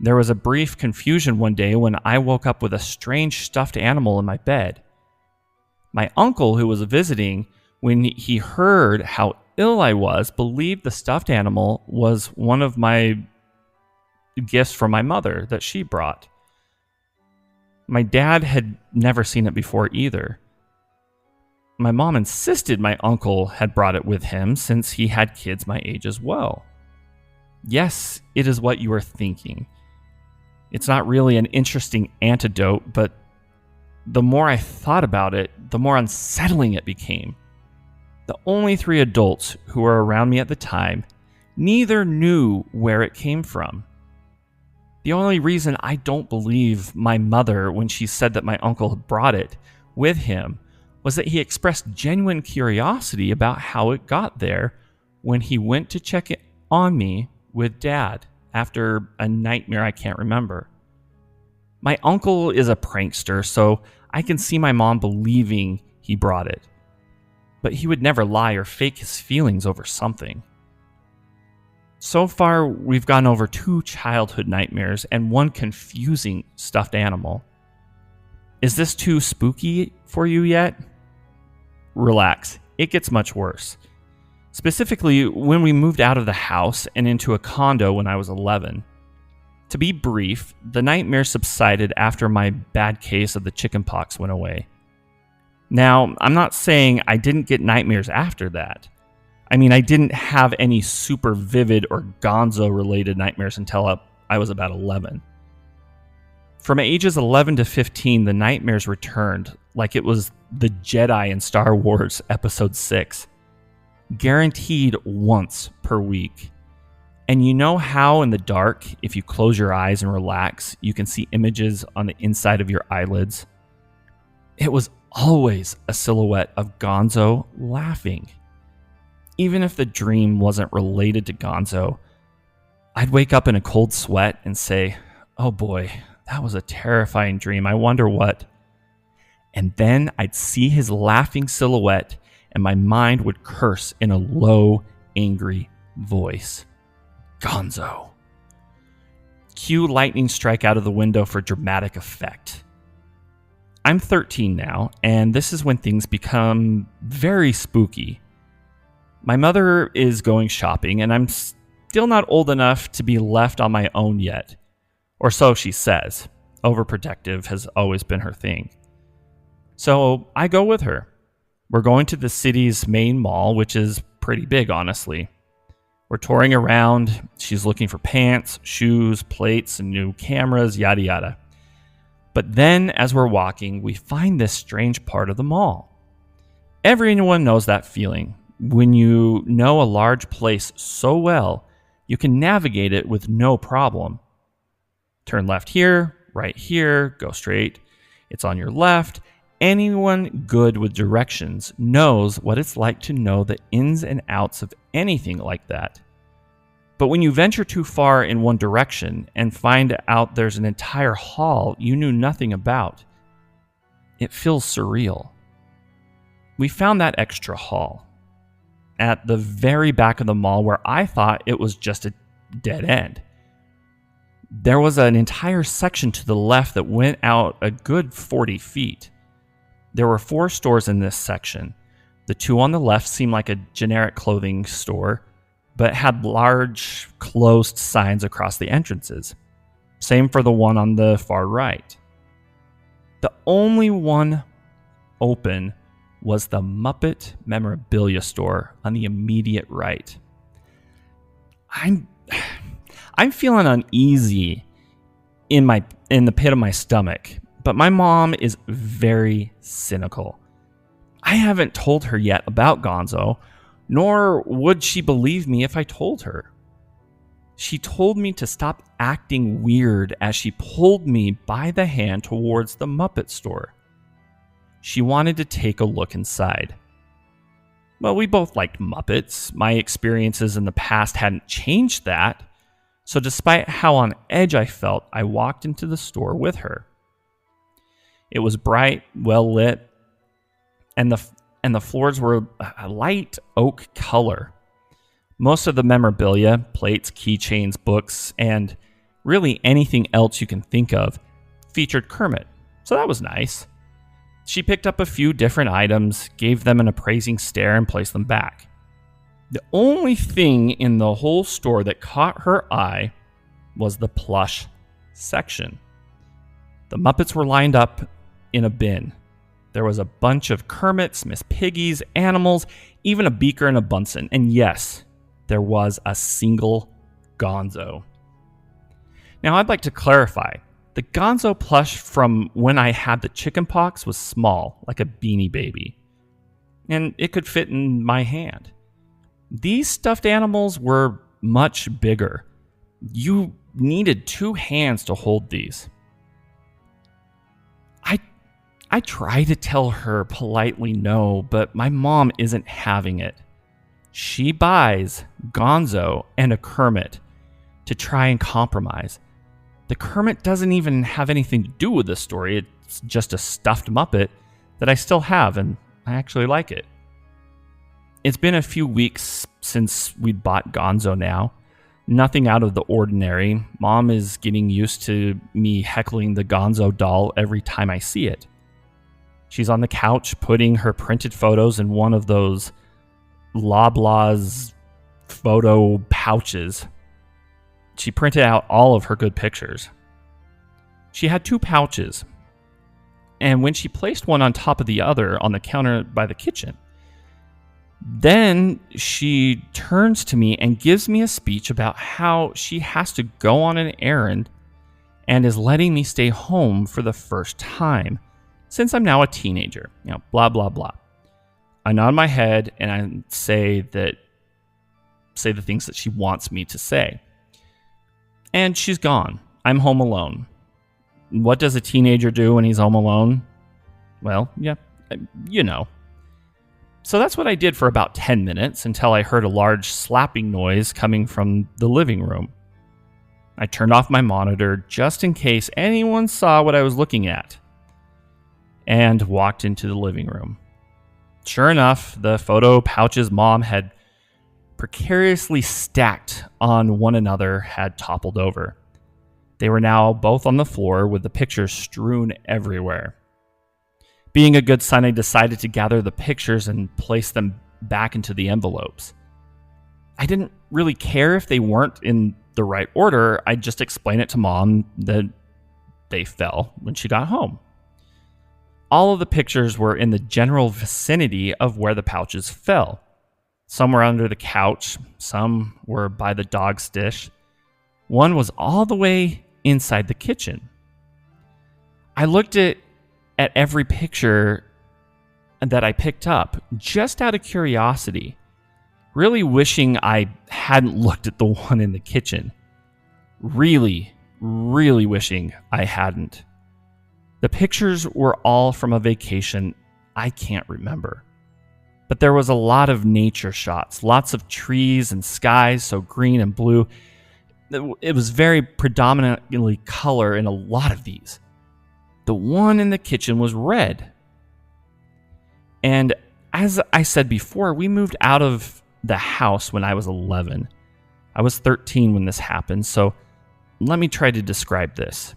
There was a brief confusion one day when I woke up with a strange stuffed animal in my bed. My uncle, who was visiting, when he heard how ill I was, believed the stuffed animal was one of my gifts from my mother that she brought. My dad had never seen it before either. My mom insisted my uncle had brought it with him since he had kids my age as well. Yes, it is what you are thinking. It's not really an interesting antidote, but the more I thought about it, the more unsettling it became. The only 3 adults who were around me at the time, neither knew where it came from. The only reason I don't believe my mother when she said that my uncle had brought it with him was that he expressed genuine curiosity about how it got there when he went to check it on me with Dad after a nightmare I can't remember. My uncle is a prankster, so I can see my mom believing he brought it. But he would never lie or fake his feelings over something. So far, we've gone over 2 childhood nightmares and 1 confusing stuffed animal. Is this too spooky for you yet? Relax, it gets much worse. Specifically, when we moved out of the house and into a condo when I was 11. To be brief, the nightmare subsided after my bad case of the chickenpox went away. Now, I'm not saying I didn't get nightmares after that. I mean, I didn't have any super vivid or gonzo-related nightmares until I was about 11. From ages 11 to 15, the nightmares returned like it was the Jedi in Star Wars Episode 6. Guaranteed once per week. And you know how in the dark, if you close your eyes and relax, you can see images on the inside of your eyelids? It was always a silhouette of Gonzo laughing. Even if the dream wasn't related to Gonzo, I'd wake up in a cold sweat and say, "Oh boy, that was a terrifying dream. I wonder what..." And then I'd see his laughing silhouette and my mind would curse in a low, angry voice. Gonzo. Cue lightning strike out of the window for dramatic effect. I'm 13 now, and this is when things become very spooky. My mother is going shopping, and I'm still not old enough to be left on my own yet. Or so she says. Overprotective has always been her thing. So I go with her. We're going to the city's main mall, which is pretty big, honestly. We're touring around. She's looking for pants, shoes, plates, and new cameras, yada yada. But then, as we're walking, we find this strange part of the mall. Everyone knows that feeling. When you know a large place so well, you can navigate it with no problem. Turn left here, right here, go straight. It's on your left. Anyone good with directions knows what it's like to know the ins and outs of anything like that. But when you venture too far in one direction and find out there's an entire hall you knew nothing about, it feels surreal. We found that extra hall at the very back of the mall where I thought it was just a dead end. There was an entire section to the left that went out a good 40 feet. There were 4 stores in this section. The 2 on the left seemed like a generic clothing store, but had large closed signs across the entrances. Same for the one on the far right. The only one open was the Muppet memorabilia store on the immediate right. I'm feeling uneasy in the pit of my stomach, but my mom is very cynical. I haven't told her yet about Gonzo, nor would she believe me if I told her. She told me to stop acting weird as she pulled me by the hand towards the Muppet store. She wanted to take a look inside. Well, we both liked Muppets. My experiences in the past hadn't changed that. So despite how on edge I felt, I walked into the store with her. It was bright, well lit, and the floors were a light oak color. Most of the memorabilia, plates, keychains, books, and really anything else you can think of featured Kermit, so that was nice. She picked up a few different items, gave them an appraising stare, and placed them back. The only thing in the whole store that caught her eye was the plush section. The Muppets were lined up in a bin. There was a bunch of Kermits, Miss Piggies, animals, even a Beaker and a Bunsen. And yes, there was a single Gonzo. Now, I'd like to clarify. The Gonzo plush from when I had the chicken pox was small, like a Beanie Baby, and it could fit in my hand. These stuffed animals were much bigger. You needed 2 hands to hold these. I try to tell her politely no, but my mom isn't having it. She buys Gonzo and a Kermit to try and compromise. The Kermit doesn't even have anything to do with this story. It's just a stuffed Muppet that I still have, and I actually like it. It's been a few weeks since we bought Gonzo now. Nothing out of the ordinary. Mom is getting used to me heckling the Gonzo doll every time I see it. She's on the couch putting her printed photos in one of those Loblaws photo pouches. She printed out all of her good pictures. She had 2 pouches, and when she placed one on top of the other on the counter by the kitchen, then she turns to me and gives me a speech about how she has to go on an errand and is letting me stay home for the first time since I'm now a teenager. Blah, blah, blah. I nod my head and I say the things that she wants me to say. And she's gone. I'm home alone. What does a teenager do when he's home alone? Well, yeah, you know. So that's what I did for about 10 minutes until I heard a large slapping noise coming from the living room. I turned off my monitor just in case anyone saw what I was looking at and walked into the living room. Sure enough, the photo pouches Mom had precariously stacked on one another had toppled over. They were now both on the floor with the pictures strewn everywhere. Being a good son, I decided to gather the pictures and place them back into the envelopes. I didn't really care if they weren't in the right order. I'd just explain it to Mom that they fell when she got home. All of the pictures were in the general vicinity of where the pouches fell. Some were under the couch, some were by the dog's dish. One was all the way inside the kitchen. I looked at every picture that I picked up just out of curiosity, really wishing I hadn't looked at the one in the kitchen. Really, really wishing I hadn't. The pictures were all from a vacation I can't remember. But there was a lot of nature shots, lots of trees and skies, so green and blue. It was very predominantly color in a lot of these. The one in the kitchen was red. And as I said before, we moved out of the house when I was 11. I was 13 when this happened, so let me try to describe this.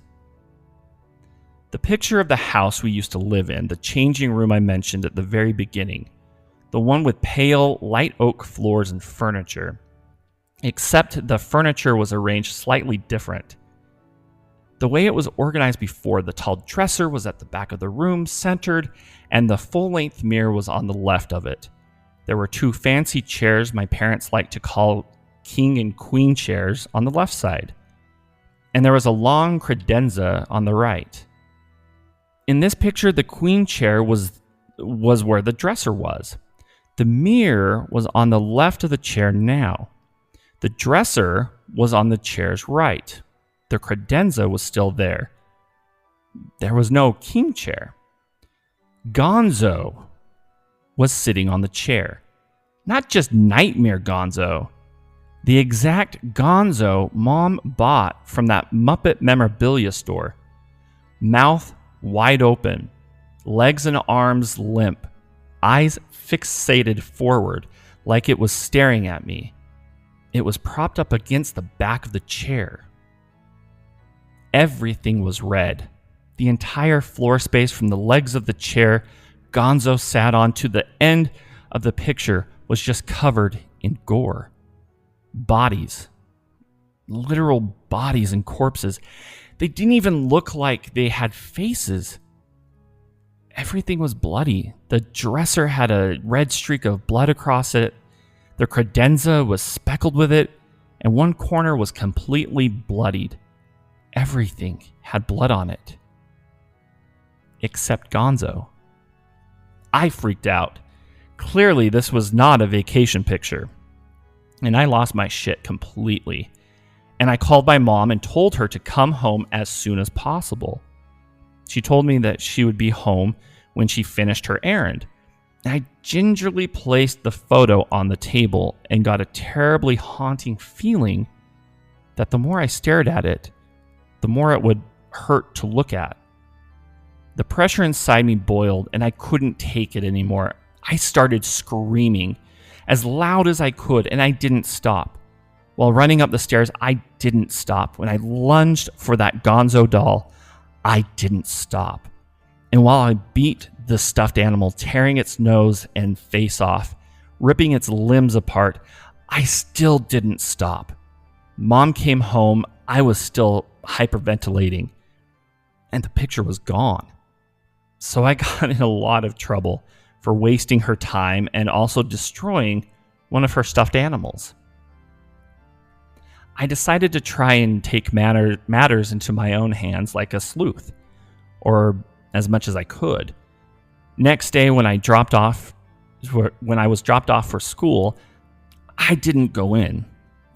The picture of the house we used to live in, the changing room I mentioned at the very beginning, the one with pale, light oak floors and furniture, except the furniture was arranged slightly different. The way it was organized before, the tall dresser was at the back of the room, centered, and the full-length mirror was on the left of it. There were 2 fancy chairs my parents liked to call king and queen chairs on the left side, and there was a long credenza on the right. In this picture, the queen chair was where the dresser was. The mirror was on the left of the chair now. The dresser was on the chair's right. The credenza was still there. There was no king chair. Gonzo was sitting on the chair. Not just Nightmare Gonzo. The exact Gonzo Mom bought from that Muppet memorabilia store. Mouth wide open, legs and arms limp, eyes fixated forward like it was staring at me. It was propped up against the back of the chair. Everything was red. The entire floor space from the legs of the chair Gonzo sat on to the end of the picture was just covered in gore. Bodies. Literal bodies and corpses. They didn't even look like they had faces. Everything was bloody. The dresser had a red streak of blood across it. The credenza was speckled with it, and one corner was completely bloodied. Everything had blood on it. Except Gonzo. I freaked out. Clearly, this was not a vacation picture. And I lost my shit completely. And I called my mom and told her to come home as soon as possible. She told me that she would be home when she finished her errand. And I gingerly placed the photo on the table and got a terribly haunting feeling that the more I stared at it, the more it would hurt to look at. The pressure inside me boiled and I couldn't take it anymore. I started screaming as loud as I could and I didn't stop. While running up the stairs, I didn't stop. When I lunged for that Gonzo doll, I didn't stop. And while I beat the stuffed animal, tearing its nose and face off, ripping its limbs apart, I still didn't stop. Mom came home. I was still hyperventilating, and the picture was gone. So I got in a lot of trouble for wasting her time and also destroying one of her stuffed animals. I decided to try and take matters into my own hands like a sleuth, or as much as I could. Next day when I was dropped off for school, I didn't go in.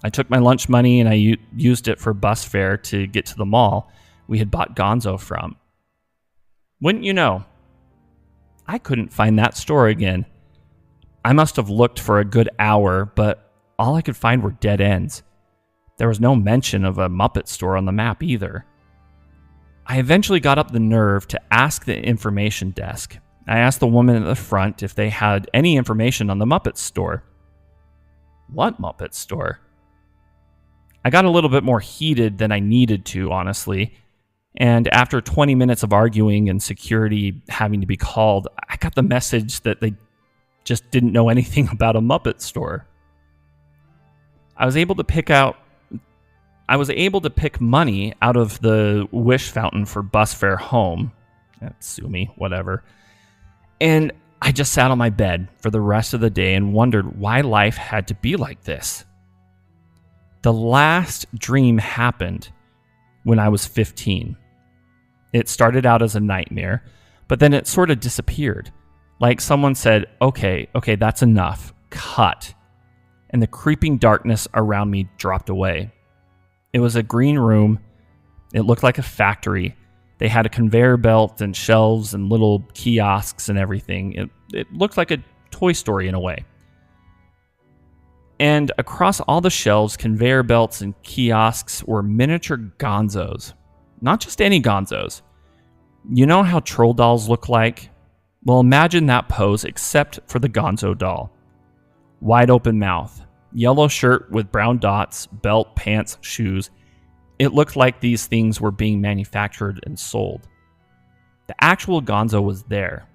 I took my lunch money and I used it for bus fare to get to the mall we had bought Gonzo from. Wouldn't you know, I couldn't find that store again. I must have looked for a good hour, but all I could find were dead ends. There was no mention of a Muppet store on the map either. I eventually got up the nerve to ask the information desk. I asked the woman at the front if they had any information on the Muppet store. What Muppet store? I got a little bit more heated than I needed to, honestly. And after 20 minutes of arguing and security having to be called, I got the message that they just didn't know anything about a Muppet store. I was able to pick money out of the wish fountain for bus fare home. Sue me, whatever. And I just sat on my bed for the rest of the day and wondered why life had to be like this. The last dream happened when I was 15. It started out as a nightmare, but then it sort of disappeared. Like someone said, okay, that's enough. Cut. And the creeping darkness around me dropped away. It was a green room. It looked like a factory. They had a conveyor belt and shelves and little kiosks and everything. It looked like a Toy Story in a way. And across all the shelves, conveyor belts, and kiosks were miniature Gonzos. Not just any Gonzos. You know how troll dolls look like? Well, imagine that pose except for the Gonzo doll. Wide open mouth, yellow shirt with brown dots, belt, pants, shoes. It looked like these things were being manufactured and sold. The actual Gonzo was there,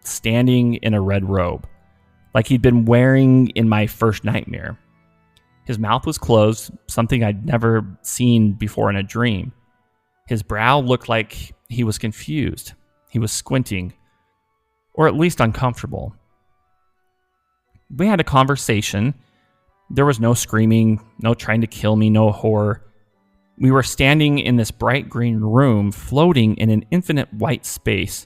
standing in a red robe, like he'd been wearing in my first nightmare. His mouth was closed, something I'd never seen before in a dream. His brow looked like he was confused. He was squinting, or at least uncomfortable. We had a conversation. There was no screaming, no trying to kill me, no horror. We were standing in this bright green room, floating in an infinite white space,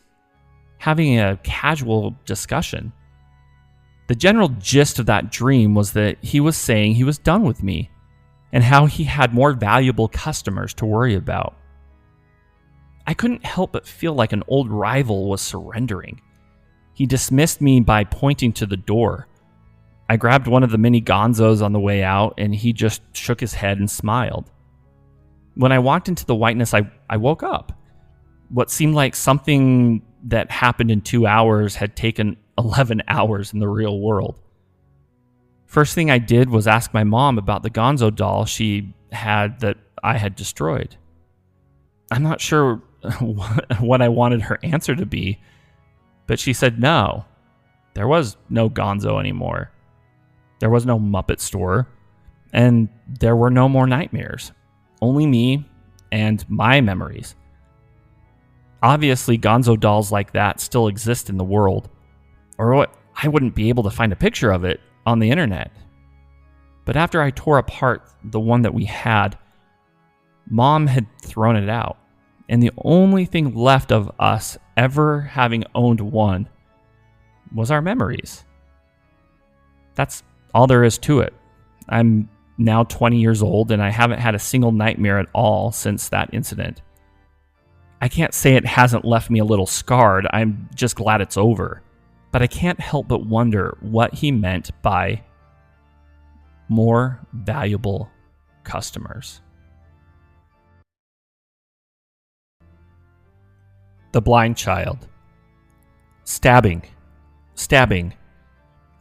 having a casual discussion. The general gist of that dream was that he was saying he was done with me, and how he had more valuable customers to worry about. I couldn't help but feel like an old rival was surrendering. He dismissed me by pointing to the door. I grabbed one of the mini Gonzos on the way out, and he just shook his head and smiled. When I walked into the whiteness, I woke up. What seemed like something that happened in 2 hours had taken 11 hours in the real world. First thing I did was ask my mom about the Gonzo doll she had that I had destroyed. I'm not sure what I wanted her answer to be, but she said no. There was no Gonzo anymore. There was no Muppet store, and there were no more nightmares. Only me and my memories. Obviously, Gonzo dolls like that still exist in the world, or what? I wouldn't be able to find a picture of it on the internet. But after I tore apart the one that we had, Mom had thrown it out, and the only thing left of us ever having owned one was our memories. That's all there is to it. I'm now 20 years old, and I haven't had a single nightmare at all since that incident. I can't say it hasn't left me a little scarred. I'm just glad it's over. But I can't help but wonder what he meant by more valuable customers. The blind child. Stabbing.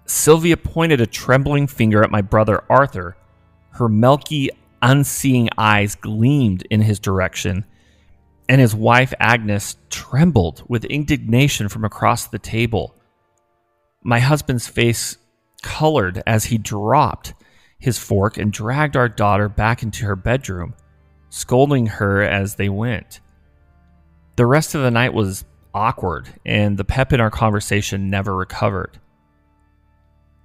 Sylvia pointed a trembling finger at my brother Arthur. Her milky, unseeing eyes gleamed in his direction, and his wife Agnes trembled with indignation from across the table. My husband's face colored as he dropped his fork and dragged our daughter back into her bedroom, scolding her as they went. The rest of the night was awkward, and the pep in our conversation never recovered.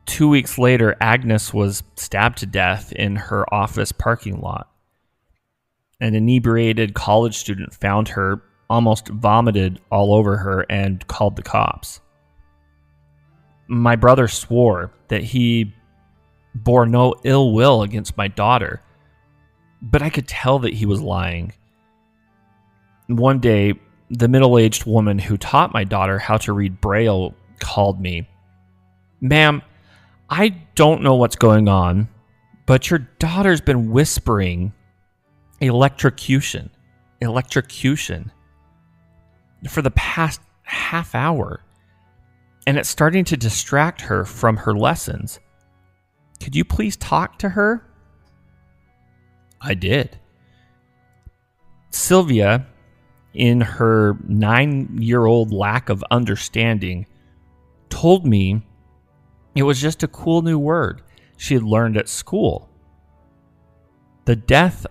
2 weeks later, Agnes was stabbed to death in her office parking lot. An inebriated college student found her, almost vomited all over her, and called the cops. My brother swore that he bore no ill will against my daughter, but I could tell that he was lying. One day, the middle-aged woman who taught my daughter how to read Braille called me. "Ma'am, I don't know what's going on, but your daughter's been whispering electrocution for the past half hour, and it's starting to distract her from her lessons. Could you please talk to her?" I did. Sylvia, in her 9-year-old lack of understanding, told me it was just a cool new word she had learned at school. The death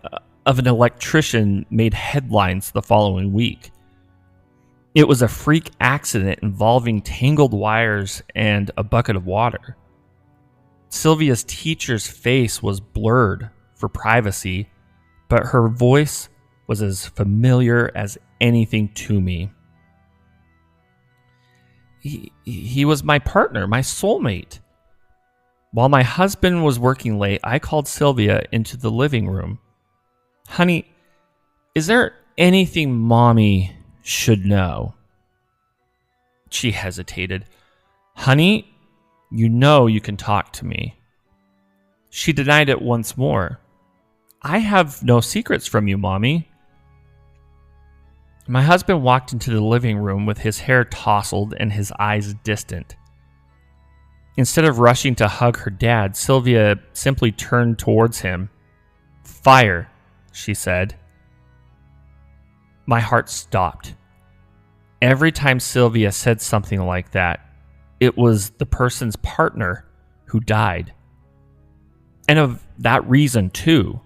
of an electrician made headlines the following week. It was a freak accident involving tangled wires and a bucket of water. Sylvia's teacher's face was blurred for privacy, but her voice was as familiar as anything to me. He was my partner, my soulmate. While my husband was working late, I called Sylvia into the living room. "Honey, is there anything Mommy should know?" She hesitated. "Honey, you know you can talk to me." She denied it once more. "I have no secrets from you, Mommy." My husband walked into the living room with his hair tousled and his eyes distant. Instead of rushing to hug her dad, Sylvia simply turned towards him. "Fire," she said. My heart stopped. Every time Sylvia said something like that, it was the person's partner who died. And of that reason, too.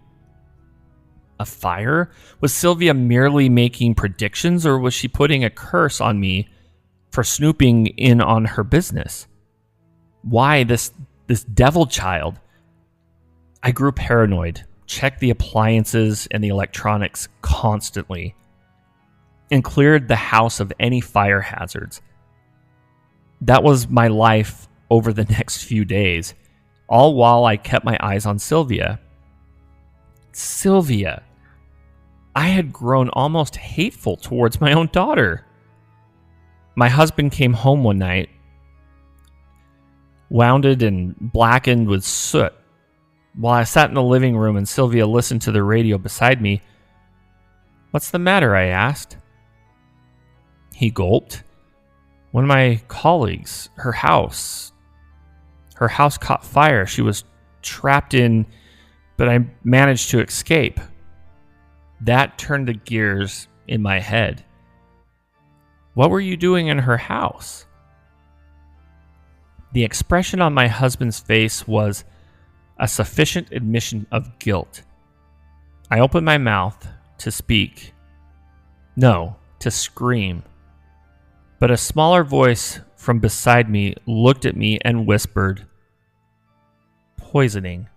A fire? Was Sylvia merely making predictions, or was she putting a curse on me for snooping in on her business? Why this devil child? I grew paranoid, checked the appliances and the electronics constantly, and cleared the house of any fire hazards. That was my life over the next few days, all while I kept my eyes on Sylvia. Sylvia. I had grown almost hateful towards my own daughter. My husband came home one night, wounded and blackened with soot. While I sat in the living room and Sylvia listened to the radio beside me. "What's the matter?" I asked. He gulped. "One of my colleagues, her house caught fire. She was trapped in, but I managed to escape." That turned the gears in my head. What were you doing in her house? The expression on my husband's face was a sufficient admission of guilt. I opened my mouth to speak. No, to scream. But a smaller voice from beside me looked at me and whispered, "Poisoning."